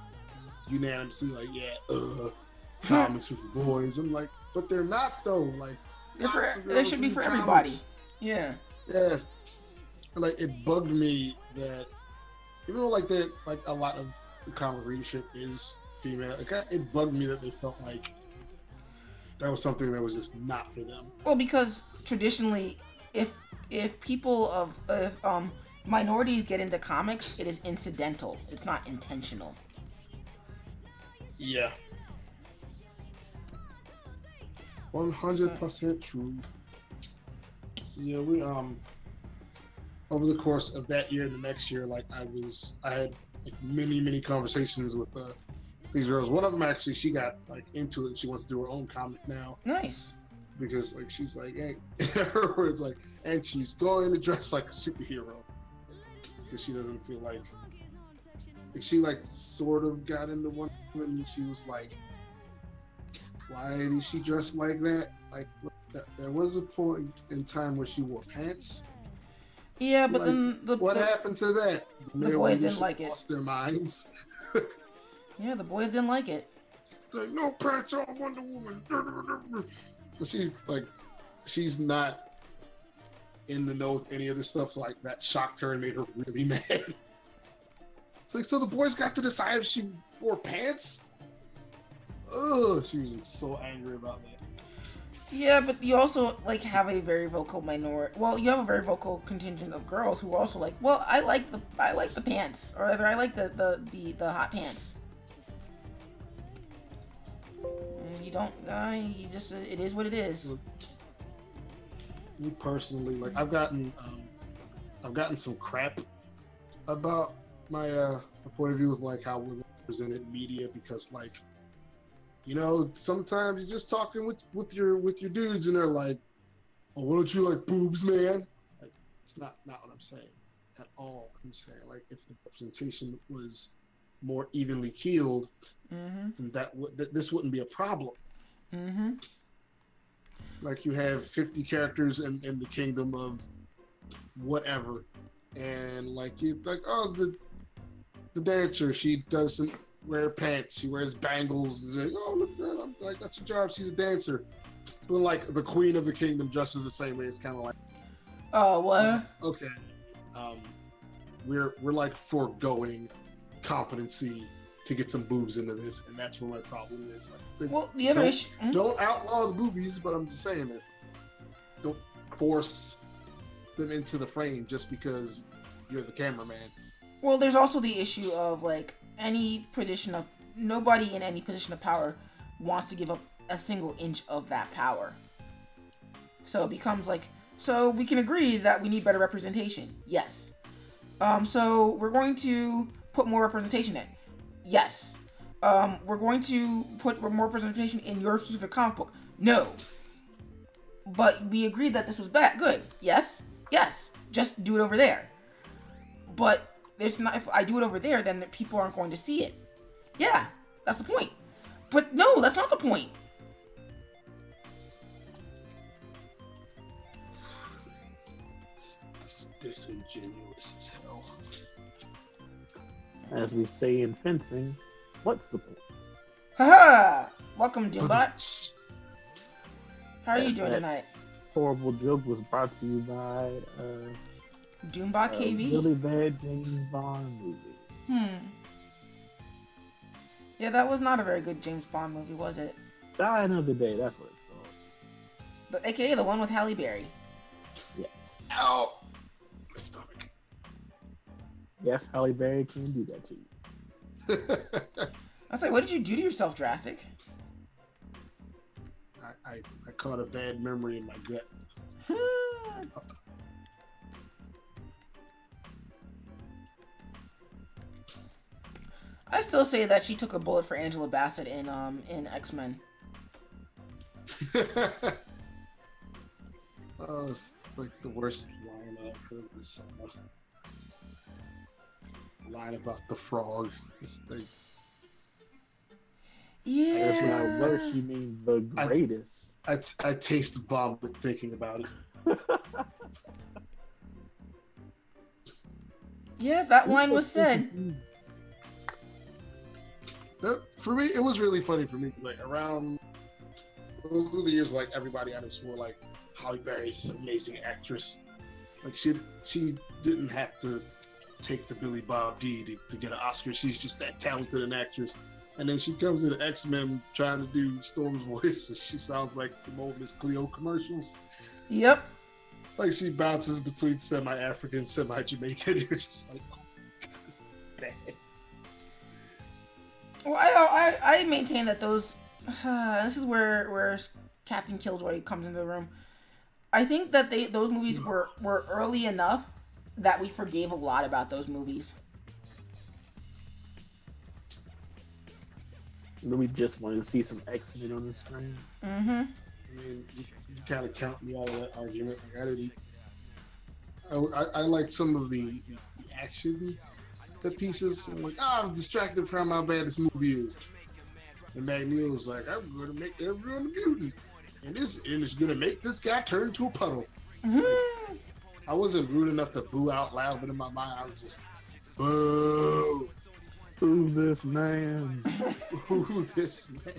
Speaker 3: unanimously like, yeah, comics are for boys. I'm like, but they're not though. Like,
Speaker 1: they should be for everybody. Yeah.
Speaker 3: Yeah. Like it bugged me that even though like that like a lot of the comic readership is female, it bugged me that they felt like that was something that was just not for them.
Speaker 1: Well, because traditionally, if people of minorities get into comics, it is incidental. It's not intentional.
Speaker 3: Yeah. 100% true. So, yeah, we over the course of that year and the next year, like I had like many conversations with these girls. One of them actually, she got like into it and she wants to do her own comic now.
Speaker 1: Nice.
Speaker 3: Because like she's like, hey, her words like, and she's going to dress like a superhero because she doesn't feel like she like sort of got into one and she was like, why did she dress like that? Like there was a point in time where she wore pants.
Speaker 1: Yeah, but
Speaker 3: like,
Speaker 1: then
Speaker 3: what happened to that?
Speaker 1: The boys didn't like it.
Speaker 3: Lost their minds.
Speaker 1: Yeah, the boys didn't like it.
Speaker 3: Like, no pants on Wonder Woman. She's not in the know with any of this stuff. Like that shocked her and made her really mad. It's like, so the boys got to decide if she wore pants. Ugh, she was so angry about that.
Speaker 1: Yeah, but you also like have a very vocal minority. Well, you have a very vocal contingent of girls who are also like, well, I like the pants, or rather, I like the hot pants. And you don't, you just it is what it is.
Speaker 3: Me personally, like I've gotten some crap about my point of view with like how women presented media because like. You know, sometimes you're just talking with your dudes, and they're like, "Oh, why don't you like boobs, man?" Like, it's not what I'm saying at all. I'm saying like if the representation was more evenly keeled, then this wouldn't be a problem. Mm-hmm. Like you have 50 characters in the kingdom of whatever, and like you like, oh, the dancer, she doesn't wear pants, she wears bangles. Like, oh, look, I'm like, that's her job, she's a dancer. But like the queen of the kingdom dresses the same way. It's kind of like,
Speaker 1: oh, what?
Speaker 3: Okay, we're like foregoing competency to get some boobs into this, and that's where my problem is. Like,
Speaker 1: well, the other issue,
Speaker 3: don't outlaw the boobies, but I'm just saying this: don't force them into the frame just because you're the cameraman.
Speaker 1: Well, there's also the issue of like nobody in any position of power wants to give up a single inch of that power. So it becomes like, so we can agree that we need better representation. Yes. So we're going to put more representation in. Yes. We're going to put more representation in your specific comic book. No. But we agreed that this was bad. Good. Yes. Yes. Just do it over there. But it's not, if I do it over there, then people aren't going to see it. Yeah, that's the point. But no, that's not the point.
Speaker 3: It's just disingenuous as hell.
Speaker 4: As we say in fencing, what's the point?
Speaker 1: Haha! Welcome, Doombot. How are you doing
Speaker 4: that
Speaker 1: tonight?
Speaker 4: Horrible joke was brought to you by
Speaker 1: Doombot KV?
Speaker 4: really bad James Bond movie.
Speaker 1: Yeah, that was not a very good James Bond movie, was it?
Speaker 4: Die Another Day, that's what it's called.
Speaker 1: But AKA the one with Halle Berry.
Speaker 4: Yes.
Speaker 3: Ow! My stomach.
Speaker 4: Yes, Halle Berry can do that to you.
Speaker 1: I was like, what did you do to yourself, Drastic?
Speaker 3: I caught a bad memory in my gut.
Speaker 1: I still say that she took a bullet for Angela Bassett in X-Men.
Speaker 3: Oh, it's like the worst line I've heard this summer. Line about the frog. It's like,
Speaker 1: Yeah.
Speaker 4: That's not worse, you mean the greatest.
Speaker 3: I taste vomit thinking about it.
Speaker 1: Yeah, that line was said.
Speaker 3: For me, it was really funny for me. Like around those are the years, like everybody I swore like Halle Berry's an amazing actress. Like she didn't have to take the Billy Bob D to get an Oscar. She's just that talented an actress. And then she comes in X-Men trying to do Storm's voice, and she sounds like the old Miss Cleo commercials.
Speaker 1: Yep.
Speaker 3: Like she bounces between semi-African, semi-Jamaican. You're just like, oh my God, bad.
Speaker 1: Well, I maintain that those. This is where Captain Killjoy comes into the room. I think that those movies were early enough that we forgave a lot about those movies.
Speaker 4: We just wanted to see some X-Men on the screen.
Speaker 1: Mm-hmm.
Speaker 3: I mean, you kind of count me out of that argument. Like, I didn't. I liked some of the action pieces. I'm like, I'm distracted from how bad this movie is. And Magneto was like, I'm going to make everyone a mutant, and it's going to make this guy turn into a puddle.
Speaker 1: Mm-hmm.
Speaker 3: Like, I wasn't rude enough to boo out loud, but in my mind, I was just, boo.
Speaker 4: Who's this man?
Speaker 3: Who this man?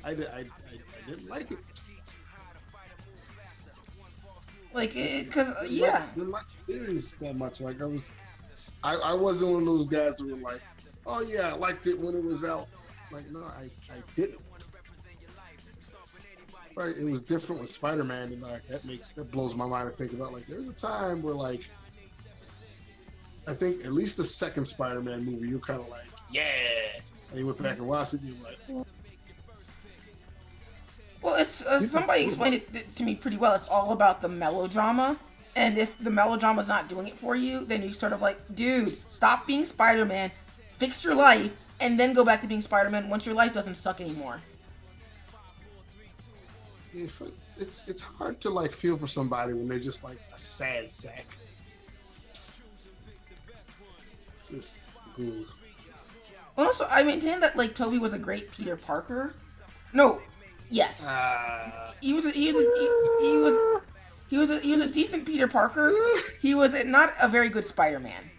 Speaker 3: I didn't like it.
Speaker 1: Like, because yeah.
Speaker 3: I didn't like the series that much. Like I wasn't one of those guys that were like, oh yeah, I liked it when it was out. Like no, I didn't. Right, it was different with Spider-Man, and like that blows my mind to think about. Like there was a time where like I think at least the second Spider-Man movie, you're kind of like, yeah, and you went back and watched it, and you're like,
Speaker 1: well, it's somebody explained it to me pretty well. It's all about the melodrama, and if the melodrama's not doing it for you, then you sort of like, dude, stop being Spider-Man, fix your life, and then go back to being Spider-Man once your life doesn't suck anymore.
Speaker 3: It's hard to like feel for somebody when they're just like a sad sack. Just good.
Speaker 1: Well, also, I maintain that like Toby was a great Peter Parker. No, yes, he was a decent Peter Parker. He was not a very good Spider-Man.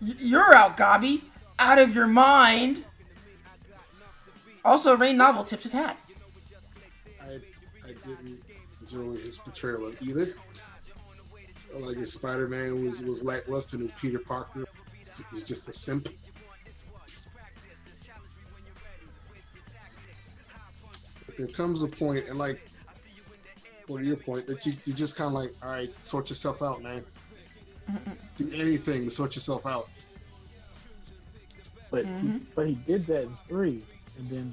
Speaker 1: You're out, Gobby, out of your mind. Also, Rain Novel tips his hat.
Speaker 3: I didn't enjoy his portrayal of either. Like his Spider-Man was lackluster, and his Peter Parker was just a simp. But there comes a point, and like, or to your point, that you just kind of like, all right, sort yourself out, man. Do anything to sort yourself out.
Speaker 4: But he did that in 3, and then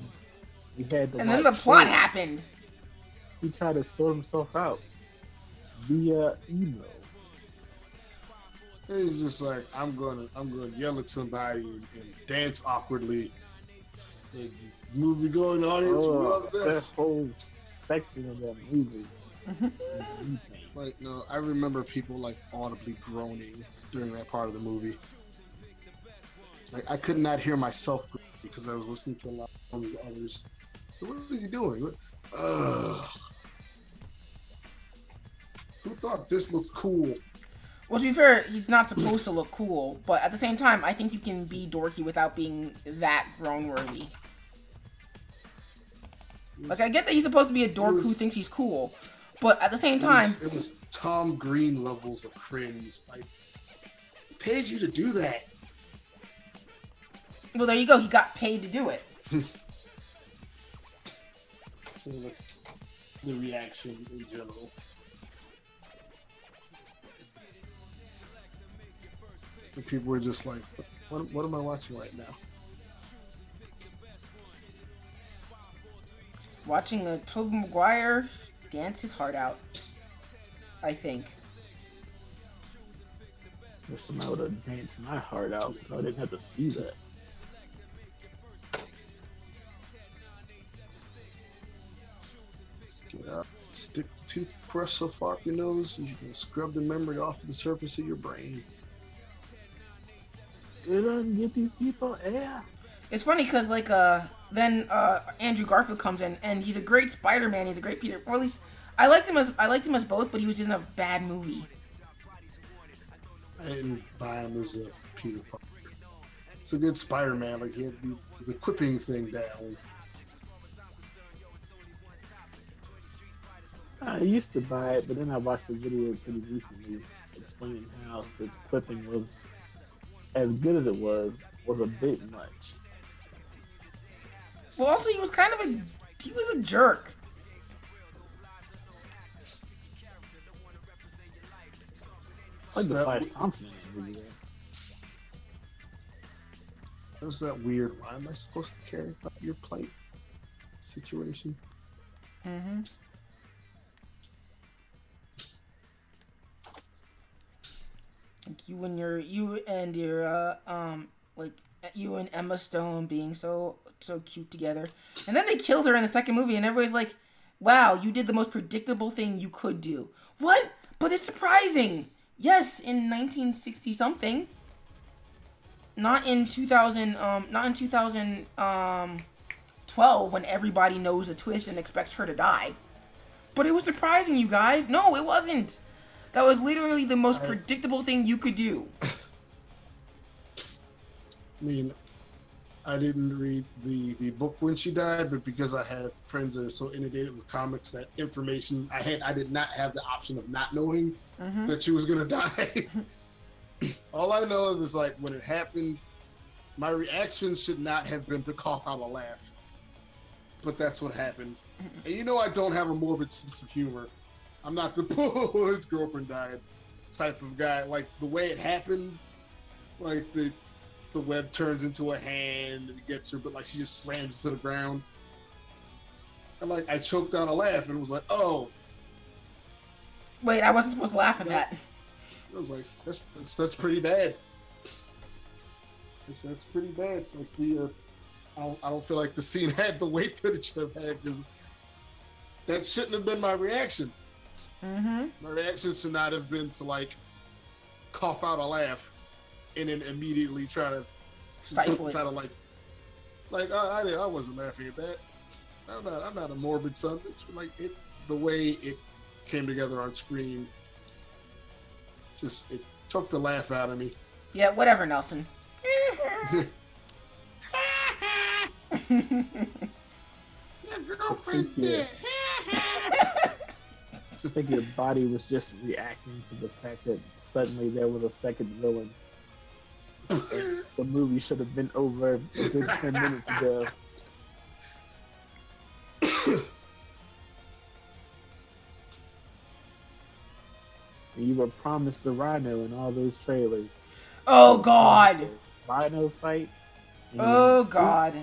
Speaker 4: we had the.
Speaker 1: And then the plot happened.
Speaker 4: He tried to sort himself out via email.
Speaker 3: He's just like, I'm gonna yell at somebody and dance awkwardly. The movie going audience love this.
Speaker 4: That whole section of that movie.
Speaker 3: Like no, I remember people like audibly groaning during that part of the movie. Like I could not hear myself because I was listening to a lot of others. So what is he doing? Who thought this looked cool?
Speaker 1: Well, to be fair, he's not supposed to look cool, but at the same time, I think you can be dorky without being that groan-worthy. Like, I get that he's supposed to be a dork who thinks he's cool, but at the same time...
Speaker 3: It was Tom Green levels of cringe. Like, who paid you to do that?
Speaker 1: Well, there you go. He got paid to do it.
Speaker 3: So that's the reaction in general. The people were just like, what am I watching right now?
Speaker 1: Watching a Tobey Maguire dance his heart out, I think.
Speaker 4: Listen, I would have danced my heart out because I didn't have to see that.
Speaker 3: Let's get up. Stick the toothbrush so far up your nose, you can scrub the memory off of the surface of your brain.
Speaker 4: Didn't get these people air.
Speaker 1: It's funny because like then Andrew Garfield comes in and he's a great Spider-Man. He's a great Peter. Or at least I liked him as both, but he was in a bad movie.
Speaker 3: I didn't buy him as a Peter Parker. It's a good Spider-Man. Like he had the quipping thing down.
Speaker 4: I used to buy it, but then I watched a video pretty recently explaining how this clipping was, as good as it was a bit much.
Speaker 1: Well, also he was kind of he was a jerk.
Speaker 4: Like the
Speaker 3: That-
Speaker 4: Flash Thompson in the video.
Speaker 3: It was that weird. Why am I supposed to care about your plight situation?
Speaker 1: Mm-hmm. Like you and you and Emma Stone being so cute together, and then they killed her in the second movie, and everybody's like, "Wow, you did the most predictable thing you could do." What? But it's surprising. Yes, in 1960 something. Not in 2000. Not in 2012 when everybody knows a twist and expects her to die. But it was surprising, you guys. No, it wasn't. That was literally the most predictable thing you could do.
Speaker 3: I mean, I didn't read the book when she died, but because I had friends that are so inundated with comics, that information I did not have the option of not knowing that she was gonna die. All I know is like when it happened, my reaction should not have been to cough out a laugh, but that's what happened. And you know I don't have a morbid sense of humor. I'm not the "oh, his girlfriend died" type of guy. Like the way it happened, like the web turns into a hand and it gets her, but like she just slams to the ground. And like I choked down a laugh and was like, "Oh."
Speaker 1: Wait, I wasn't supposed to laugh at that.
Speaker 3: I was like, that's pretty bad. That's pretty bad. Like I don't feel like the scene had the weight that it should have had, because that shouldn't have been my reaction. My reaction should not have been to like cough out a laugh and then immediately try to
Speaker 1: Stifle it.
Speaker 3: try to like I wasn't laughing at that. I'm not a morbid son. It's like the way it came together on screen. Just it took the laugh out of me.
Speaker 1: Yeah, whatever, Nelson.
Speaker 3: Your girlfriend's dead.
Speaker 4: I think your body was just reacting to the fact that suddenly there was a second villain. The movie should have been over a good 10 minutes ago. You were promised the Rhino in all those trailers.
Speaker 1: Oh God!
Speaker 4: Rhino fight.
Speaker 1: Oh God!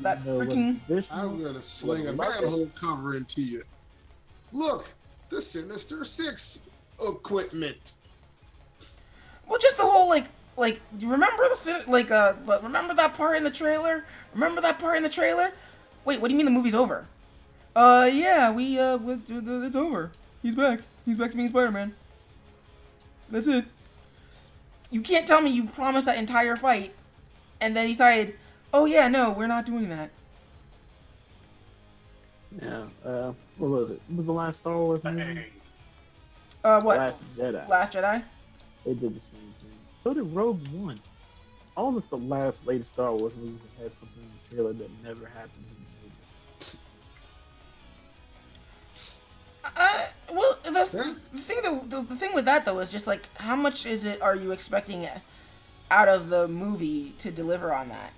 Speaker 1: That
Speaker 4: You know what
Speaker 1: freaking.
Speaker 3: I'm gonna sling a manhole cover into you. Look, the Sinister Six equipment.
Speaker 1: Well, just the whole like you remember remember that part in the trailer? Remember that part in the trailer? Wait, what do you mean the movie's over? Yeah, it's over. He's back. He's back to being Spider-Man. That's it. You can't tell me you promised that entire fight, and then he decided, oh yeah, no, we're not doing that.
Speaker 4: Yeah. What was it? What was the last Star Wars movie?
Speaker 1: What?
Speaker 4: Last Jedi.
Speaker 1: Last Jedi?
Speaker 4: They did the same thing. So did Rogue One. Almost the latest Star Wars movies that had something in the trailer that never happened in the movie.
Speaker 1: Well, the thing with that though is just like, how much are you expecting out of the movie to deliver on that?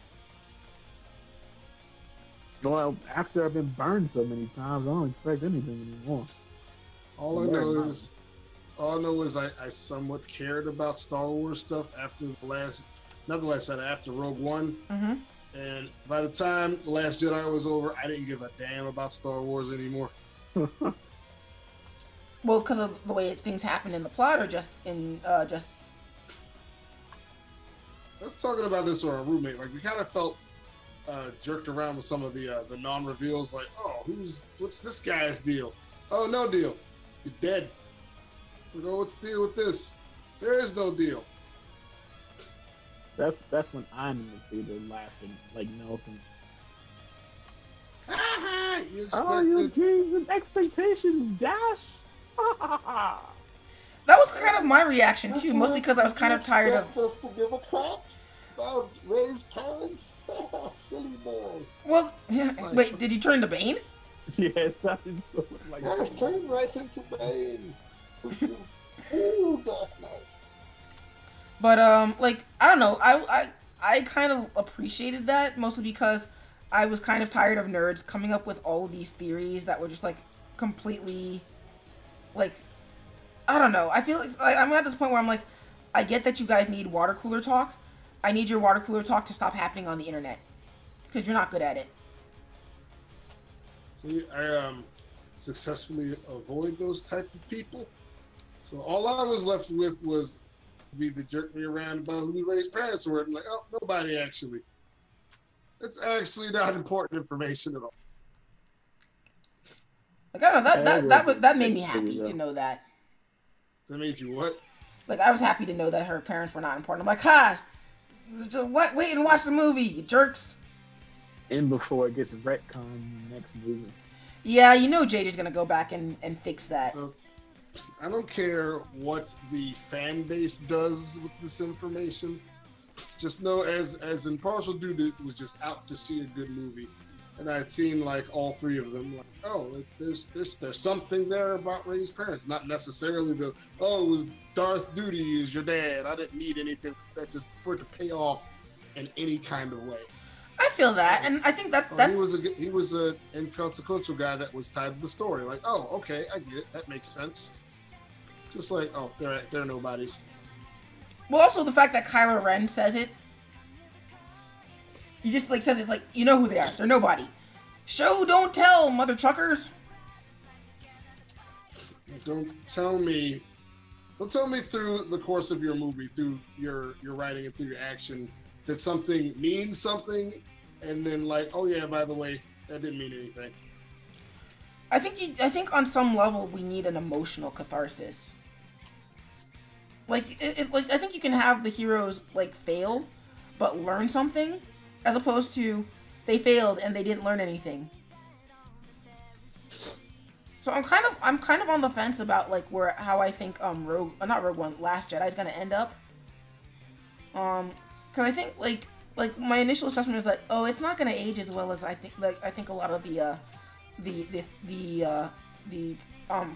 Speaker 4: Well, after I've been burned so many times, I don't expect anything anymore.
Speaker 3: All I know is I somewhat cared about Star Wars stuff after after Rogue One.
Speaker 1: Mm-hmm.
Speaker 3: And by the time The Last Jedi was over, I didn't give a damn about Star Wars anymore.
Speaker 1: Well, because of the way things happened in the plot, or just in just.
Speaker 3: I was talking about this with our roommate. Like we kind of felt jerked around with some of the non-reveals. Like, oh, what's this guy's deal? Oh, no deal. He's dead. We go, what's the deal with this? There is no deal.
Speaker 4: That's when I'm in the theater laughing like Nelson.
Speaker 3: You
Speaker 4: Oh, your
Speaker 3: expected
Speaker 4: dreams and expectations dash.
Speaker 1: That was kind of my reaction too, mostly because I was kind of tired of.
Speaker 3: Us to give a crap about raised parents? Silly boy.
Speaker 1: Well, wait, did he turn into Bane?
Speaker 4: Yes, I just so like.
Speaker 3: Yes, turn right into Bane. Ooh, Dark Knight.
Speaker 1: But like I don't know, I kind of appreciated that mostly because I was kind of tired of nerds coming up with all of these theories that were just like completely, like, I don't know. I feel like I'm at this point where I'm like, I get that you guys need water cooler talk. I need your water cooler talk to stop happening on the internet because you're not good at it.
Speaker 3: See, I successfully avoid those type of people. So all I was left with was be the jerk me around about who raised parents were. I'm like, oh, nobody actually. It's actually not important information at all.
Speaker 1: Like I don't know that made me happy to know that.
Speaker 3: That made you what?
Speaker 1: Like I was happy to know that her parents were not important. I'm like, gosh, just what? Wait and watch the movie, you jerks.
Speaker 4: And before it gets retconned next movie.
Speaker 1: Yeah, you know JJ's gonna go back and fix that.
Speaker 3: I don't care what the fan base does with this information. Just know, as impartial dude that was just out to see a good movie, and I had seen like all three of them. Like, oh, there's something there about raised parents, not necessarily it was Darth Duty is your dad. I didn't need anything that's just for it to pay off in any kind of way.
Speaker 1: I feel that, and I think that's
Speaker 3: he was a inconsequential guy that was tied to the story. Like, oh, okay, I get it. That makes sense. Just like, oh, they're nobodies.
Speaker 1: Well, also the fact that Kylo Ren says it. He just like says it's like, you know who they are. They're nobody. Show don't tell, mother truckers.
Speaker 3: Don't tell me through the course of your movie, through your writing and through your action, that something means something, and then like, oh yeah, by the way, that didn't mean anything.
Speaker 1: I think on some level we need an emotional catharsis. Like, like I think you can have the heroes like fail, but learn something, as opposed to they failed and they didn't learn anything. So I'm kind of on the fence about like how I think Last Jedi is gonna end up. Because I think like my initial assessment is like, oh, it's not gonna age as well as I think. Like I think a lot of the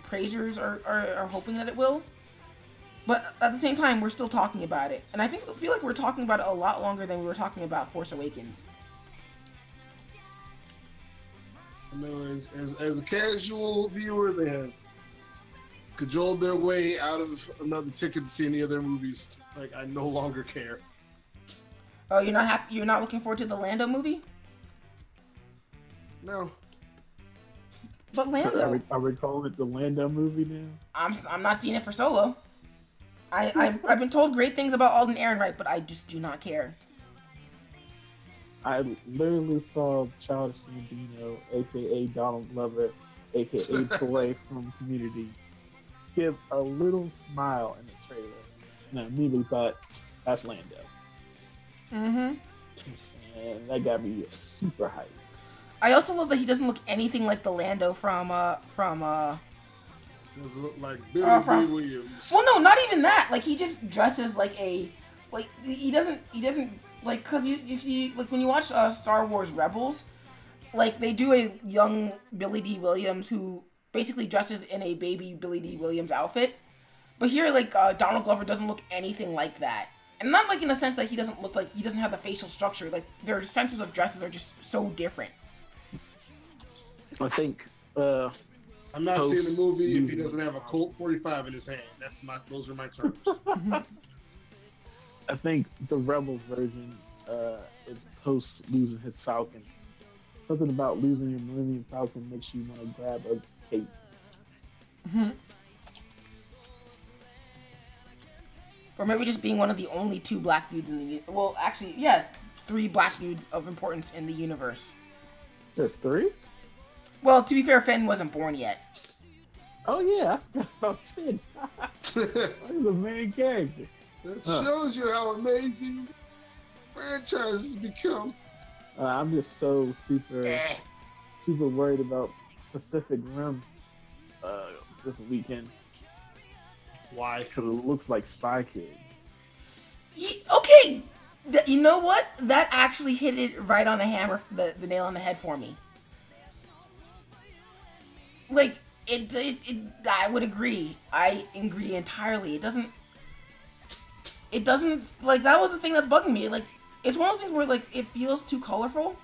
Speaker 1: praisers are hoping that it will. But at the same time, we're still talking about it, and I feel like we're talking about it a lot longer than we were talking about Force Awakens.
Speaker 3: I know, as a casual viewer, they have cajoled their way out of another ticket to see any of their movies. Like, I no longer care.
Speaker 1: Oh, you're not happy? You're not looking forward to the Lando movie?
Speaker 3: No.
Speaker 1: But Lando.
Speaker 4: Are we calling it the Lando movie now?
Speaker 1: I'm not seeing it for Solo. I've been told great things about Alden Ehrenreich, but I just do not care.
Speaker 4: I literally saw Childish Gambino, aka Donald Glover, aka Troy from Community, give a little smile in the trailer, and I immediately thought, that's Lando.
Speaker 1: Mm-hmm.
Speaker 4: And that got me super hyped.
Speaker 1: I also love that he doesn't look anything like the Lando from
Speaker 3: Does it look like Billy D. Williams?
Speaker 1: Well, no, not even that. Like he just dresses like he doesn't like, cause if you like when you watch Star Wars Rebels, like they do a young Billy D. Williams who basically dresses in a baby Billy D. Williams outfit, but here like Donald Glover doesn't look anything like that, and not like in the sense that he doesn't look like he doesn't have the facial structure. Like their senses of dresses are just so different.
Speaker 4: I think.
Speaker 3: I'm not seeing the movie if he doesn't have a Colt 45 in his hand. Those are my terms.
Speaker 4: I think the Rebels version is post losing his Falcon. Something about losing your Millennium Falcon makes you want to grab a cape.
Speaker 1: Mm-hmm. Or maybe just being one of the only two black dudes in the well, actually, yeah, 3 black dudes of importance in the universe.
Speaker 4: There's 3?
Speaker 1: Well, to be fair, Finn wasn't born yet.
Speaker 4: Oh yeah, I forgot about Finn. He's a main character.
Speaker 3: That shows you how amazing franchises become.
Speaker 4: I'm just so super worried about Pacific Rim this weekend.
Speaker 3: Why?
Speaker 4: Because it looks like Spy Kids.
Speaker 1: Okay, you know what? That actually hit it right on the hammer, the nail on the head for me. Like I would agree. I agree entirely. It doesn't like that was the thing that's bugging me. Like it's one of those things where like it feels too colorful,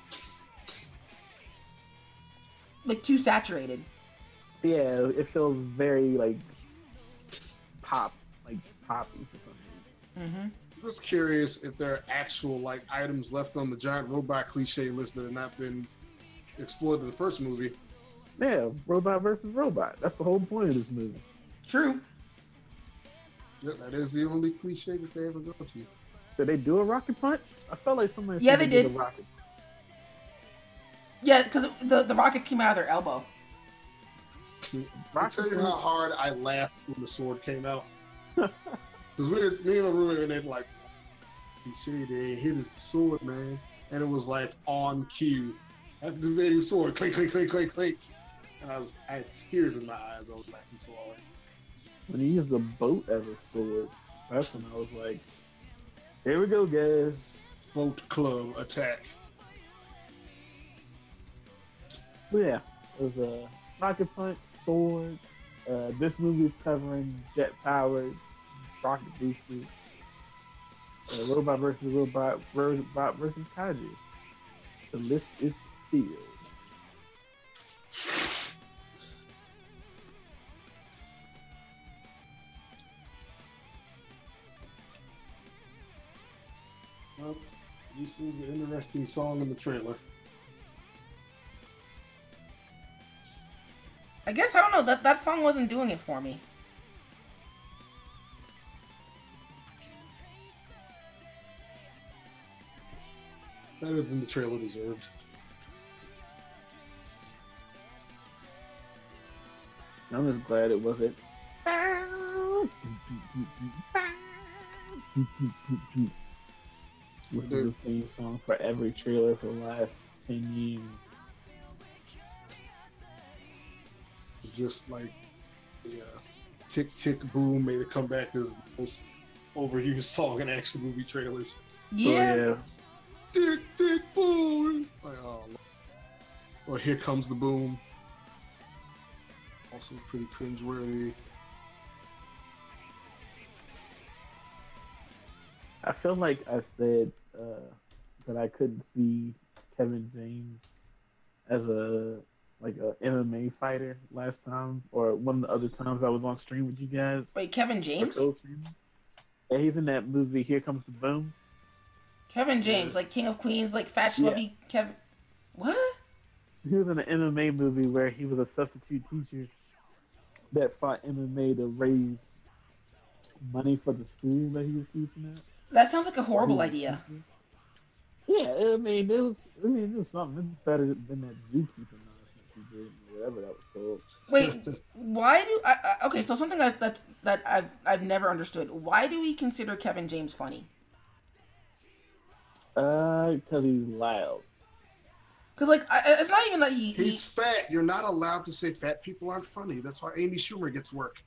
Speaker 1: like too saturated.
Speaker 4: Yeah, it feels very like poppy for some reason.
Speaker 1: Mm-hmm.
Speaker 3: I'm just curious if there are actual like items left on the giant robot cliche list that have not been explored in the first movie.
Speaker 4: Yeah, robot versus robot. That's the whole point of this movie.
Speaker 1: True.
Speaker 3: Yeah, that is the only cliche that they ever go to.
Speaker 4: Did they do a rocket punch? I felt like somebody
Speaker 1: Yeah,
Speaker 4: said
Speaker 1: they
Speaker 4: a
Speaker 1: did.
Speaker 4: rocket.
Speaker 1: Yeah, because the rockets came out of their elbow.
Speaker 3: I'll tell you how hard I laughed when the sword came out. Because me and my roommate were then like, cliche, they hit us the sword, man. And it was like on cue. Activating sword, clink, clink, clink, clink, clink. And I had tears in my eyes. I was laughing so hard.
Speaker 4: When he used the boat as a sword, that's when I was like, here we go, guys.
Speaker 3: Boat club attack.
Speaker 4: But yeah, it was a rocket punch, sword. This movie is covering jet powered rocket boosters. Robot versus robot, robot versus kaiju. The list is filled.
Speaker 3: Well, this is an interesting song in the trailer.
Speaker 1: I guess I don't know that song wasn't doing it for me.
Speaker 3: It's better than the trailer deserved.
Speaker 4: I'm just glad it wasn't. Which is the theme song for every trailer for the last 10 years.
Speaker 3: It's just like the Tick Tick Boom made a comeback as the most overused song in action movie trailers.
Speaker 1: Yeah.
Speaker 4: Oh, yeah.
Speaker 3: Tick Tick Boom! Like, oh, or Here Comes the Boom. Also pretty cringeworthy.
Speaker 4: I feel like I said that I couldn't see Kevin James as a MMA fighter last time, or one of the other times I was on stream with you guys.
Speaker 1: Wait, Kevin James?
Speaker 4: Yeah, he's in that movie Here Comes the Boom.
Speaker 1: Kevin James, like King of Queens, like fat schlubby Kevin. What?
Speaker 4: He was in an MMA movie where he was a substitute teacher that fought MMA to raise money for the school that he was teaching at.
Speaker 1: That sounds like a horrible idea.
Speaker 4: Yeah, I mean, it was something. It's better than that zookeeper nonsense he did, or whatever that was called.
Speaker 1: Wait, why do okay? So something that I've never understood. Why do we consider Kevin James funny?
Speaker 4: Because he's loud.
Speaker 1: Because like it's not even that
Speaker 3: He's fat. You're not allowed to say fat people aren't funny. That's why Amy Schumer gets work.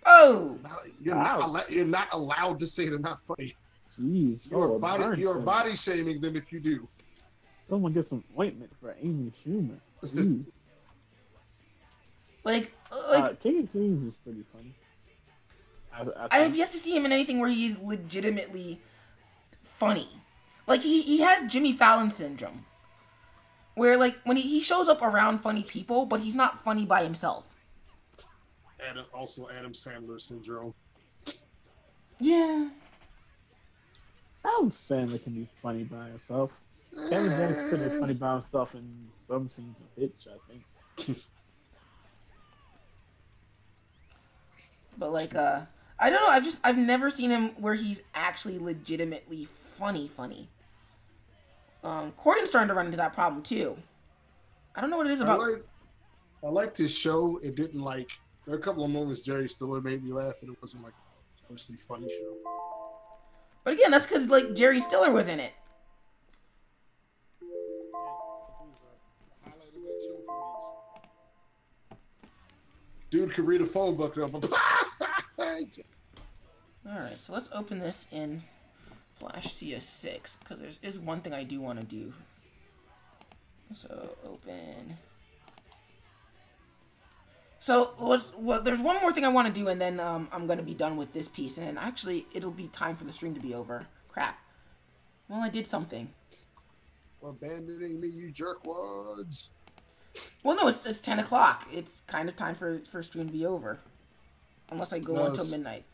Speaker 1: Oh,
Speaker 3: You're not allowed to say they're not funny.
Speaker 4: Jeez,
Speaker 3: You're body shaming them if you do.
Speaker 4: Someone get some ointment for Amy Schumer. Jeez.
Speaker 1: like
Speaker 4: King of Queens is pretty funny.
Speaker 1: I have yet to see him in anything where he's legitimately funny. Like he has Jimmy Fallon syndrome, where like when he shows up around funny people, but he's not funny by himself.
Speaker 3: Also Adam Sandler syndrome.
Speaker 1: Yeah.
Speaker 4: Adam Sandler can be funny by himself. Kevin James could be funny by himself in some scenes of Hitch, I think.
Speaker 1: But like I don't know, I've never seen him where he's actually legitimately funny. Corden's starting to run into that problem too. I don't know what it is about.
Speaker 3: I liked his show. It didn't like. There are a couple of moments Jerry Stiller made me laugh, and it wasn't like a mostly funny show.
Speaker 1: But again, that's because like Jerry Stiller was in it.
Speaker 3: Dude could read a phone book.
Speaker 1: Alright, so let's open this in Flash CS6, because there is one thing I do want to do. So, open. So, there's one more thing I want to do, and then I'm going to be done with this piece. And then actually, it'll be time for the stream to be over. Crap. Well, I did something.
Speaker 3: Abandoning me, you jerkwads.
Speaker 1: Well, no, it's 10 o'clock. It's kind of time for stream to be over. Unless I go
Speaker 3: No,
Speaker 1: until midnight.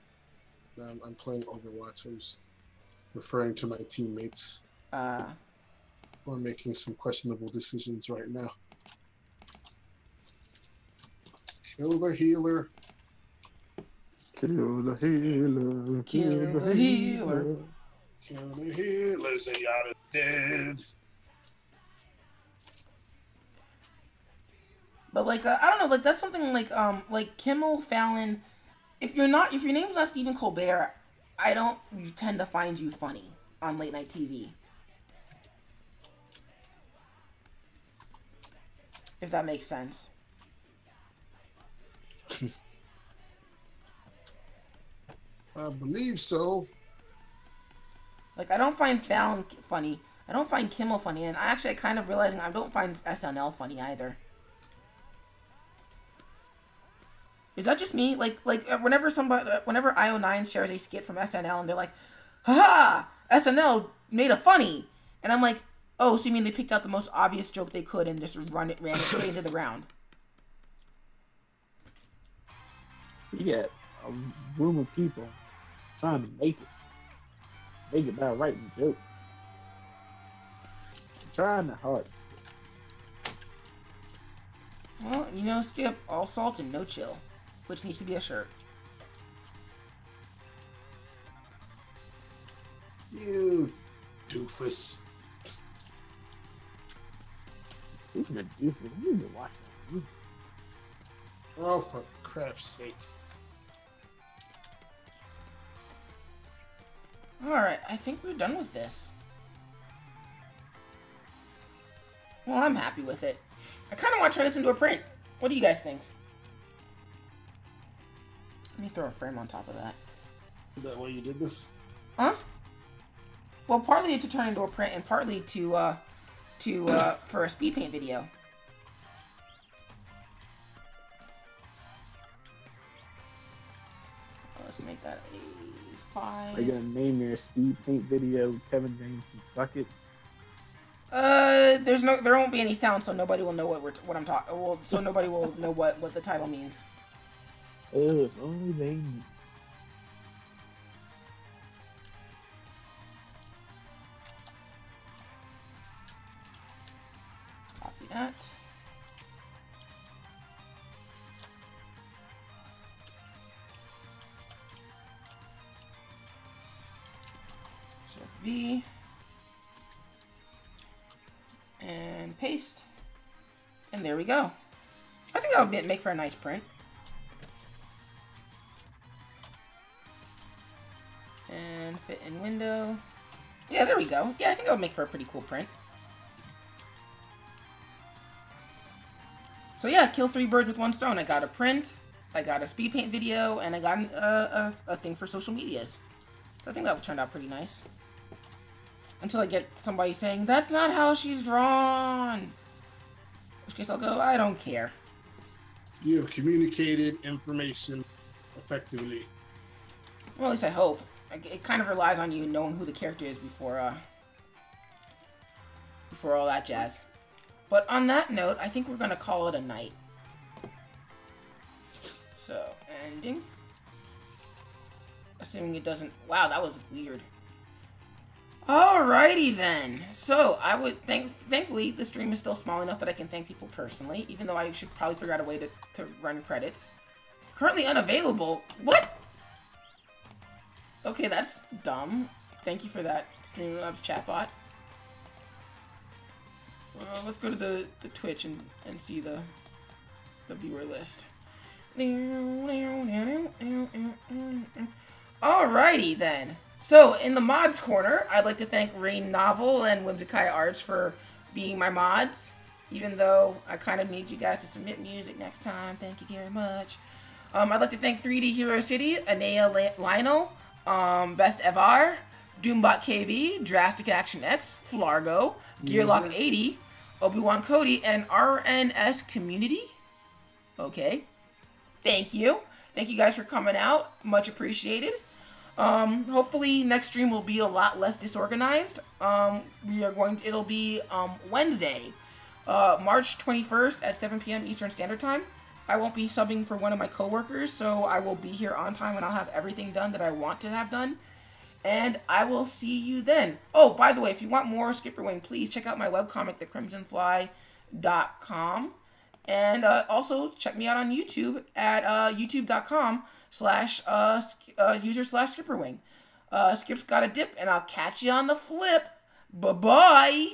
Speaker 3: I'm playing Overwatch. I was referring to my teammates who are making some questionable decisions right now. Kill the healer.
Speaker 4: Kill the healer.
Speaker 1: Kill the healer.
Speaker 3: Kill the healers, they are dead.
Speaker 1: But like I don't know, like that's something like Kimmel, Fallon. If your name's not Stephen Colbert, I don't tend to find you funny on late night TV. If that makes sense.
Speaker 3: I believe so.
Speaker 1: Like, I don't find Fallon funny. I don't find Kimmel funny. And I kind of realizing I don't find SNL funny either. Is that just me? Like whenever IO9 shares a skit from SNL and they're like, haha, SNL made a funny. And I'm like, oh, so you mean they picked out the most obvious joke they could and just ran it straight into the ground?
Speaker 4: You got a room of people trying to make it by writing jokes. Trying the hardest.
Speaker 1: Well, you know, Skip, all salt and no chill. Which needs to be a shirt.
Speaker 3: You doofus.
Speaker 4: Speaking of doofus, you need to watch that.
Speaker 3: Oh, for crap's sake.
Speaker 1: Alright, I think we're done with this. Well, I'm happy with it. I kind of want to turn this into a print. What do you guys think? Let me throw a frame on top of that.
Speaker 3: Is that why you did this?
Speaker 1: Huh? Well, partly to turn into a print, and partly for a speed paint video. Let's make that a 5.
Speaker 4: Are you gonna name your speed paint video Kevin James can suck it?
Speaker 1: There won't be any sound, so nobody will know what I'm talking. Well, so nobody will know what the title means.
Speaker 4: Oh, if only they knew.
Speaker 1: Copy that. Shift V. And paste. And there we go. I think that'll make for a nice print. And fit in window. Yeah, there we go. Yeah, I think that'll make for a pretty cool print. So yeah, kill 3 birds with 1 stone. I got a print, I got a speed paint video, and I got a thing for social medias. So I think that turned out pretty nice. Until I get somebody saying, that's not how she's drawn. In which case I'll go, I don't care.
Speaker 3: You have communicated information effectively.
Speaker 1: Well, at least I hope. It kind of relies on you knowing who the character is before all that jazz. But on that note, I think we're going to call it a night. So, ending. Assuming it doesn't... Wow, that was weird. Alrighty then. So, I would thankfully, the stream is still small enough that I can thank people personally, even though I should probably figure out a way to run credits. Currently unavailable? What? Okay, that's dumb. Thank you for that, Streamlabs chatbot. Let's go to the Twitch and see the viewer list. Alrighty then. So, in the mods corner, I'd like to thank Rain Novel and Whimsikai Arts for being my mods. Even though I kind of need you guys to submit music next time. Thank you very much. I'd like to thank 3D Hero City, Anea Lionel, Best Evar, Doombot KV, Drastic Action X, Flargo, Gearlock 80, Obi-Wan Cody, and RNS Community. Okay. Thank you. Thank you guys for coming out. Much appreciated. Hopefully next stream will be a lot less disorganized. It'll be Wednesday, March 21st at 7 p.m. Eastern Standard Time. I won't be subbing for one of my coworkers, so I will be here on time and I'll have everything done that I want to have done. And I will see you then. Oh, by the way, if you want more SkipperWing, please check out my webcomic, thecrimsonfly.com. And also check me out on YouTube at youtube.com/user/SkipperWing. Skip's got a dip, and I'll catch you on the flip. Bye-bye.